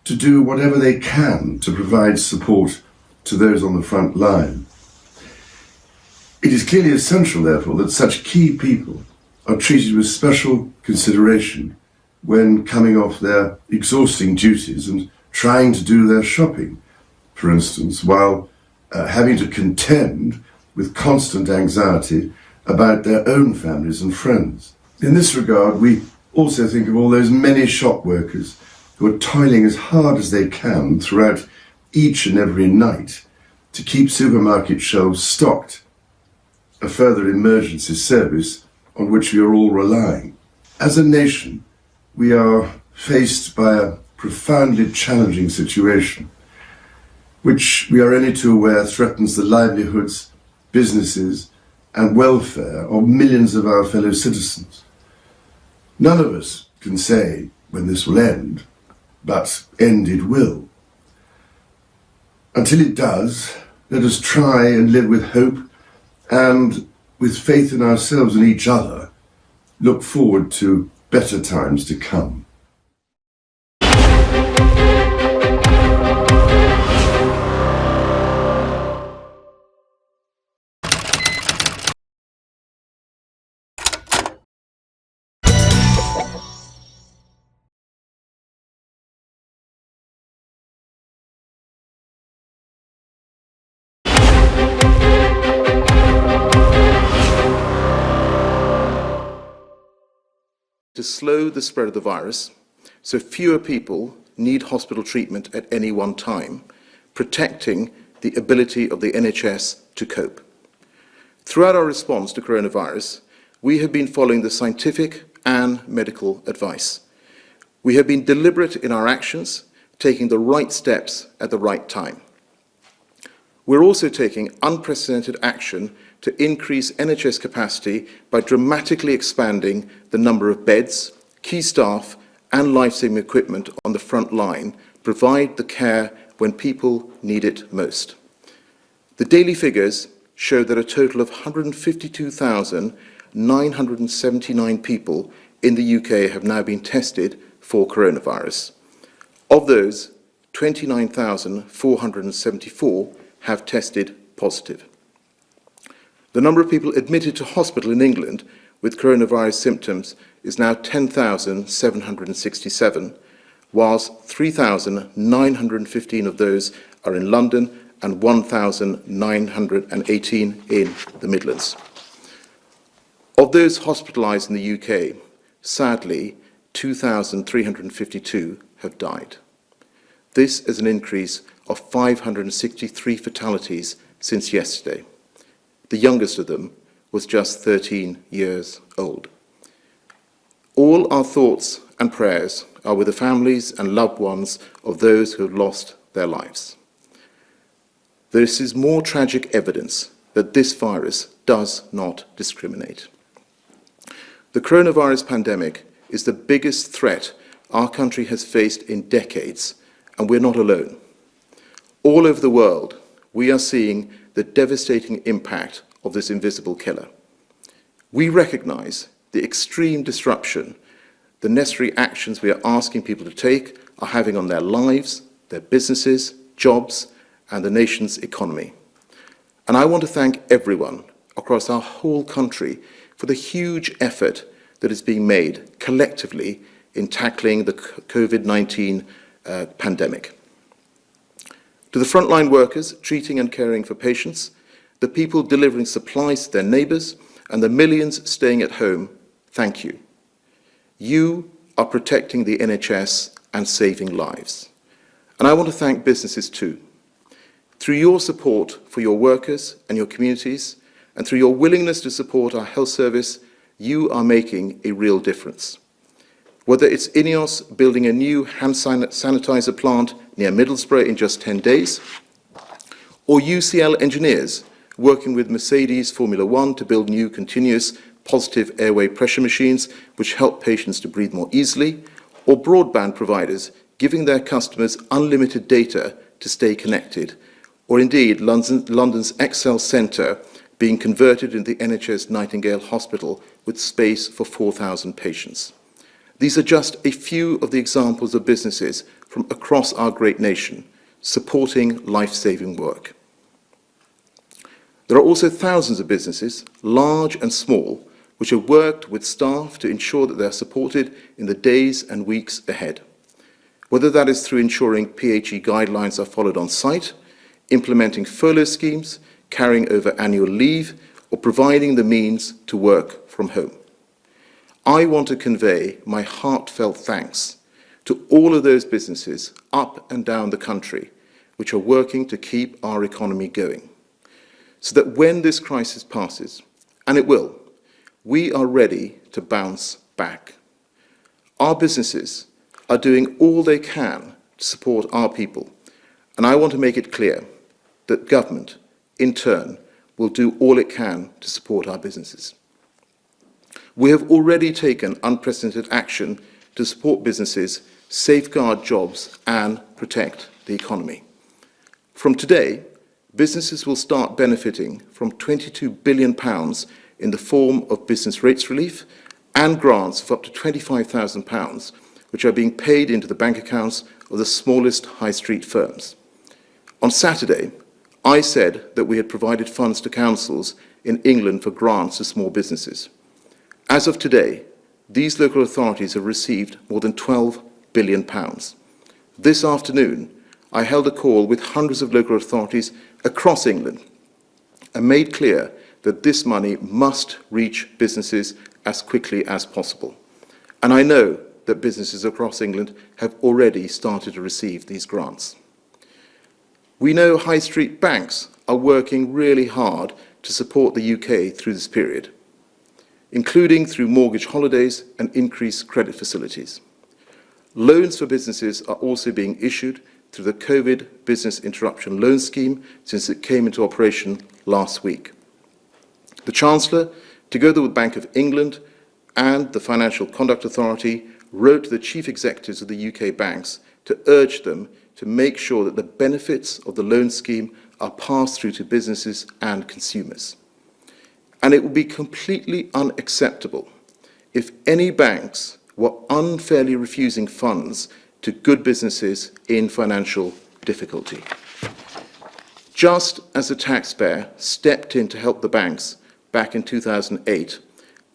to do whatever they can to provide support to those on the front line. It is clearly essential, therefore, that such key people are treated with special consideration when coming off their exhausting duties and trying to do their shopping, for instance, while having to contend with constant anxiety about their own families and friends. In this regard, we also think of all those many shop workers who are toiling as hard as they can throughout each and every night to keep supermarket shelves stocked, a further emergency service on which we are all relying. As a nation, we are faced by a profoundly challenging situation, which we are only too aware threatens the livelihoods, businesses and welfare of millions of our fellow citizens. None of us can say when this will end, but end it will. Until it does, let us try and live with hope and, with faith in ourselves and each other, look forward to better times to come. To slow the spread of the virus, so fewer people need hospital treatment at any one time, protecting the ability of the NHS to cope. Throughout our response to coronavirus, we have been following the scientific and medical advice. We have been deliberate in our actions, taking the right steps at the right time. We're also taking unprecedented action to increase NHS capacity by dramatically expanding the number of beds, key staff and life-saving equipment on the front line to provide the care when people need it most. The daily figures show that a total of 152,979 people in the UK have now been tested for coronavirus. Of those, 29,474 have tested positive. The number of people admitted to hospital in England with coronavirus symptoms is now 10,767, whilst 3,915 of those are in London and 1,918 in the Midlands. Of those hospitalised in the UK, sadly, 2,352 have died. This is an increase of 563 fatalities since yesterday. The youngest of them was just 13 years old. All our thoughts and prayers are with the families and loved ones of those who have lost their lives. This is more tragic evidence that this virus does not discriminate. The coronavirus pandemic is the biggest threat our country has faced in decades, and we're not alone. All over the world, we are seeing the devastating impact of this invisible killer. We recognise the extreme disruption the necessary actions we are asking people to take are having on their lives, their businesses, jobs, and the nation's economy. And I want to thank everyone across our whole country for the huge effort that is being made collectively in tackling the COVID-19 pandemic. To the frontline workers treating and caring for patients, the people delivering supplies to their neighbours, and the millions staying at home, thank you. You are protecting the NHS and saving lives. And I want to thank businesses too. Through your support for your workers and your communities, and through your willingness to support our health service, you are making a real difference. Whether it's INEOS building a new hand sanitizer plant near Middlesbrough in just 10 days, or UCL engineers working with Mercedes Formula One to build new continuous positive airway pressure machines which help patients to breathe more easily, or broadband providers giving their customers unlimited data to stay connected, or indeed London's Excel Centre being converted into the NHS Nightingale Hospital with space for 4,000 patients. These are just a few of the examples of businesses from across our great nation supporting life-saving work. There are also thousands of businesses, large and small, which have worked with staff to ensure that they are supported in the days and weeks ahead. Whether that is through ensuring PHE guidelines are followed on site, implementing furlough schemes, carrying over annual leave, or providing the means to work from home. I want to convey my heartfelt thanks to all of those businesses up and down the country which are working to keep our economy going, so that when this crisis passes, and it will, we are ready to bounce back. Our businesses are doing all they can to support our people, and I want to make it clear that government, in turn, will do all it can to support our businesses. We have already taken unprecedented action to support businesses, safeguard jobs, and protect the economy. From today, businesses will start benefiting from £22 billion in the form of business rates relief and grants of up to £25,000, which are being paid into the bank accounts of the smallest high street firms. On Saturday, I said that we had provided funds to councils in England for grants to small businesses. As of today, these local authorities have received more than £12 billion. This afternoon, I held a call with hundreds of local authorities across England and made clear that this money must reach businesses as quickly as possible. And I know that businesses across England have already started to receive these grants. We know high street banks are working really hard to support the UK through this period, including through mortgage holidays and increased credit facilities. Loans for businesses are also being issued through the COVID Business Interruption Loan Scheme since it came into operation last week. The Chancellor, together with Bank of England and the Financial Conduct Authority, wrote to the chief executives of the UK banks to urge them to make sure that the benefits of the loan scheme are passed through to businesses and consumers. And it would be completely unacceptable if any banks were unfairly refusing funds to good businesses in financial difficulty. Just as the taxpayer stepped in to help the banks back in 2008,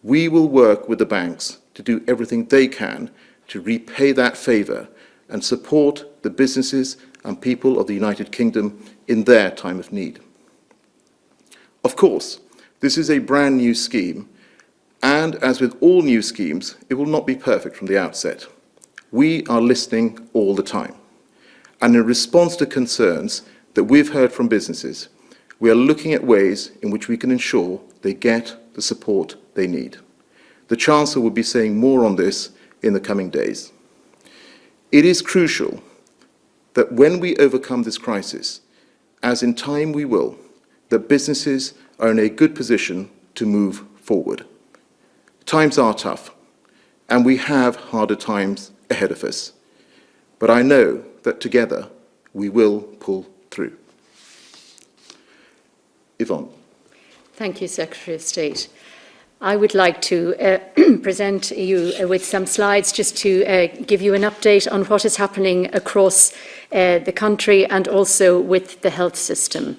we will work with the banks to do everything they can to repay that favour and support the businesses and people of the United Kingdom in their time of need. Of course, this is a brand new scheme, and as with all new schemes, it will not be perfect from the outset. We are listening all the time, and in response to concerns that we've heard from businesses, we are looking at ways in which we can ensure they get the support they need. The Chancellor will be saying more on this in the coming days. It is crucial that when we overcome this crisis, as in time we will, that businesses are in a good position to move forward. Times are tough, and we have harder times ahead of us. But I know that together we will pull through. Yvonne. Thank you, Secretary of State. I would like to present you with some slides just to give you an update on what is happening across the country and also with the health system.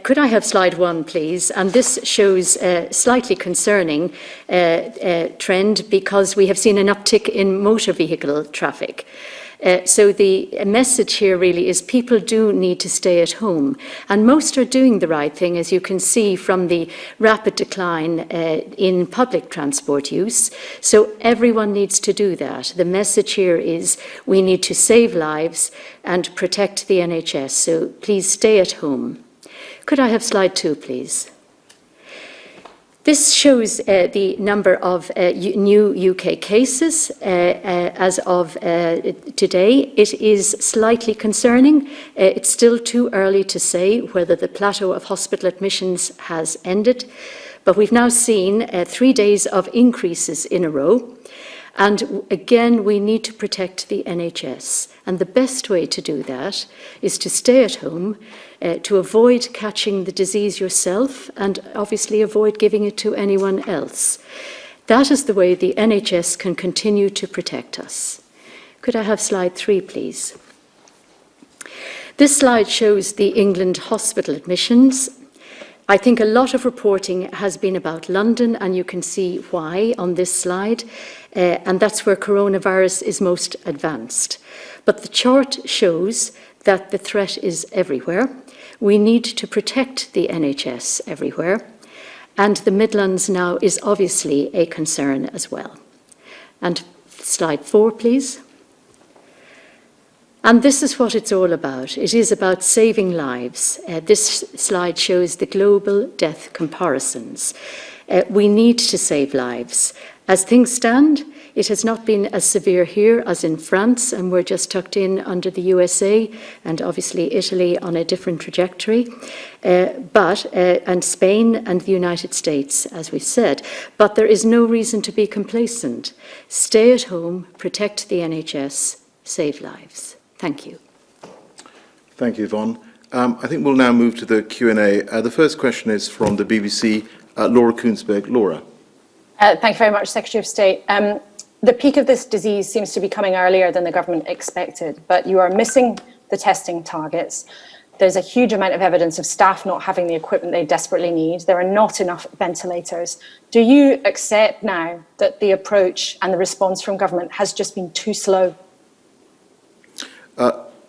Could I have slide 1, please? And this shows a slightly concerning trend because we have seen an uptick in motor vehicle traffic. So the message here really is people do need to stay at home, and most are doing the right thing, as you can see from the rapid decline in public transport use. So everyone needs to do that. The message here is we need to save lives and protect the NHS, so please stay at home. Could I have slide 2, please? This shows the number of new UK cases as of today. It is slightly concerning. It's still too early to say whether the plateau of hospital admissions has ended, but we've now seen 3 days of increases in a row. And again, we need to protect the NHS. And the best way to do that is to stay at home, to avoid catching the disease yourself, and obviously avoid giving it to anyone else. That is the way the NHS can continue to protect us. Could I have slide 3, please? This slide shows the England hospital admissions. I think a lot of reporting has been about London, and you can see why on this slide, and that's where coronavirus is most advanced. But the chart shows that the threat is everywhere. We need to protect the NHS everywhere, and the Midlands now is obviously a concern as well. And slide 4, please. And this is what it's all about. It is about saving lives. This slide shows the global death comparisons. We need to save lives. As things stand, it has not been as severe here as in France, and we're just tucked in under the USA, and obviously Italy on a different trajectory, and Spain and the United States, as we've said. But there is no reason to be complacent. Stay at home, protect the NHS, save lives. Thank you. Thank you, Yvonne. I think we'll now move to the Q&A. The first question is from the BBC, Laura Koonsberg. Laura. Thank you very much, Secretary of State. The peak of this disease seems to be coming earlier than the government expected, but you are missing the testing targets. There's a huge amount of evidence of staff not having the equipment they desperately need. There are not enough ventilators. Do you accept now that the approach and the response from government has just been too slow?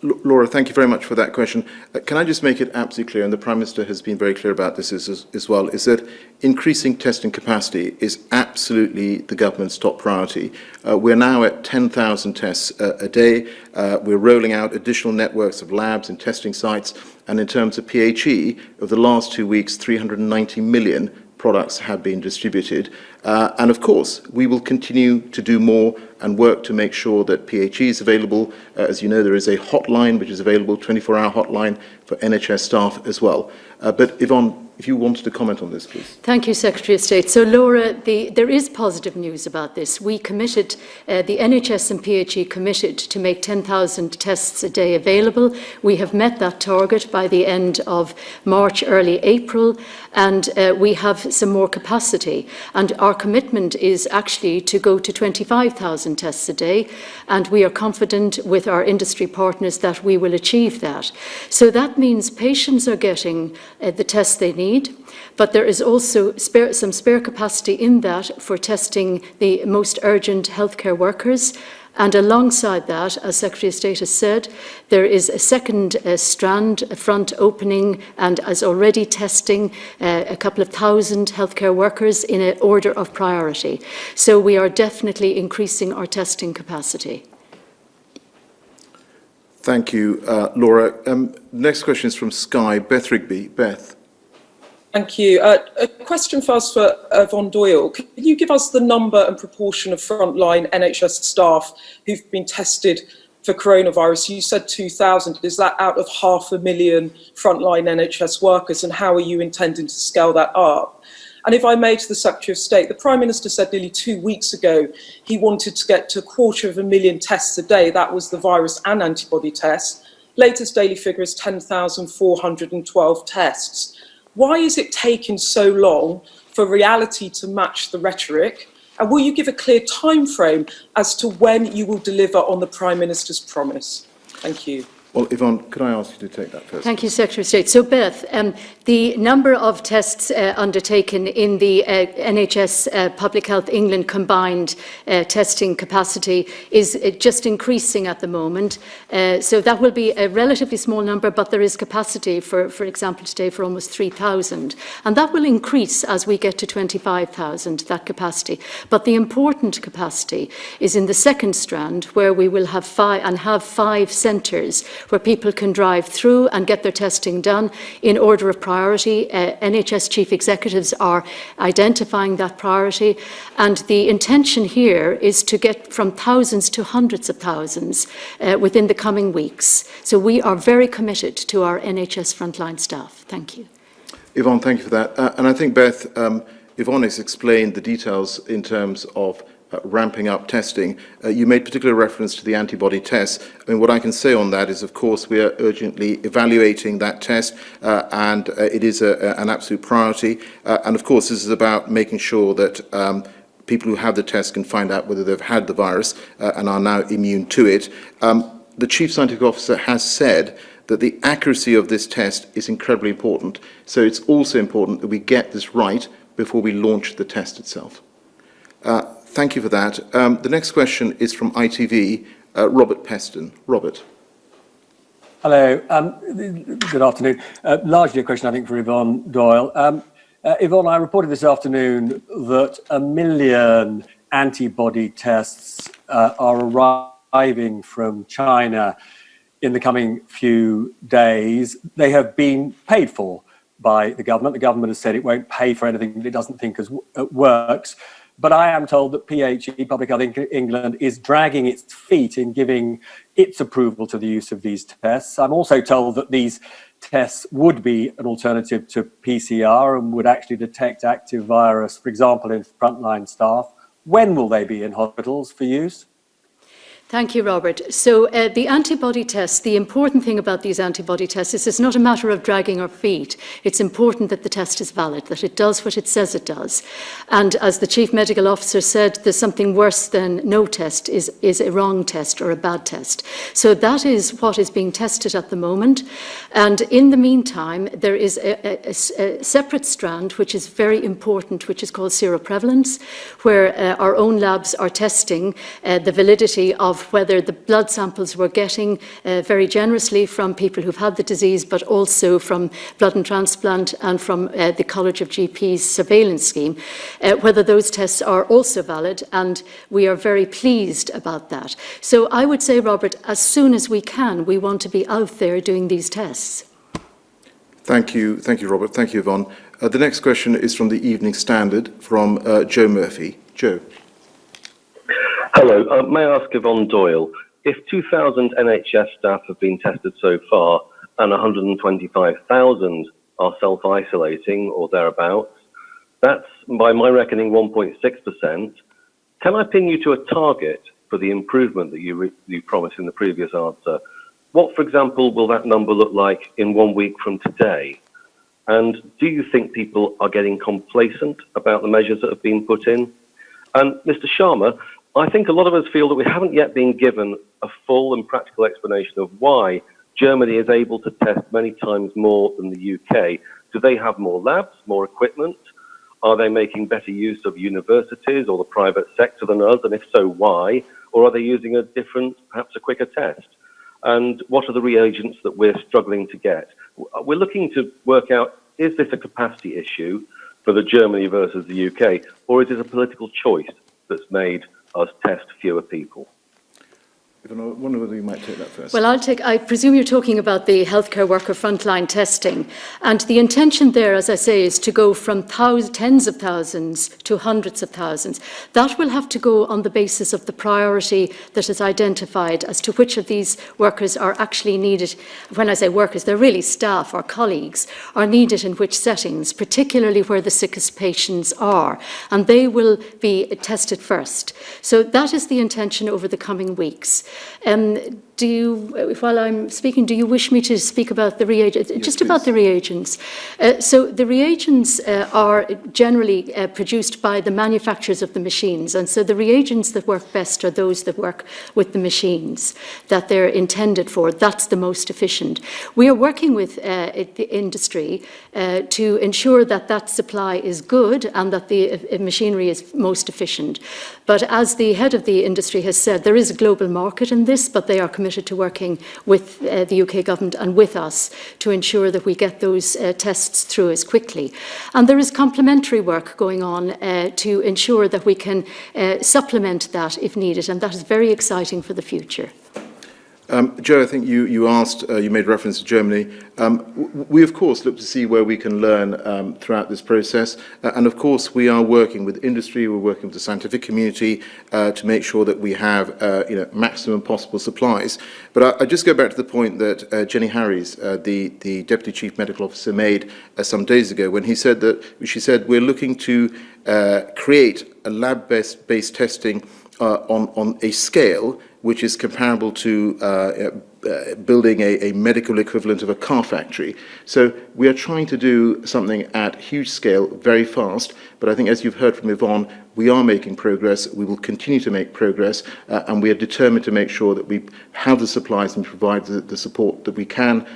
Laura, thank you very much for that question. Can I just make it absolutely clear, and the Prime Minister has been very clear about this as well, is that increasing testing capacity is absolutely the government's top priority. We're now at 10,000 tests a day. We're rolling out additional networks of labs and testing sites. And in terms of PHE, over the last 2 weeks, 390 million products have been distributed. And of course, we will continue to do more and work to make sure that PHE is available. As you know, there is a hotline which is available, 24-hour hotline for NHS staff as well. But Yvonne, if you wanted to comment on this, please. Thank you, Secretary of State. So, Laura, there is positive news about this. We committed, the NHS and PHE committed to make 10,000 tests a day available. We have met that target by the end of March, early April, and we have some more capacity. And our commitment is actually to go to 25,000 tests a day, and we are confident with our industry partners that we will achieve that. So that means patients are getting the tests they need, but there is also some spare capacity in that for testing the most urgent healthcare workers And alongside that, as Secretary of State has said, there is a second strand, a front opening, and as already testing a couple of thousand healthcare workers in an order of priority. So we are definitely increasing our testing capacity. Thank you, Laura. Next question is from Sky. Beth Rigby. Beth. Thank you. A question first for Yvonne Doyle. Could you give us the number and proportion of frontline NHS staff who've been tested for coronavirus? You said 2,000. Is that out of 500,000 frontline NHS workers, and how are you intending to scale that up? And if I may, to the Secretary of State, the Prime Minister said nearly 2 weeks ago he wanted to get to 250,000 tests a day. That was the virus and antibody tests. Latest daily figure is 10,412 tests. Why is it taking so long for reality to match the rhetoric? And will you give a clear time frame as to when you will deliver on the Prime Minister's promise? Thank you. Well, Yvonne, could I ask you to take that first? Thank you, Secretary of State. So, Beth, the number of tests undertaken in the NHS Public Health England combined testing capacity is just increasing at the moment. So that will be a relatively small number, but there is capacity, for example, today for almost 3,000. And that will increase as we get to 25,000, that capacity. But the important capacity is in the second strand, where we will have five centres where people can drive through and get their testing done in order of priority. NHS chief executives are identifying that priority, and the intention here is to get from thousands to hundreds of thousands within the coming weeks. So we are very committed to our NHS frontline staff. Thank you. Yvonne, thank you for that. And I think, Beth, Yvonne has explained the details in terms of ramping up testing. You made particular reference to the antibody tests. I mean, what I can say on that is, of course, we are urgently evaluating that test, and it is an absolute priority. And of course, this is about making sure that people who have the test can find out whether they've had the virus and are now immune to it. The Chief Scientific Officer has said that the accuracy of this test is incredibly important. So it's also important that we get this right before we launch the test itself. Thank you for that. The next question is from ITV, Robert Peston. Robert. Hello. Good afternoon. Largely a question, I think, for Yvonne Doyle. Yvonne, I reported this afternoon that 1 million antibody tests are arriving from China in the coming few days. They have been paid for by the government. The government has said it won't pay for anything that it doesn't think works. But I am told that PHE, Public Health England, is dragging its feet in giving its approval to the use of these tests. I'm also told that these tests would be an alternative to PCR and would actually detect active virus, for example, in frontline staff. When will they be in hospitals for use? Thank you, Robert. So the antibody tests, the important thing about these antibody tests is it's not a matter of dragging our feet. It's important that the test is valid, that it does what it says it does. And as the Chief Medical Officer said, there's something worse than no test is a wrong test or a bad test. So that is what is being tested at the moment. And in the meantime, there is a separate strand, which is very important, which is called seroprevalence, where our own labs are testing the validity of whether the blood samples we're getting very generously from people who've had the disease, but also from blood and transplant and from the College of GPs surveillance scheme, whether those tests are also valid, and we are very pleased about that. So I would say, Robert, as soon as we can, we want to be out there doing these tests. Thank you, Robert. Thank you, Yvonne. The next question is from the Evening Standard, from Joe Murphy. Joe. Hello, may I ask Yvonne Doyle, if 2,000 NHS staff have been tested so far and 125,000 are self-isolating or thereabouts, that's, by my reckoning, 1.6%. Can I pin you to a target for the improvement that you promised in the previous answer? What, for example, will that number look like in 1 week from today? And do you think people are getting complacent about the measures that have been put in? And Mr. Sharma, I think a lot of us feel that we haven't yet been given a full and practical explanation of why Germany is able to test many times more than the UK. Do they have more labs, more equipment? Are they making better use of universities or the private sector than us? And if so, why? or are they using a different, perhaps a quicker test? And what are the reagents that we're struggling to get? We're looking to work out, is this a capacity issue for the Germany versus the UK, or is it a political choice that's made us test fewer people? I wonder whether you might take that first. Well, I presume you're talking about the healthcare worker frontline testing. And the intention there, as I say, is to go from tens of thousands to hundreds of thousands. That will have to go on the basis of the priority that is identified as to which of these workers are actually needed. When I say workers, they're really staff or colleagues, are needed in which settings, particularly where the sickest patients are. And they will be tested first. So that is the intention over the coming weeks. While I'm speaking, do you wish me to speak about the reagents? Yes, just please. About the reagents. So the reagents are generally produced by the manufacturers of the machines. And so the reagents that work best are those that work with the machines that they're intended for. That's the most efficient. We are working with the industry to ensure that that supply is good and that the machinery is most efficient. But as the head of the industry has said, there is a global market in this, but they are committed to working with the UK government and with us to ensure that we get those tests through as quickly. And there is complementary work going on to ensure that we can supplement that if needed, and that is very exciting for the future. Joe, I think you asked, you made reference to Germany. We, of course, look to see where we can learn throughout this process. And, of course, we are working with industry, we're working with the scientific community to make sure that we have maximum possible supplies. But I just go back to the point that Jenny Harries, the Deputy Chief Medical Officer, made some days ago when she said we're looking to create a lab-based testing on a scale which is comparable to building a medical equivalent of a car factory. So we are trying to do something at huge scale, very fast, but I think as you've heard from Yvonne, we are making progress, we will continue to make progress, and we are determined to make sure that we have the supplies and provide the support that we can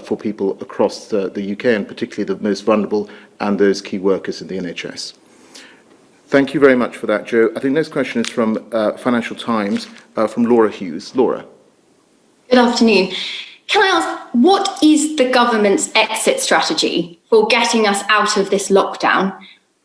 for people across the UK, and particularly the most vulnerable and those key workers in the NHS. Thank you very much for that, Joe. I think the next question is from Financial Times, from Laura Hughes. Laura. Good afternoon. Can I ask, what is the government's exit strategy for getting us out of this lockdown?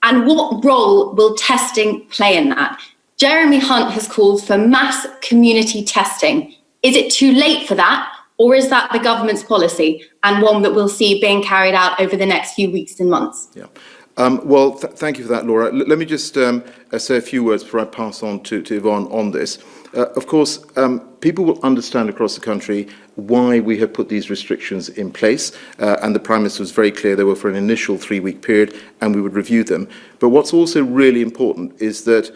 And what role will testing play in that? Jeremy Hunt has called for mass community testing. Is it too late for that? Or is that the government's policy and one that we'll see being carried out over the next few weeks and months? Yeah. Thank you for that, Laura. Let me just say a few words before I pass on to Yvonne on this. Of course, people will understand across the country why we have put these restrictions in place, and the Prime Minister was very clear they were for an initial 3-week period, and we would review them. But what's also really important is that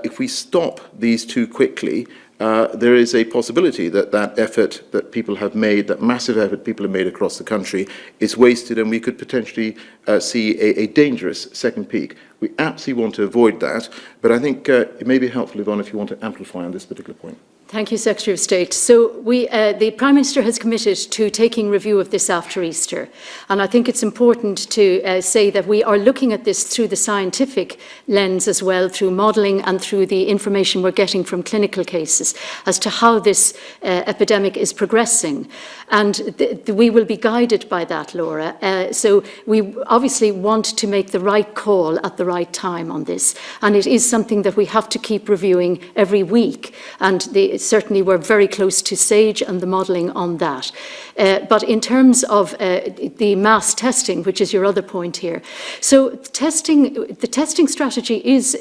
if we stop these too quickly, there is a possibility that that effort that people have made, that massive effort people have made across the country, is wasted, and we could potentially see a dangerous second peak. We absolutely want to avoid that, but I think it may be helpful, Yvonne, if you want to amplify on this particular point. Thank you, Secretary of State. So the Prime Minister has committed to taking review of this after Easter. And I think it's important to say that we are looking at this through the scientific lens as well, through modelling and through the information we're getting from clinical cases as to how this epidemic is progressing. And we will be guided by that, Laura. So we obviously want to make the right call at the right time on this. And it is something that we have to keep reviewing every week. And certainly we're very close to SAGE and the modelling on that. But in terms of the mass testing, which is your other point here, so the testing strategy is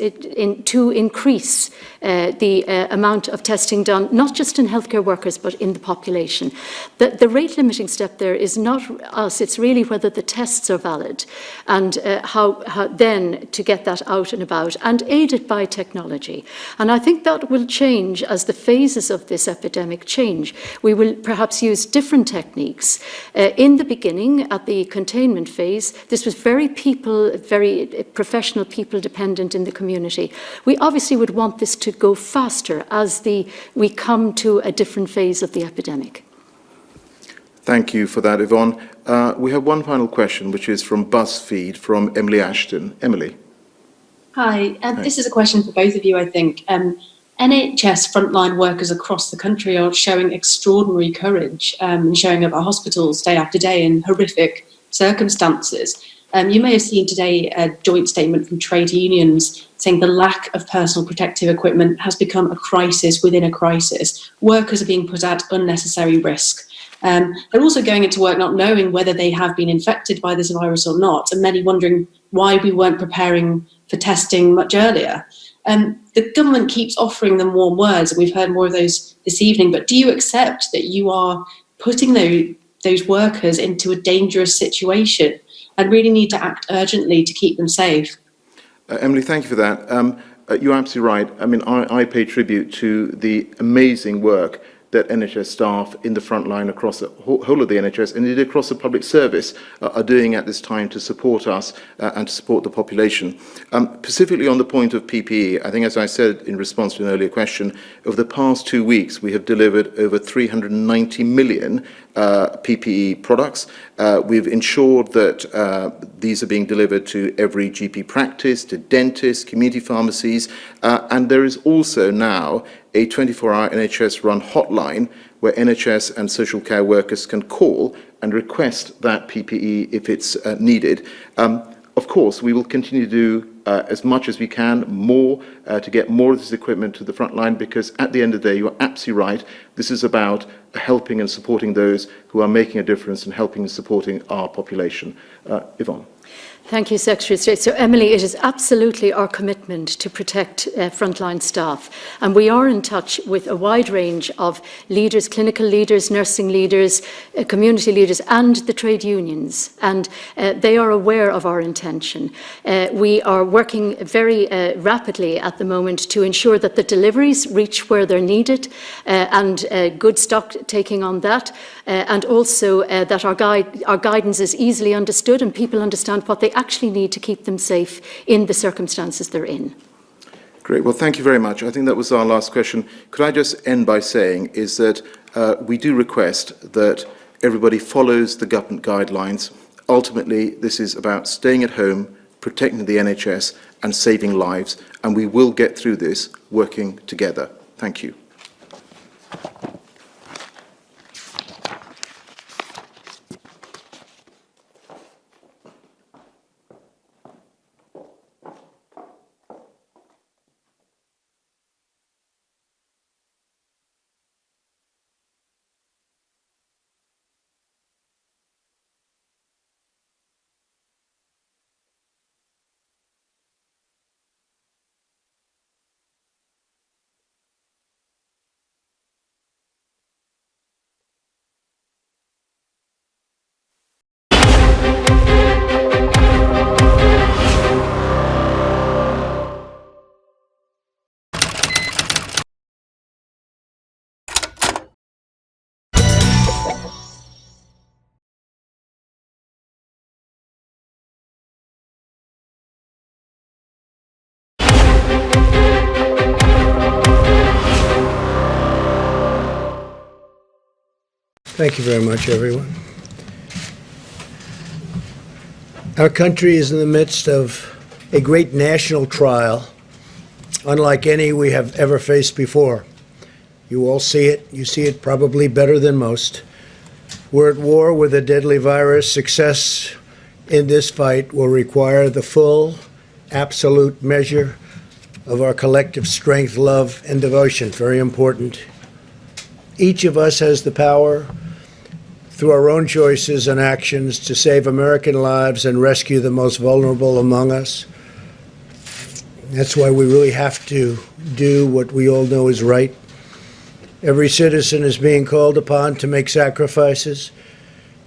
to increase the amount of testing done, not just in healthcare workers, but in the population. The rate limiting step there is not us, it's really whether the tests are valid and how then to get that out and about and aided by technology. And I think that will change as the phases of this epidemic change. We will perhaps use different techniques. In the beginning, at the containment phase, this was very professional people dependent in the community. We obviously would want this to go faster as we come to a different phase of the epidemic. Thank you for that, Yvonne. We have one final question, which is from BuzzFeed, from Emily Ashton. Emily. Hi, this is a question for both of you, I think. NHS frontline workers across the country are showing extraordinary courage and showing up at hospitals day after day in horrific circumstances. You may have seen today a joint statement from trade unions saying the lack of personal protective equipment has become a crisis within a crisis. Workers are being put at unnecessary risk. They're also going into work not knowing whether they have been infected by this virus or not, and many wondering why we weren't preparing for testing much earlier. The government keeps offering them warm words, and we've heard more of those this evening, but do you accept that you are putting those workers into a dangerous situation and really need to act urgently to keep them safe? Emily, thank you for that. You're absolutely right. I mean, I pay tribute to the amazing work that NHS staff in the front line across the whole of the NHS and indeed across the public service are doing at this time to support us and to support the population. Specifically on the point of PPE, I think as I said in response to an earlier question, over the past 2 weeks we have delivered over 390 million PPE products. We've ensured that these are being delivered to every GP practice, to dentists, community pharmacies, and there is also now a 24-hour NHS-run hotline where NHS and social care workers can call and request that PPE if it's needed. Of course, we will continue to do as much as we can, more, to get more of this equipment to the front line, because at the end of the day, you're absolutely right, this is about helping and supporting those who are making a difference and helping and supporting our population. Yvonne. Thank you, Secretary of State. So, Emily, it is absolutely our commitment to protect frontline staff. And we are in touch with a wide range of leaders, clinical leaders, nursing leaders, community leaders, and the trade unions. And they are aware of our intention. We are working very rapidly at the moment to ensure that the deliveries reach where they're needed and good stock taking on that. And also that our guidance is easily understood and people understand what they actually need to keep them safe in the circumstances they're in. Great. Well, thank you very much. I think that was our last question. Could I just end by saying is that we do request that everybody follows the government guidelines. Ultimately, this is about staying at home, protecting the NHS and saving lives, and we will get through this working together. Thank you. Thank you very much, everyone. Our country is in the midst of a great national trial, unlike any we have ever faced before. You all see it. You see it probably better than most. We're at war with a deadly virus. Success in this fight will require the full, absolute measure of our collective strength, love, and devotion. Very important. Each of us has the power, through our own choices and actions, to save American lives and rescue the most vulnerable among us. That's why we really have to do what we all know is right. Every citizen is being called upon to make sacrifices.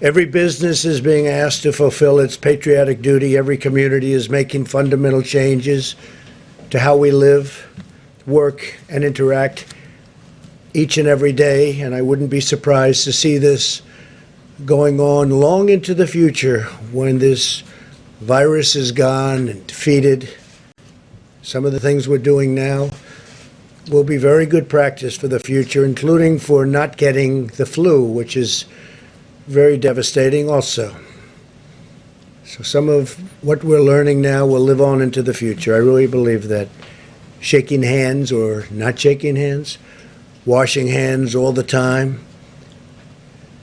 Every business is being asked to fulfill its patriotic duty. Every community is making fundamental changes to how we live, work, and interact each and every day. And I wouldn't be surprised to see this going on long into the future when this virus is gone and defeated. Some of the things we're doing now will be very good practice for the future, including for not getting the flu, which is very devastating also. So some of what we're learning now will live on into the future. I really believe that. shaking hands or not shaking hands, washing hands all the time,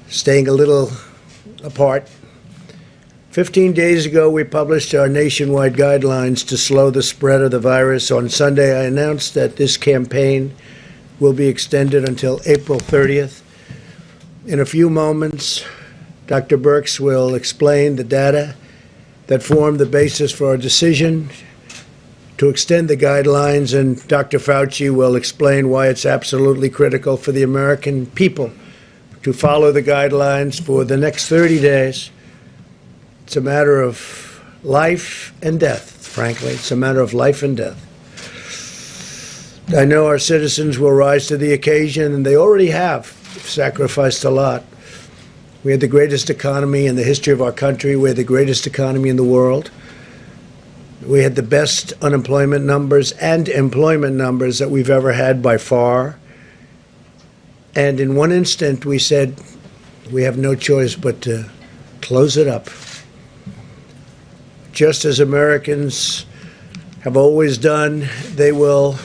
staying a little apart. 15 days ago, we published our nationwide guidelines to slow the spread of the virus. On Sunday, I announced that this campaign will be extended until April 30th. In a few moments, Dr. Birx will explain the data that formed the basis for our decision to extend the guidelines, and Dr. Fauci will explain why it's absolutely critical for the American people to follow the guidelines for the next 30 days. It's a matter of life and death, frankly. It's a matter of life and death. I know our citizens will rise to the occasion, and they already have sacrificed a lot. We had the greatest economy in the history of our country. We had the greatest economy in the world. We had the best unemployment numbers and employment numbers that we've ever had by far. And in one instant, we said, we have no choice but to close it up. Just as Americans have always done, they will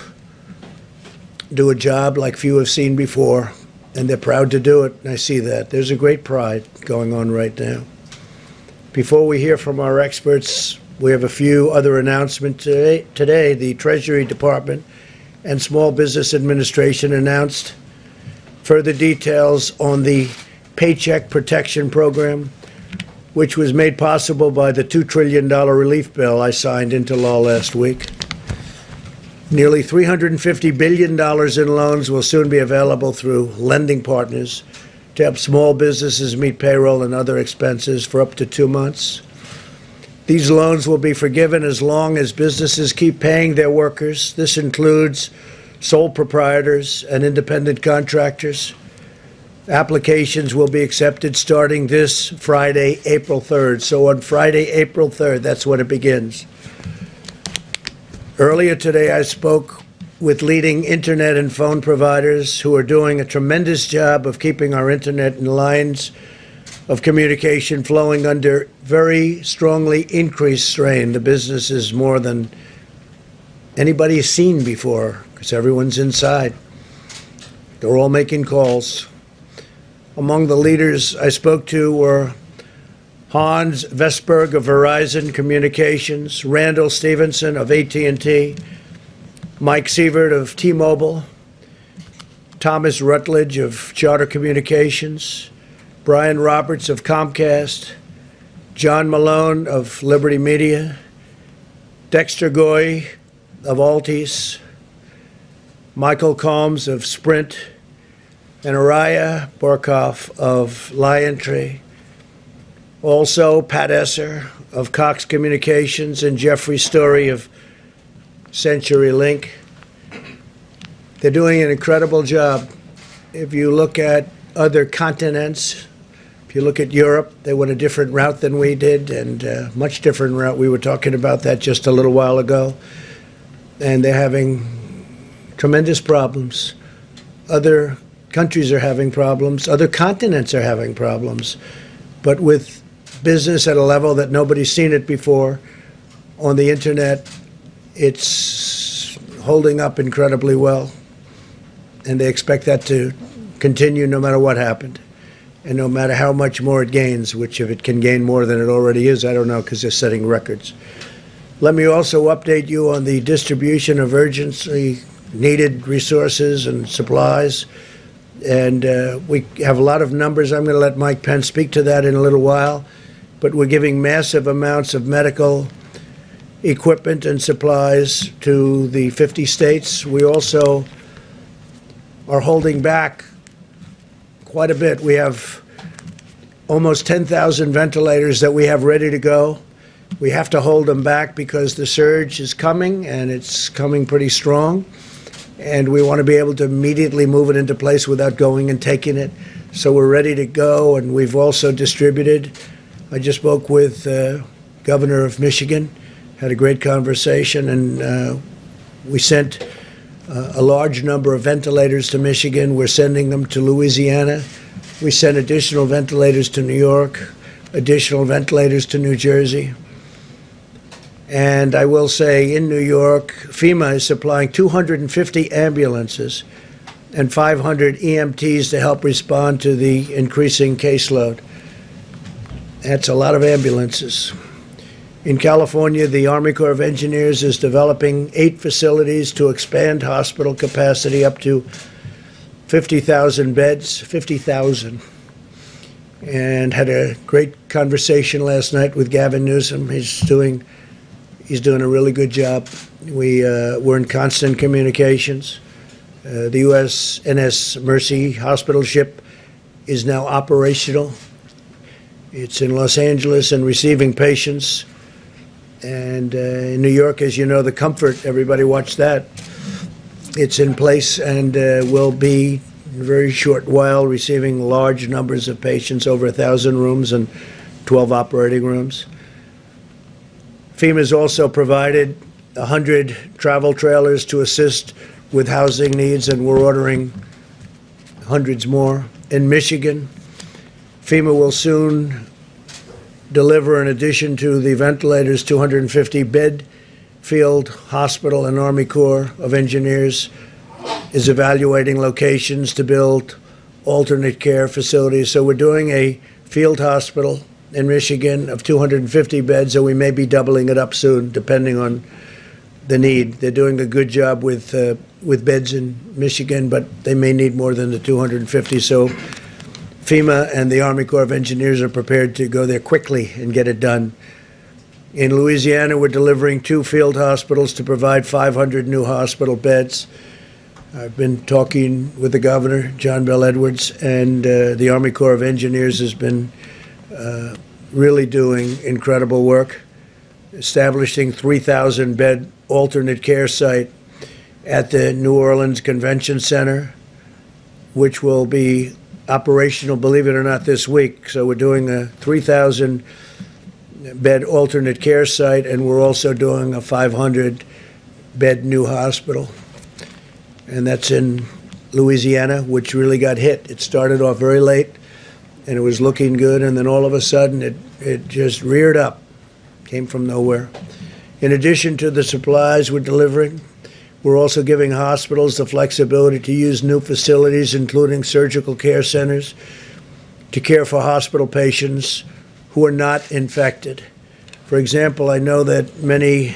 do a job like few have seen before, and they're proud to do it. I see that. There's a great pride going on right now. Before we hear from our experts, we have a few other announcements today. The Treasury Department and Small Business Administration announced further details on the Paycheck Protection Program, which was made possible by the $2 trillion relief bill I signed into law last week. Nearly $350 billion in loans will soon be available through lending partners to help small businesses meet payroll and other expenses for up to 2 months. These loans will be forgiven as long as businesses keep paying their workers. This includes sole proprietors and independent contractors. Applications will be accepted starting this Friday, April 3rd. So on Friday, April 3rd, that's when it begins. Earlier today, I spoke with leading internet and phone providers who are doing a tremendous job of keeping our internet and lines of communication flowing under very strongly increased strain. The business is more than anybody's seen before because everyone's inside. They're all making calls. Among the leaders I spoke to were Hans Vestberg of Verizon Communications, Randall Stevenson of AT&T, Mike Sievert of T-Mobile, Thomas Rutledge of Charter Communications, Brian Roberts of Comcast, John Malone of Liberty Media, Dexter Goy of Altice, Michael Combs of Sprint, and Araya Borkoff of LionTree. Also, Pat Esser of Cox Communications and Jeffrey Story of CenturyLink. They're doing an incredible job. If you look at other continents, if you look at Europe, they went a different route than we did, and a much different route. We were talking about that just a little while ago. And they're having tremendous problems. Other countries are having problems. Other continents are having problems. But with business at a level that nobody's seen it before on the internet, it's holding up incredibly well. And they expect that to continue no matter what happened. And no matter how much more it gains, which if it can gain more than it already is, I don't know, because they're setting records. Let me also update you on the distribution of urgently needed resources and supplies. And we have a lot of numbers. I'm going to let Mike Pence speak to that in a little while. But we're giving massive amounts of medical equipment and supplies to the 50 states. We also are holding back quite a bit. We have almost 10,000 ventilators that we have ready to go. We have to hold them back because the surge is coming, and it's coming pretty strong. And we want to be able to immediately move it into place without going and taking it. So we're ready to go, and we've also distributed. I just spoke with Governor of Michigan, had a great conversation, and we sent a large number of ventilators to Michigan. We're sending them to Louisiana. We sent additional ventilators to New York, additional ventilators to New Jersey. And I will say, in New York, FEMA is supplying 250 ambulances and 500 EMTs to help respond to the increasing caseload. That's a lot of ambulances. In California, the Army Corps of Engineers is developing 8 facilities to expand hospital capacity up to 50,000 beds, 50,000. And had a great conversation last night with Gavin Newsom. He's doing a really good job. We're in constant communications. The USNS Mercy hospital ship is now operational. It's in Los Angeles and receiving patients. And in New York, as you know, the Comfort, everybody watched that. It's in place and will be in a very short while receiving large numbers of patients, over 1,000 rooms and 12 operating rooms. FEMA has also provided 100 travel trailers to assist with housing needs, and we're ordering hundreds more. In Michigan, FEMA will soon deliver, in addition to the ventilators, 250-bed field hospital, and Army Corps of Engineers is evaluating locations to build alternate care facilities. So we're doing a field hospital in Michigan of 250 beds, and we may be doubling it up soon, depending on the need. They're doing a good job with beds in Michigan, but they may need more than the 250. So FEMA and the Army Corps of Engineers are prepared to go there quickly and get it done. In Louisiana, we're delivering 2 field hospitals to provide 500 new hospital beds. I've been talking with the governor, John Bell Edwards, and the Army Corps of Engineers has been really doing incredible work, establishing 3,000-bed alternate care site at the New Orleans Convention Center, which will be operational, believe it or not, this week. So we're doing a 3,000-bed alternate care site, and we're also doing a 500-bed new hospital. And that's in Louisiana, which really got hit. It started off very late, and it was looking good, and then all of a sudden it just reared up, came from nowhere. In addition to the supplies we're delivering, we're also giving hospitals the flexibility to use new facilities, including surgical care centers, to care for hospital patients who are not infected. For example, I know that many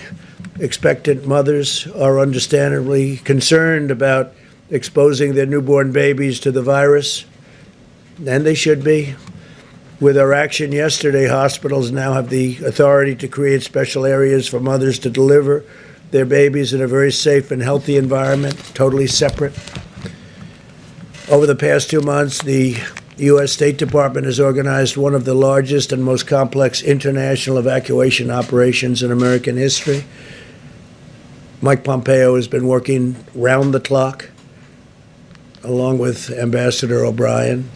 expectant mothers are understandably concerned about exposing their newborn babies to the virus, and they should be. With our action yesterday, hospitals now have the authority to create special areas for mothers to deliver their babies in a very safe and healthy environment, totally separate. Over the past 2 months, the U.S. State Department has organized one of the largest and most complex international evacuation operations in American history. Mike Pompeo has been working round the clock, along with Ambassador O'Brien.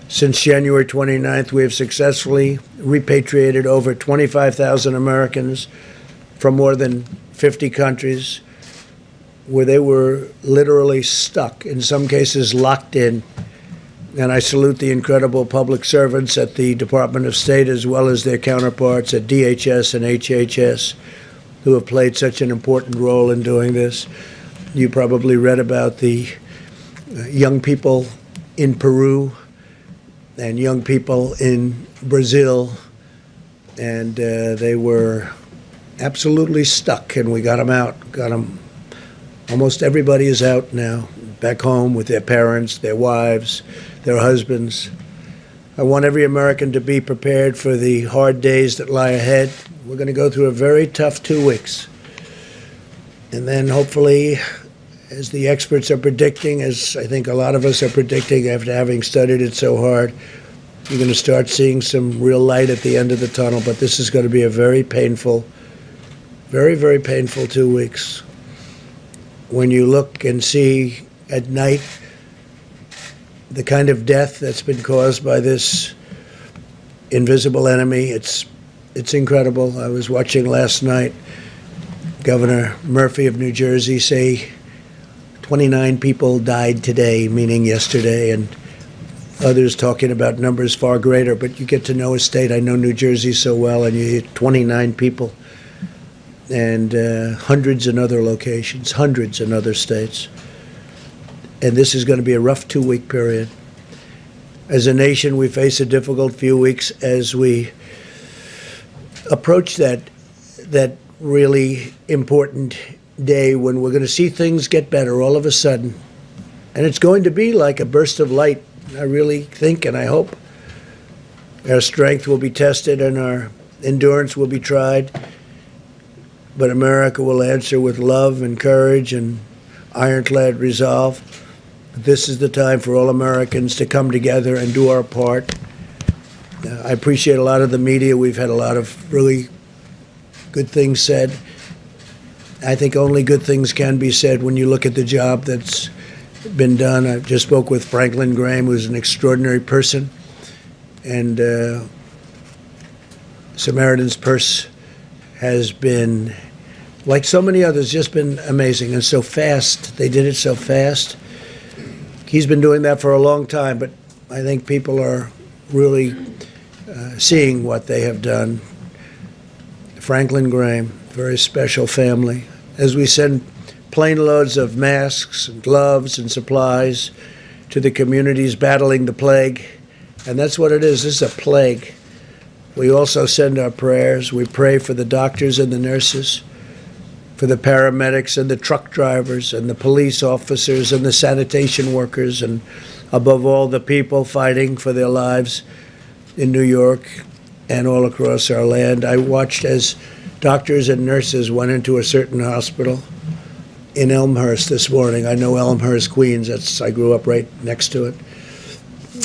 Since January 29th, we have successfully repatriated over 25,000 Americans from more than 50 countries where they were literally stuck, in some cases locked in. And I salute the incredible public servants at the Department of State, as well as their counterparts at DHS and HHS, who have played such an important role in doing this. You probably read about the young people in Peru and young people in Brazil, and they were absolutely stuck, and we got them out, got them. Almost everybody is out now, back home with their parents, their wives, their husbands. I want every American to be prepared for the hard days that lie ahead. We're going to go through a very tough 2 weeks. And then hopefully, as the experts are predicting, as I think a lot of us are predicting after having studied it so hard, you're going to start seeing some real light at the end of the tunnel. But this is going to be a very painful, very, very painful 2 weeks. When you look and see at night the kind of death that's been caused by this invisible enemy, it's incredible. I was watching last night Governor Murphy of New Jersey say 29 people died today, meaning yesterday, and others talking about numbers far greater. But you get to know a state. I know New Jersey so well, and you hear 29 people. and hundreds in other locations, hundreds in other states. And this is going to be a rough 2-week period. As a nation, we face a difficult few weeks as we approach that really important day when we're going to see things get better all of a sudden. And it's going to be like a burst of light, I really think and I hope. Our strength will be tested and our endurance will be tried, but America will answer with love and courage and ironclad resolve. This is the time for all Americans to come together and do our part. I appreciate a lot of the media. We've had a lot of really good things said. I think only good things can be said when you look at the job that's been done. I just spoke with Franklin Graham, who's an extraordinary person, and Samaritan's Purse has been, like so many others, just been amazing and so fast. They did it so fast. He's been doing that for a long time, but I think people are really seeing what they have done. Franklin Graham, very special family. As we send plane loads of masks and gloves and supplies to the communities battling the plague, and that's what it is. This is a plague. We also send our prayers. We pray for the doctors and the nurses, for the paramedics and the truck drivers and the police officers and the sanitation workers, and above all, the people fighting for their lives in New York and all across our land. I watched as doctors and nurses went into a certain hospital in Elmhurst this morning. I know Elmhurst, Queens. I grew up right next to it.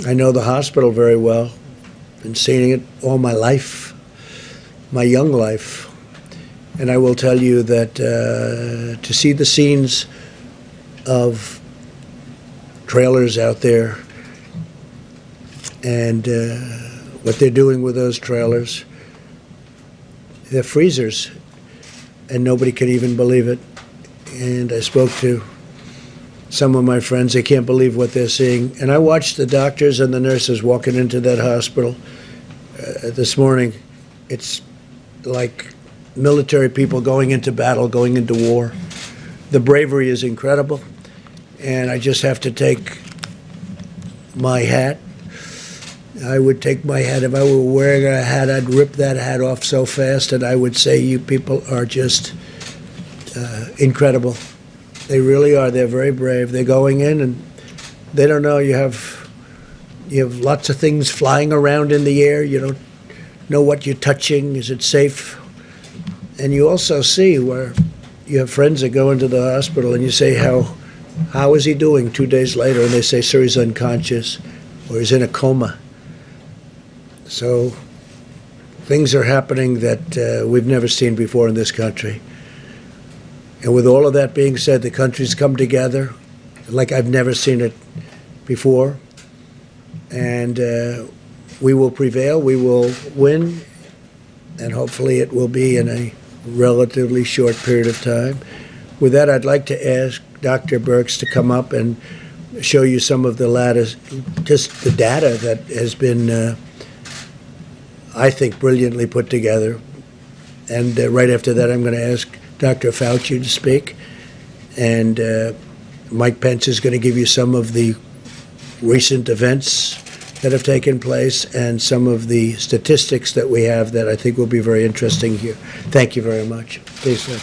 I know the hospital very well. Been seeing it all my life, my young life. And I will tell you that to see the scenes of trailers out there and what they're doing with those trailers, they're freezers, and nobody can even believe it. And I spoke to some of my friends. They can't believe what they're seeing. And I watched the doctors and the nurses walking into that hospital this morning. It's like military people going into battle, going into war. The bravery is incredible, and I just have to take my hat. I would take my hat. If I were wearing a hat, I'd rip that hat off so fast, and I would say you people are just incredible. They really are. They're very brave. They're going in, and they don't know. You have lots of things flying around in the air. You don't know what you're touching. Is it safe? And you also see where you have friends that go into the hospital and you say, how is he doing 2 days later? And they say, sir, he's unconscious or he's in a coma. So things are happening that we've never seen before in this country. And with all of that being said, the country's come together like I've never seen it before. And we will prevail, we will win, and hopefully it will be in a relatively short period of time. With that, I'd like to ask Dr. Birx to come up and show you some of the latest, just the data that has been, I think, brilliantly put together. And right after that, I'm going to ask Dr. Fauci to speak. And Mike Pence is going to give you some of the recent events that have taken place and some of the statistics that we have that I think will be very interesting here. Thank you very much. Please, Dr.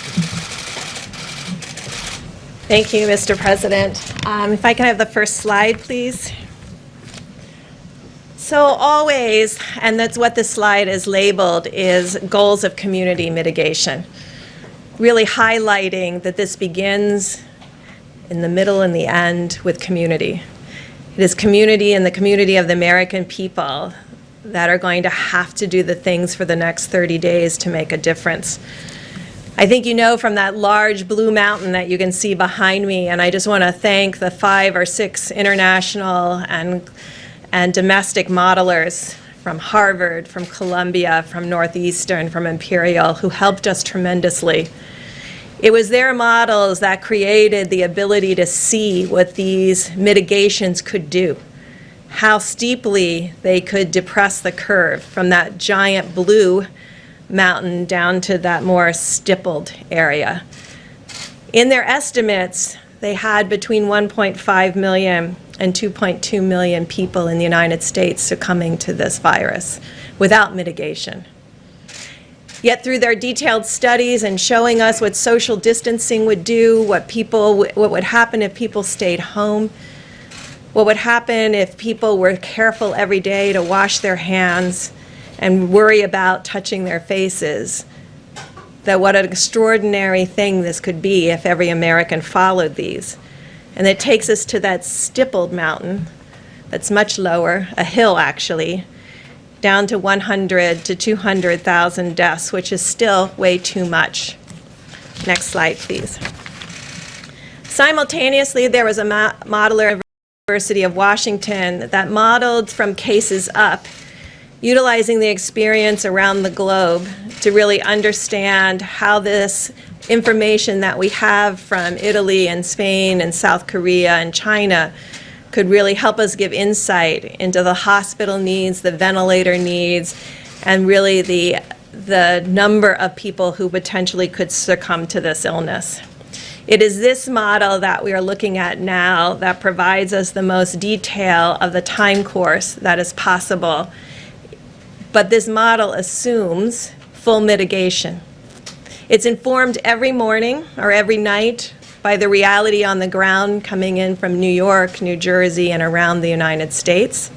Thank you, Mr. President. If I can have the first slide, please. So always, and that's what this slide is labeled, is goals of community mitigation, really highlighting that this begins in the middle and the end with community. It is community and the community of the American people that are going to have to do the things for the next 30 days to make a difference. I think you know from that large blue mountain that you can see behind me, and I just want to thank the 5 or 6 international and domestic modelers from Harvard, from Columbia, from Northeastern, from Imperial, who helped us tremendously. It was their models that created the ability to see what these mitigations could do, how steeply they could depress the curve from that giant blue mountain down to that more stippled area. In their estimates, they had between 1.5 million and 2.2 million people in the United States succumbing to this virus without mitigation. Yet through their detailed studies and showing us what social distancing would do, what would happen if people stayed home, what would happen if people were careful every day to wash their hands and worry about touching their faces, that what an extraordinary thing this could be if every American followed these. And it takes us to that stippled mountain that's much lower, a hill actually, down to 100 to 200,000 deaths, which is still way too much. Next slide, please. Simultaneously, there was a modeler at the University of Washington that modeled from cases up, utilizing the experience around the globe to really understand how this information that we have from Italy and Spain and South Korea and China could really help us give insight into the hospital needs, the ventilator needs, and really the number of people who potentially could succumb to this illness. It is this model that we are looking at now that provides us the most detail of the time course that is possible. But this model assumes full mitigation. It's informed every morning or every night by the reality on the ground coming in from New York, New Jersey, and around the United States,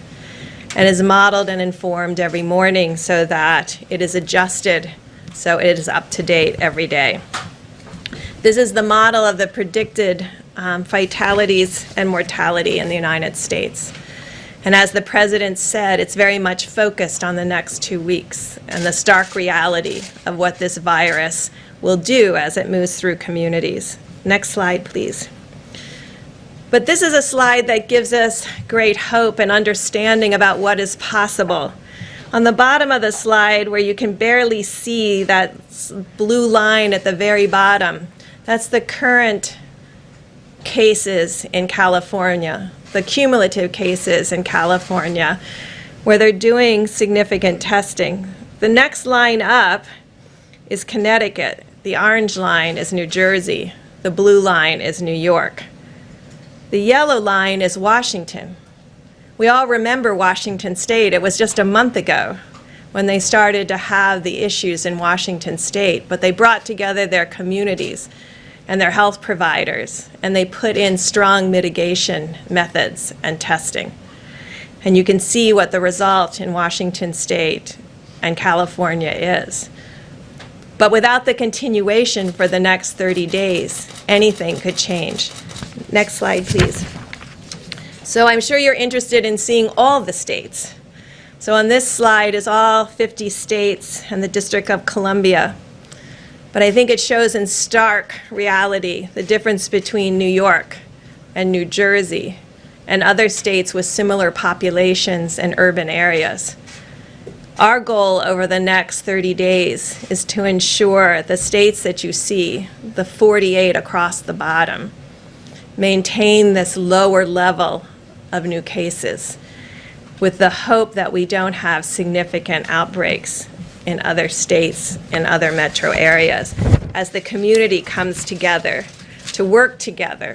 and is modeled and informed every morning so that it is adjusted so it is up to date every day. This is the model of the predicted fatalities and mortality in the United States. And as the President said, it's very much focused on the next 2 weeks and the stark reality of what this virus will do as it moves through communities. Next slide, please. But this is a slide that gives us great hope and understanding about what is possible. On the bottom of the slide, where you can barely see that blue line at the very bottom, that's the current cases in California, the cumulative cases in California, where they're doing significant testing. The next line up is Connecticut. The orange line is New Jersey. The blue line is New York. The yellow line is Washington. We all remember Washington State. It was just a month ago when they started to have the issues in Washington State, but they brought together their communities and their health providers, and they put in strong mitigation methods and testing. And you can see what the result in Washington State and California is. But without the continuation for the next 30 days, anything could change. Next slide, please. So I'm sure you're interested in seeing all the states. So on this slide is all 50 states and the District of Columbia. But I think it shows in stark reality the difference between New York and New Jersey and other states with similar populations and urban areas. Our goal over the next 30 days is to ensure the states that you see, the 48 across the bottom, maintain this lower level of new cases with the hope that we don't have significant outbreaks in other states and other metro areas as the community comes together to work together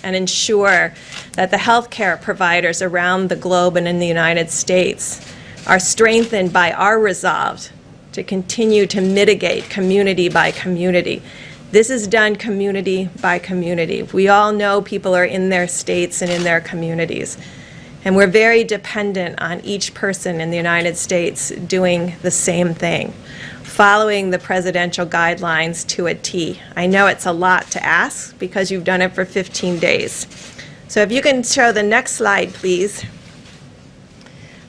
and ensure that the healthcare providers around the globe and in the United States are strengthened by our resolve to continue to mitigate community by community. This is done community by community. We all know people are in their states and in their communities. And we're very dependent on each person in the United States doing the same thing, following the presidential guidelines to a T. I know it's a lot to ask because you've done it for 15 days. So if you can show the next slide, please.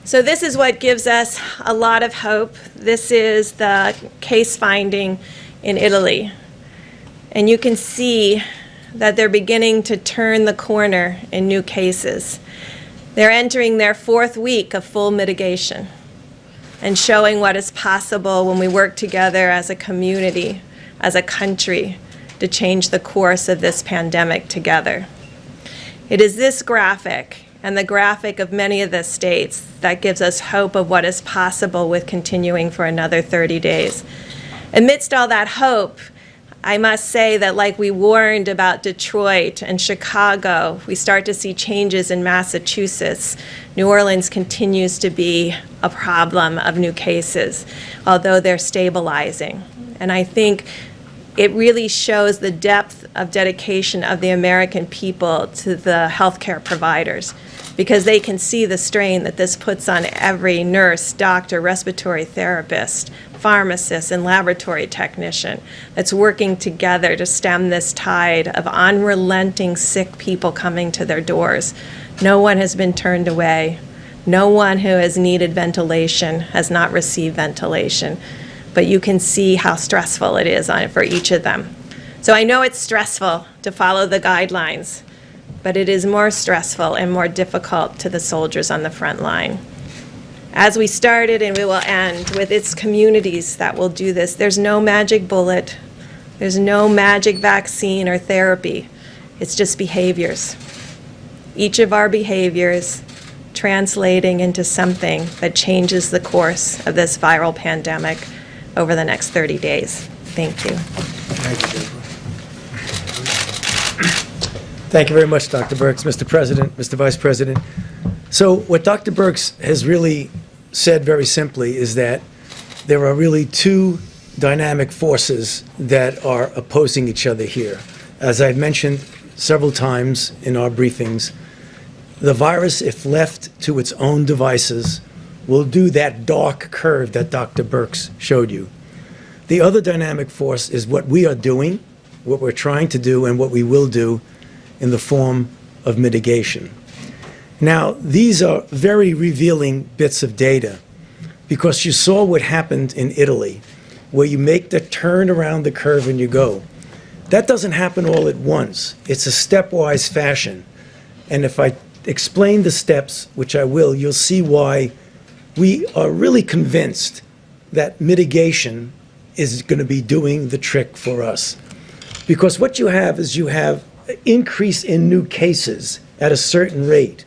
So this is what gives us a lot of hope. This is the case finding in Italy. And you can see that they're beginning to turn the corner in new cases. They're entering their 4th week of full mitigation and showing what is possible when we work together as a community, as a country, to change the course of this pandemic together. It is this graphic and the graphic of many of the states that gives us hope of what is possible with continuing for another 30 days. Amidst all that hope, I must say that like we warned about Detroit and Chicago, we start to see changes in Massachusetts. New Orleans continues to be a problem of new cases, although they're stabilizing. And I think it really shows the depth of dedication of the American people to the healthcare providers, because they can see the strain that this puts on every nurse, doctor, respiratory therapist, pharmacist, and laboratory technician that's working together to stem this tide of unrelenting sick people coming to their doors. No one has been turned away. No one who has needed ventilation has not received ventilation. But you can see how stressful it is for each of them. So I know it's stressful to follow the guidelines, but it is more stressful and more difficult to the soldiers on the front line. As we started, and we will end, with its communities that will do this, there's no magic bullet. There's no magic vaccine or therapy. It's just behaviors. Each of our behaviors translating into something that changes the course of this viral pandemic over the next 30 days. Thank you. Thank you very much, Dr. Birx. Mr. President, Mr. Vice President. So what Dr. Birx has really said very simply is that there are really two dynamic forces that are opposing each other here. As I've mentioned several times in our briefings, the virus, if left to its own devices, will do that dark curve that Dr. Birx showed you. The other dynamic force is what we are doing, what we're trying to do, and what we will do in the form of mitigation. Now, these are very revealing bits of data, because you saw what happened in Italy, where you make the turn around the curve and you go. That doesn't happen all at once. It's a stepwise fashion. And if I explain the steps, which I will, you'll see why we are really convinced that mitigation is going to be doing the trick for us. Because what you have is you have an increase in new cases at a certain rate.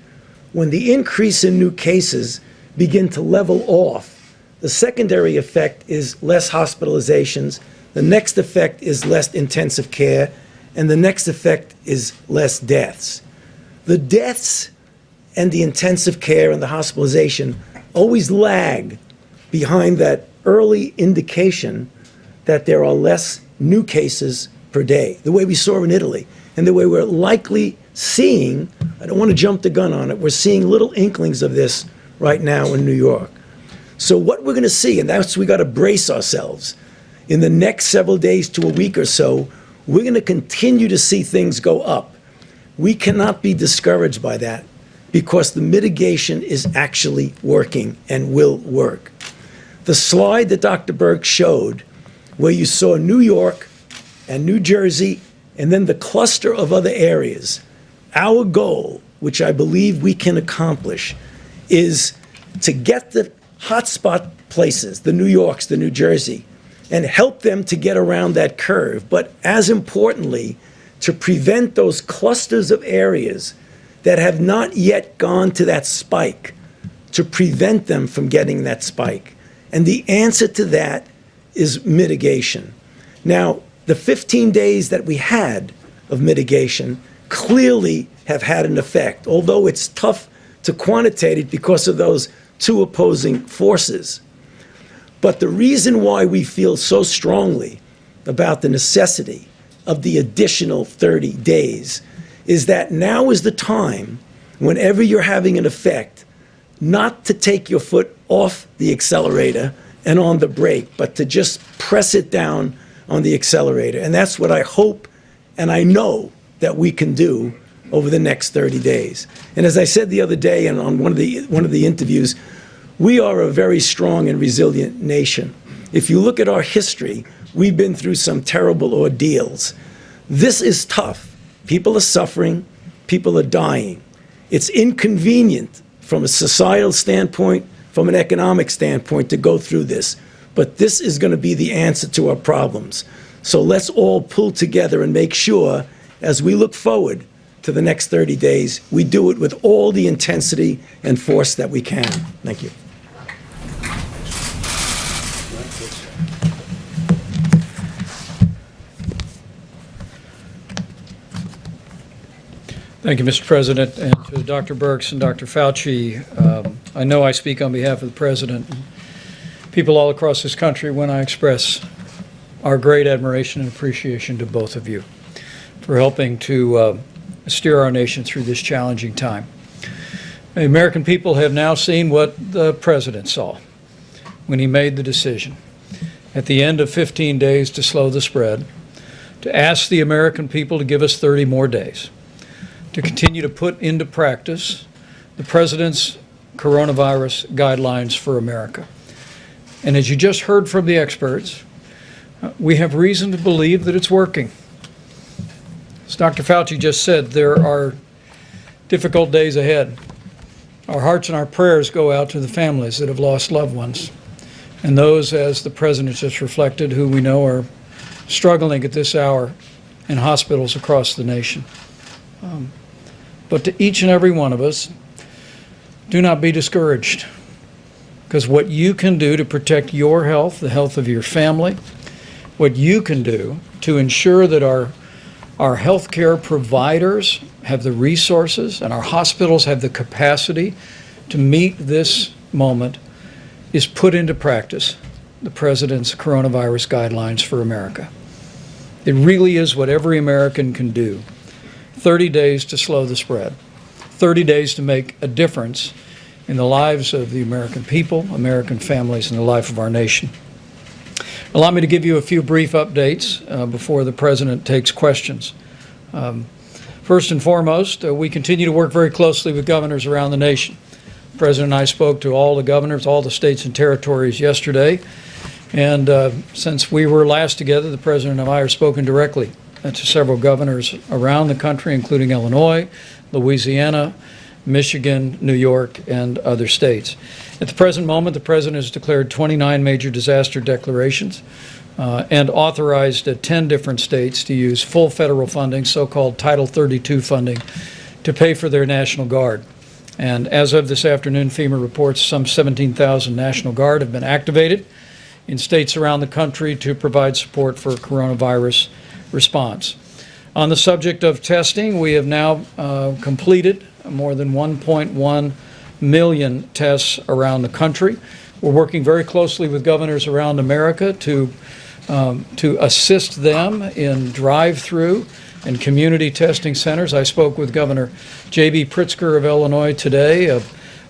When the increase in new cases begin to level off, the secondary effect is less hospitalizations, the next effect is less intensive care, and the next effect is less deaths. The deaths and the intensive care and the hospitalization always lag behind that early indication that there are less new cases per day, the way we saw in Italy, and the way we're likely seeing, I don't want to jump the gun on it, we're seeing little inklings of this right now in New York. So what we're going to see, and that's we got to brace ourselves, in the next several days to a week or so, we're going to continue to see things go up. We cannot be discouraged by that, because the mitigation is actually working and will work. The slide that Dr. Birx showed, where you saw New York and New Jersey, and then the cluster of other areas, our goal, which I believe we can accomplish, is to get the hotspot places, the New Yorks, the New Jersey, and help them to get around that curve. But as importantly, to prevent those clusters of areas that have not yet gone to that spike, to prevent them from getting that spike. And the answer to that is mitigation. Now, the 15 days that we had of mitigation clearly have had an effect, although it's tough to quantitate it because of those two opposing forces. But the reason why we feel so strongly about the necessity of the additional 30 days is that now is the time, whenever you're having an effect, not to take your foot off the accelerator and on the brake, but to just press it down on the accelerator. And that's what I hope and I know that we can do over the next 30 days. And as I said the other day and on one of the interviews, we are a very strong and resilient nation. If you look at our history, we've been through some terrible ordeals. This is tough. People are suffering, people are dying. It's inconvenient from a societal standpoint, from an economic standpoint to go through this. But this is going to be the answer to our problems. So let's all pull together and make sure, as we look forward to the next 30 days, we do it with all the intensity and force that we can. Thank you. Thank you, Mr. President, and to Dr. Birx and Dr. Fauci. I know I speak on behalf of the President and people all across this country when I express our great admiration and appreciation to both of you for helping to steer our nation through this challenging time. The American people have now seen what the President saw when he made the decision at the end of 15 days to slow the spread, to ask the American people to give us 30 more days, to continue to put into practice the President's coronavirus guidelines for America. And as you just heard from the experts, we have reason to believe that it's working. As Dr. Fauci just said, there are difficult days ahead. Our hearts and our prayers go out to the families that have lost loved ones, and those, as the President just reflected, who we know are struggling at this hour in hospitals across the nation. But to each and every one of us, do not be discouraged, because what you can do to protect your health, the health of your family, what you can do to ensure that our healthcare providers have the resources and our hospitals have the capacity to meet this moment is put into practice the President's coronavirus guidelines for America. It really is what every American can do. 30 days to slow the spread, 30 days to make a difference in the lives of the American people, American families, and the life of our nation. Allow me to give you a few brief updates before the President takes questions. First and foremost, we continue to work very closely with governors around the nation. The President and I spoke to all the governors, all the states and territories yesterday, and since we were last together, the President and I have spoken directly to several governors around the country, including Illinois, Louisiana, Michigan, New York, and other states. At the present moment, the President has declared 29 major disaster declarations and authorized 10 different states to use full federal funding, so-called Title 32 funding, to pay for their National Guard. And as of this afternoon, FEMA reports some 17,000 National Guard have been activated in states around the country to provide support for coronavirus response. On the subject of testing, we have now completed more than 1.1 million tests around the country. We're working very closely with governors around America to assist them in drive-through and community testing centers. I spoke with Governor J.B. Pritzker of Illinois today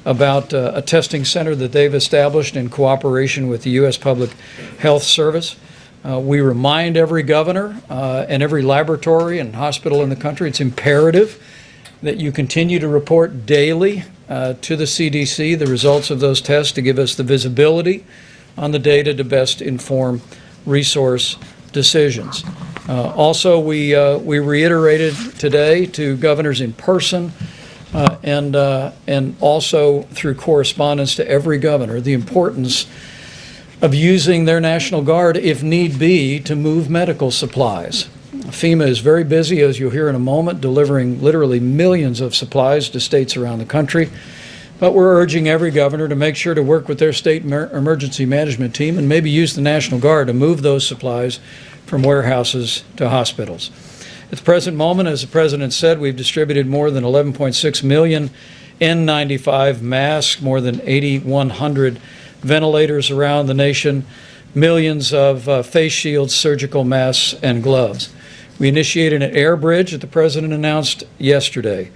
about a testing center that they've established in cooperation with the U.S. Public Health Service. We remind every governor and every laboratory and hospital in the country it's imperative that you continue to report daily to the CDC the results of those tests to give us the visibility on the data to best inform resource decisions. Also, we reiterated today to governors in person and also through correspondence to every governor the importance of using their National Guard, if need be, to move medical supplies. FEMA is very busy, as you'll hear in a moment, delivering literally millions of supplies to states around the country. But we're urging every governor to make sure to work with their state emergency management team and maybe use the National Guard to move those supplies from warehouses to hospitals. At the present moment, as the President said, we've distributed more than 11.6 million N95 masks, more than 8,100 ventilators around the nation, millions of face shields, surgical masks, and gloves. We initiated an air bridge that the President announced yesterday.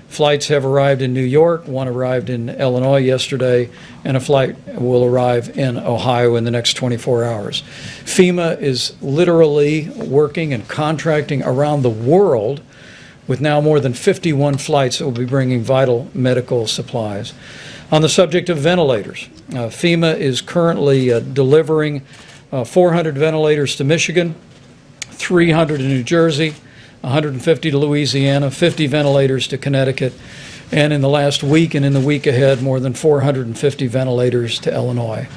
Flights have arrived in New York, one arrived in Illinois yesterday, and a flight will arrive in Ohio in the next 24 hours. FEMA is literally working and contracting around the world with now more than 51 flights that will be bringing vital medical supplies. On the subject of ventilators, FEMA is currently delivering 400 ventilators to Michigan, 300 to New Jersey, 150 to Louisiana, 50 ventilators to Connecticut, and in the last week and in the week ahead, more than 450 ventilators to Illinois.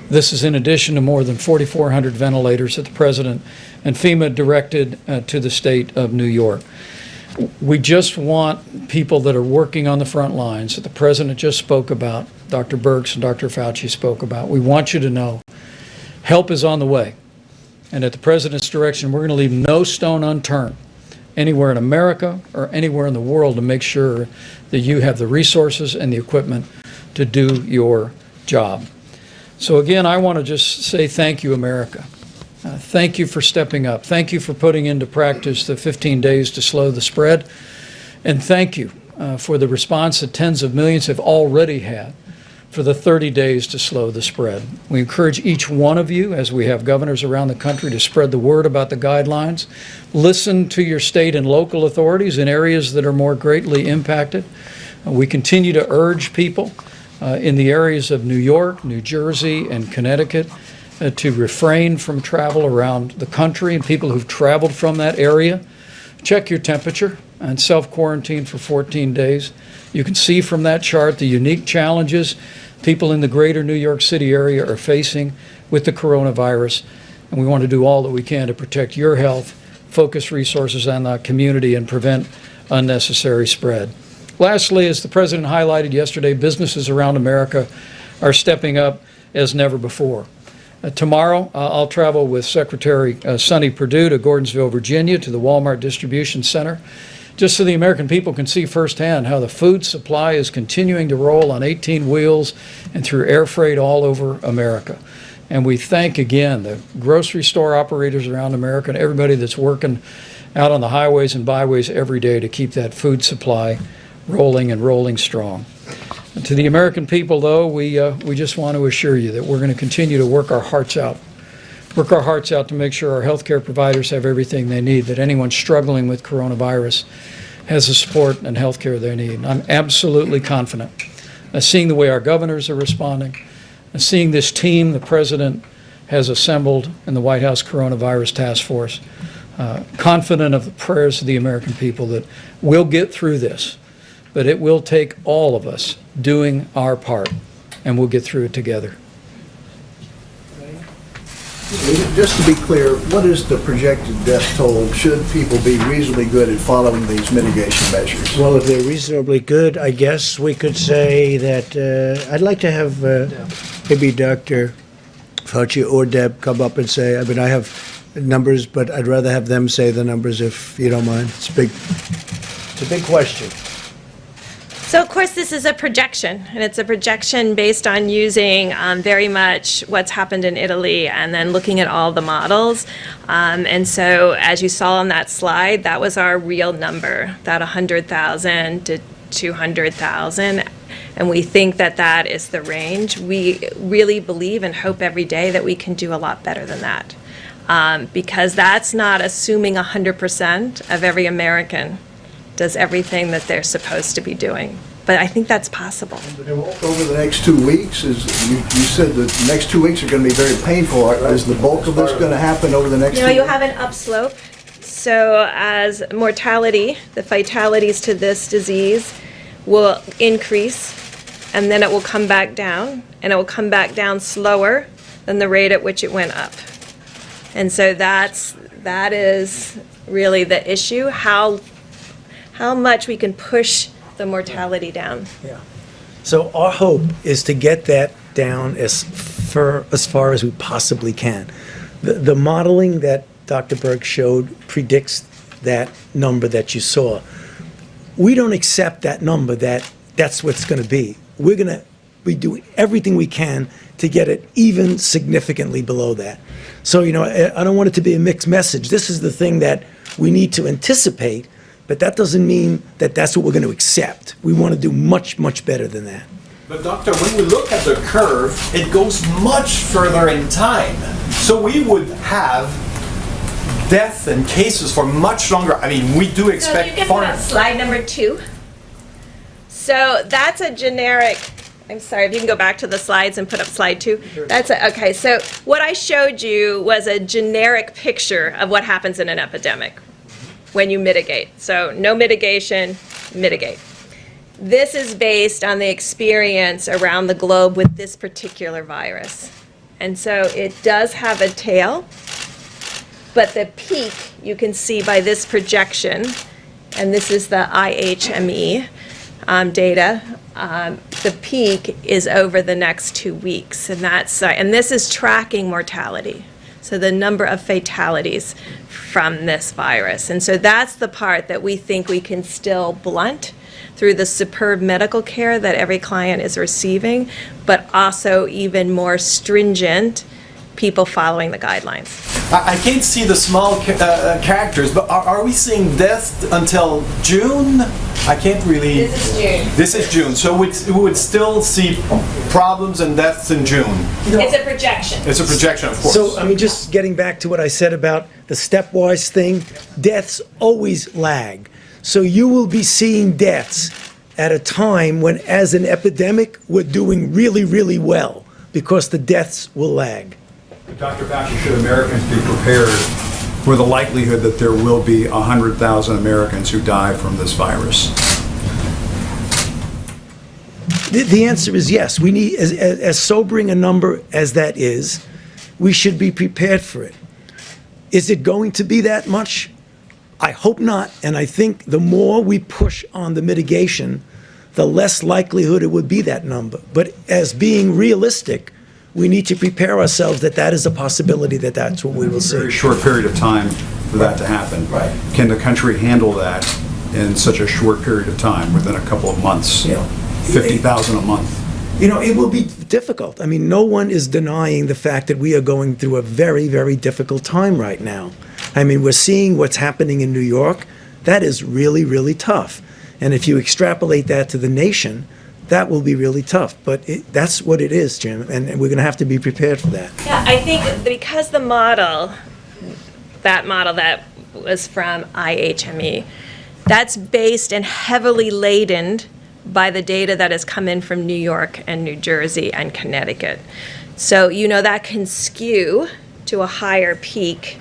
This is in addition to more than 4,400 ventilators that the President and FEMA directed to the state of New York. We just want people that are working on the front lines that the President just spoke about, Dr. Birx and Dr. Fauci spoke about. We want you to know help is on the way. And at the President's direction, we're going to leave no stone unturned anywhere in America or anywhere in the world to make sure that you have the resources and the equipment to do your job. So again, I want to just say thank you, America. Thank you for stepping up. Thank you for putting into practice the 15 days to slow the spread. And thank you for the response that tens of millions have already had for the 30 days to slow the spread. We encourage each one of you, as we have governors around the country, to spread the word about the guidelines. Listen to your state and local authorities in areas that are more greatly impacted. We continue to urge people in the areas of New York, New Jersey, and Connecticut to refrain from travel around the country, and people who've traveled from that area, check your temperature and self-quarantine for 14 days. You can see from that chart the unique challenges people in the greater New York City area are facing with the coronavirus, and we want to do all that we can to protect your health, focus resources on the community, and prevent unnecessary spread. Lastly, as the President highlighted yesterday, businesses around America are stepping up as never before. Tomorrow, I'll travel with Secretary Sonny Perdue to Gordonsville, Virginia, to the Walmart Distribution Center, just so the American people can see firsthand how the food supply is continuing to roll on 18 wheels and through air freight all over America. And we thank again the grocery store operators around America and everybody that's working out on the highways and byways every day to keep that food supply rolling and rolling strong. And to the American people, though, we just want to assure you that we're going to continue to work our hearts out to make sure our healthcare providers have everything they need, that anyone struggling with coronavirus has the support and healthcare they need. I'm absolutely confident. Seeing the way our governors are responding, seeing this team the President has assembled in the White House Coronavirus Task Force, confident of the prayers of the American people that we'll get through this, but it will take all of us doing our part, and we'll get through it together. Just to be clear, what is the projected death toll should people be reasonably good at following these mitigation measures? Well, if they're reasonably good, I guess we could say that I'd like to have maybe Dr. Fauci or Deb come up and say, I mean, I have numbers, but I'd rather have them say the numbers if you don't mind. It's a big question. So, of course, this is a projection, and it's a projection based on using very much what's happened in Italy and then looking at all the models. And so, as you saw on that slide, that was our real number, that 100,000 to 200,000. And we think that that is the range. We really believe and hope every day that we can do a lot better than that, because that's not assuming 100% of every American does everything that they're supposed to be doing. But I think that's possible. Over the next 2 weeks, you said that the next 2 weeks are going to be very painful. Is the bulk of this going to happen over the next 2 weeks? You have an upslope. So as mortality, the fatalities to this disease will increase, and then it will come back down, and it will come back down slower than the rate at which it went up. And so that is really the issue, how much we can push the mortality down. Yeah. So our hope is to get that down as far as we possibly can. The modeling that Dr. Birx showed predicts that number that you saw. We don't accept that number that's what's going to be. We're going to be doing everything we can to get it even significantly below that. So, I don't want it to be a mixed message. This is the thing that we need to anticipate, but that doesn't mean that that's what we're going to accept. We want to do much, much better than that. But doctor, when we look at the curve, it goes much further in time. So we would have death and cases for much longer. I mean, we do expect... So you can put up slide number 2. So that's a generic... I'm sorry, if you can go back to the slides and put up slide 2. Sure. Okay, so what I showed you was a generic picture of what happens in an epidemic when you mitigate. So no mitigation, mitigate. This is based on the experience around the globe with this particular virus. And so it does have a tail, but the peak you can see by this projection, and this is the IHME data, the peak is over the next 2 weeks, and this is tracking mortality. So the number of fatalities from this virus. And so that's the part that we think we can still blunt through the superb medical care that every client is receiving, but also even more stringent people following the guidelines. I can't see the small characters, but are we seeing deaths until June? I can't really... This is June. This is June, so we would still see problems and deaths in June. It's a projection. It's a projection, of course. So, I mean, just getting back to what I said about the stepwise thing, deaths always lag. So you will be seeing deaths at a time when, as an epidemic, we're doing really, really well, because the deaths will lag. Dr. Fauci, should Americans be prepared for the likelihood that there will be 100,000 Americans who die from this virus? The answer is yes. We need, as sobering a number as that is, we should be prepared for it. Is it going to be that much? I hope not, and I think the more we push on the mitigation, the less likelihood it would be that number. But as being realistic, we need to prepare ourselves that that is a possibility, that that's what we will see. A very short period of time for that to happen. Right. Can the country handle that in such a short period of time, within a couple of months? 50,000 a month. You know, it will be difficult. I mean, no one is denying the fact that we are going through a very, very difficult time right now. I mean, we're seeing what's happening in New York. That is really, really tough. And if you extrapolate that to the nation, that will be really tough. But that's what it is, Jim, and we're going to have to be prepared for that. Yeah, I think because the model that was from IHME, that's based and heavily laden by the data that has come in from New York and New Jersey and Connecticut. So, you know, that can skew to a higher peak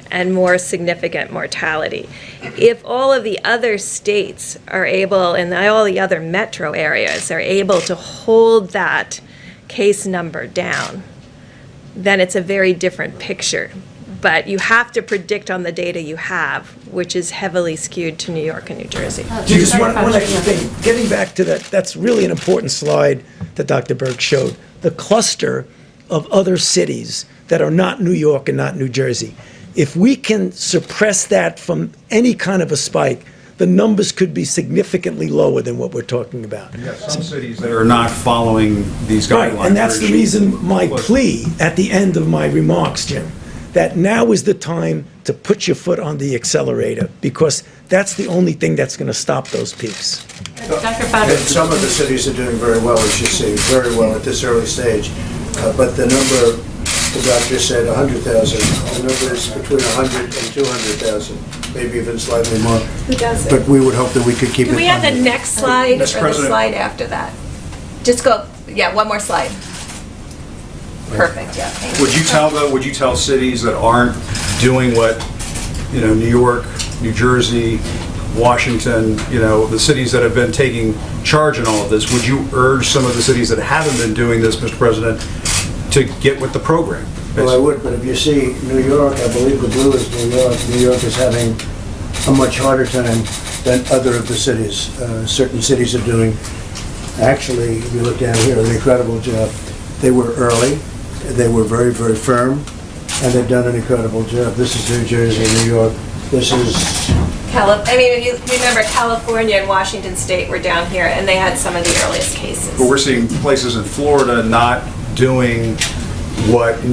and more significant mortality. If all of the other states are able, and all the other metro areas are able to hold that case number down, then it's a very different picture. But you have to predict on the data you have, which is heavily skewed to New York and New Jersey. Just one extra thing. Getting back to that, that's really an important slide that Dr. Berg showed. The cluster of other cities that are not New York and not New Jersey. If we can suppress that from any kind of a spike, the numbers could be significantly lower than what we're talking about. You have some cities that are not following these guidelines. Right, and that's the reason my plea at the end of my remarks, Jim, that now is the time to put your foot on the accelerator, because that's the only thing that's going to stop those peaks. Dr. And some of the cities are doing very well, as you see, very well at this early stage. But the number, the doctor said 100,000. The number is between 100 and 200,000, maybe even slightly more. Who does it? But we would hope that we could keep it. Do we have the next slide or Mr. the President. slide after that? Just go, yeah, one more slide. Perfect, yeah. Thank you. Would you tell cities that aren't doing what, you know, New York, New Jersey, Washington, you know, the cities that have been taking charge in all of this, would you urge some of the cities that haven't been doing this, Mr. President, to get with the program? Well, I would, but if you see New York, I believe the blue is New York. New York is having a much harder time than other of the cities. Certain cities are doing, actually, if you look down here, an incredible job. They were early, they were very, very firm, and they've done an incredible job. This is New Jersey, New York. This is... if you remember, California and Washington State were down here, and they had some of the earliest cases. But we're seeing places in Florida not doing what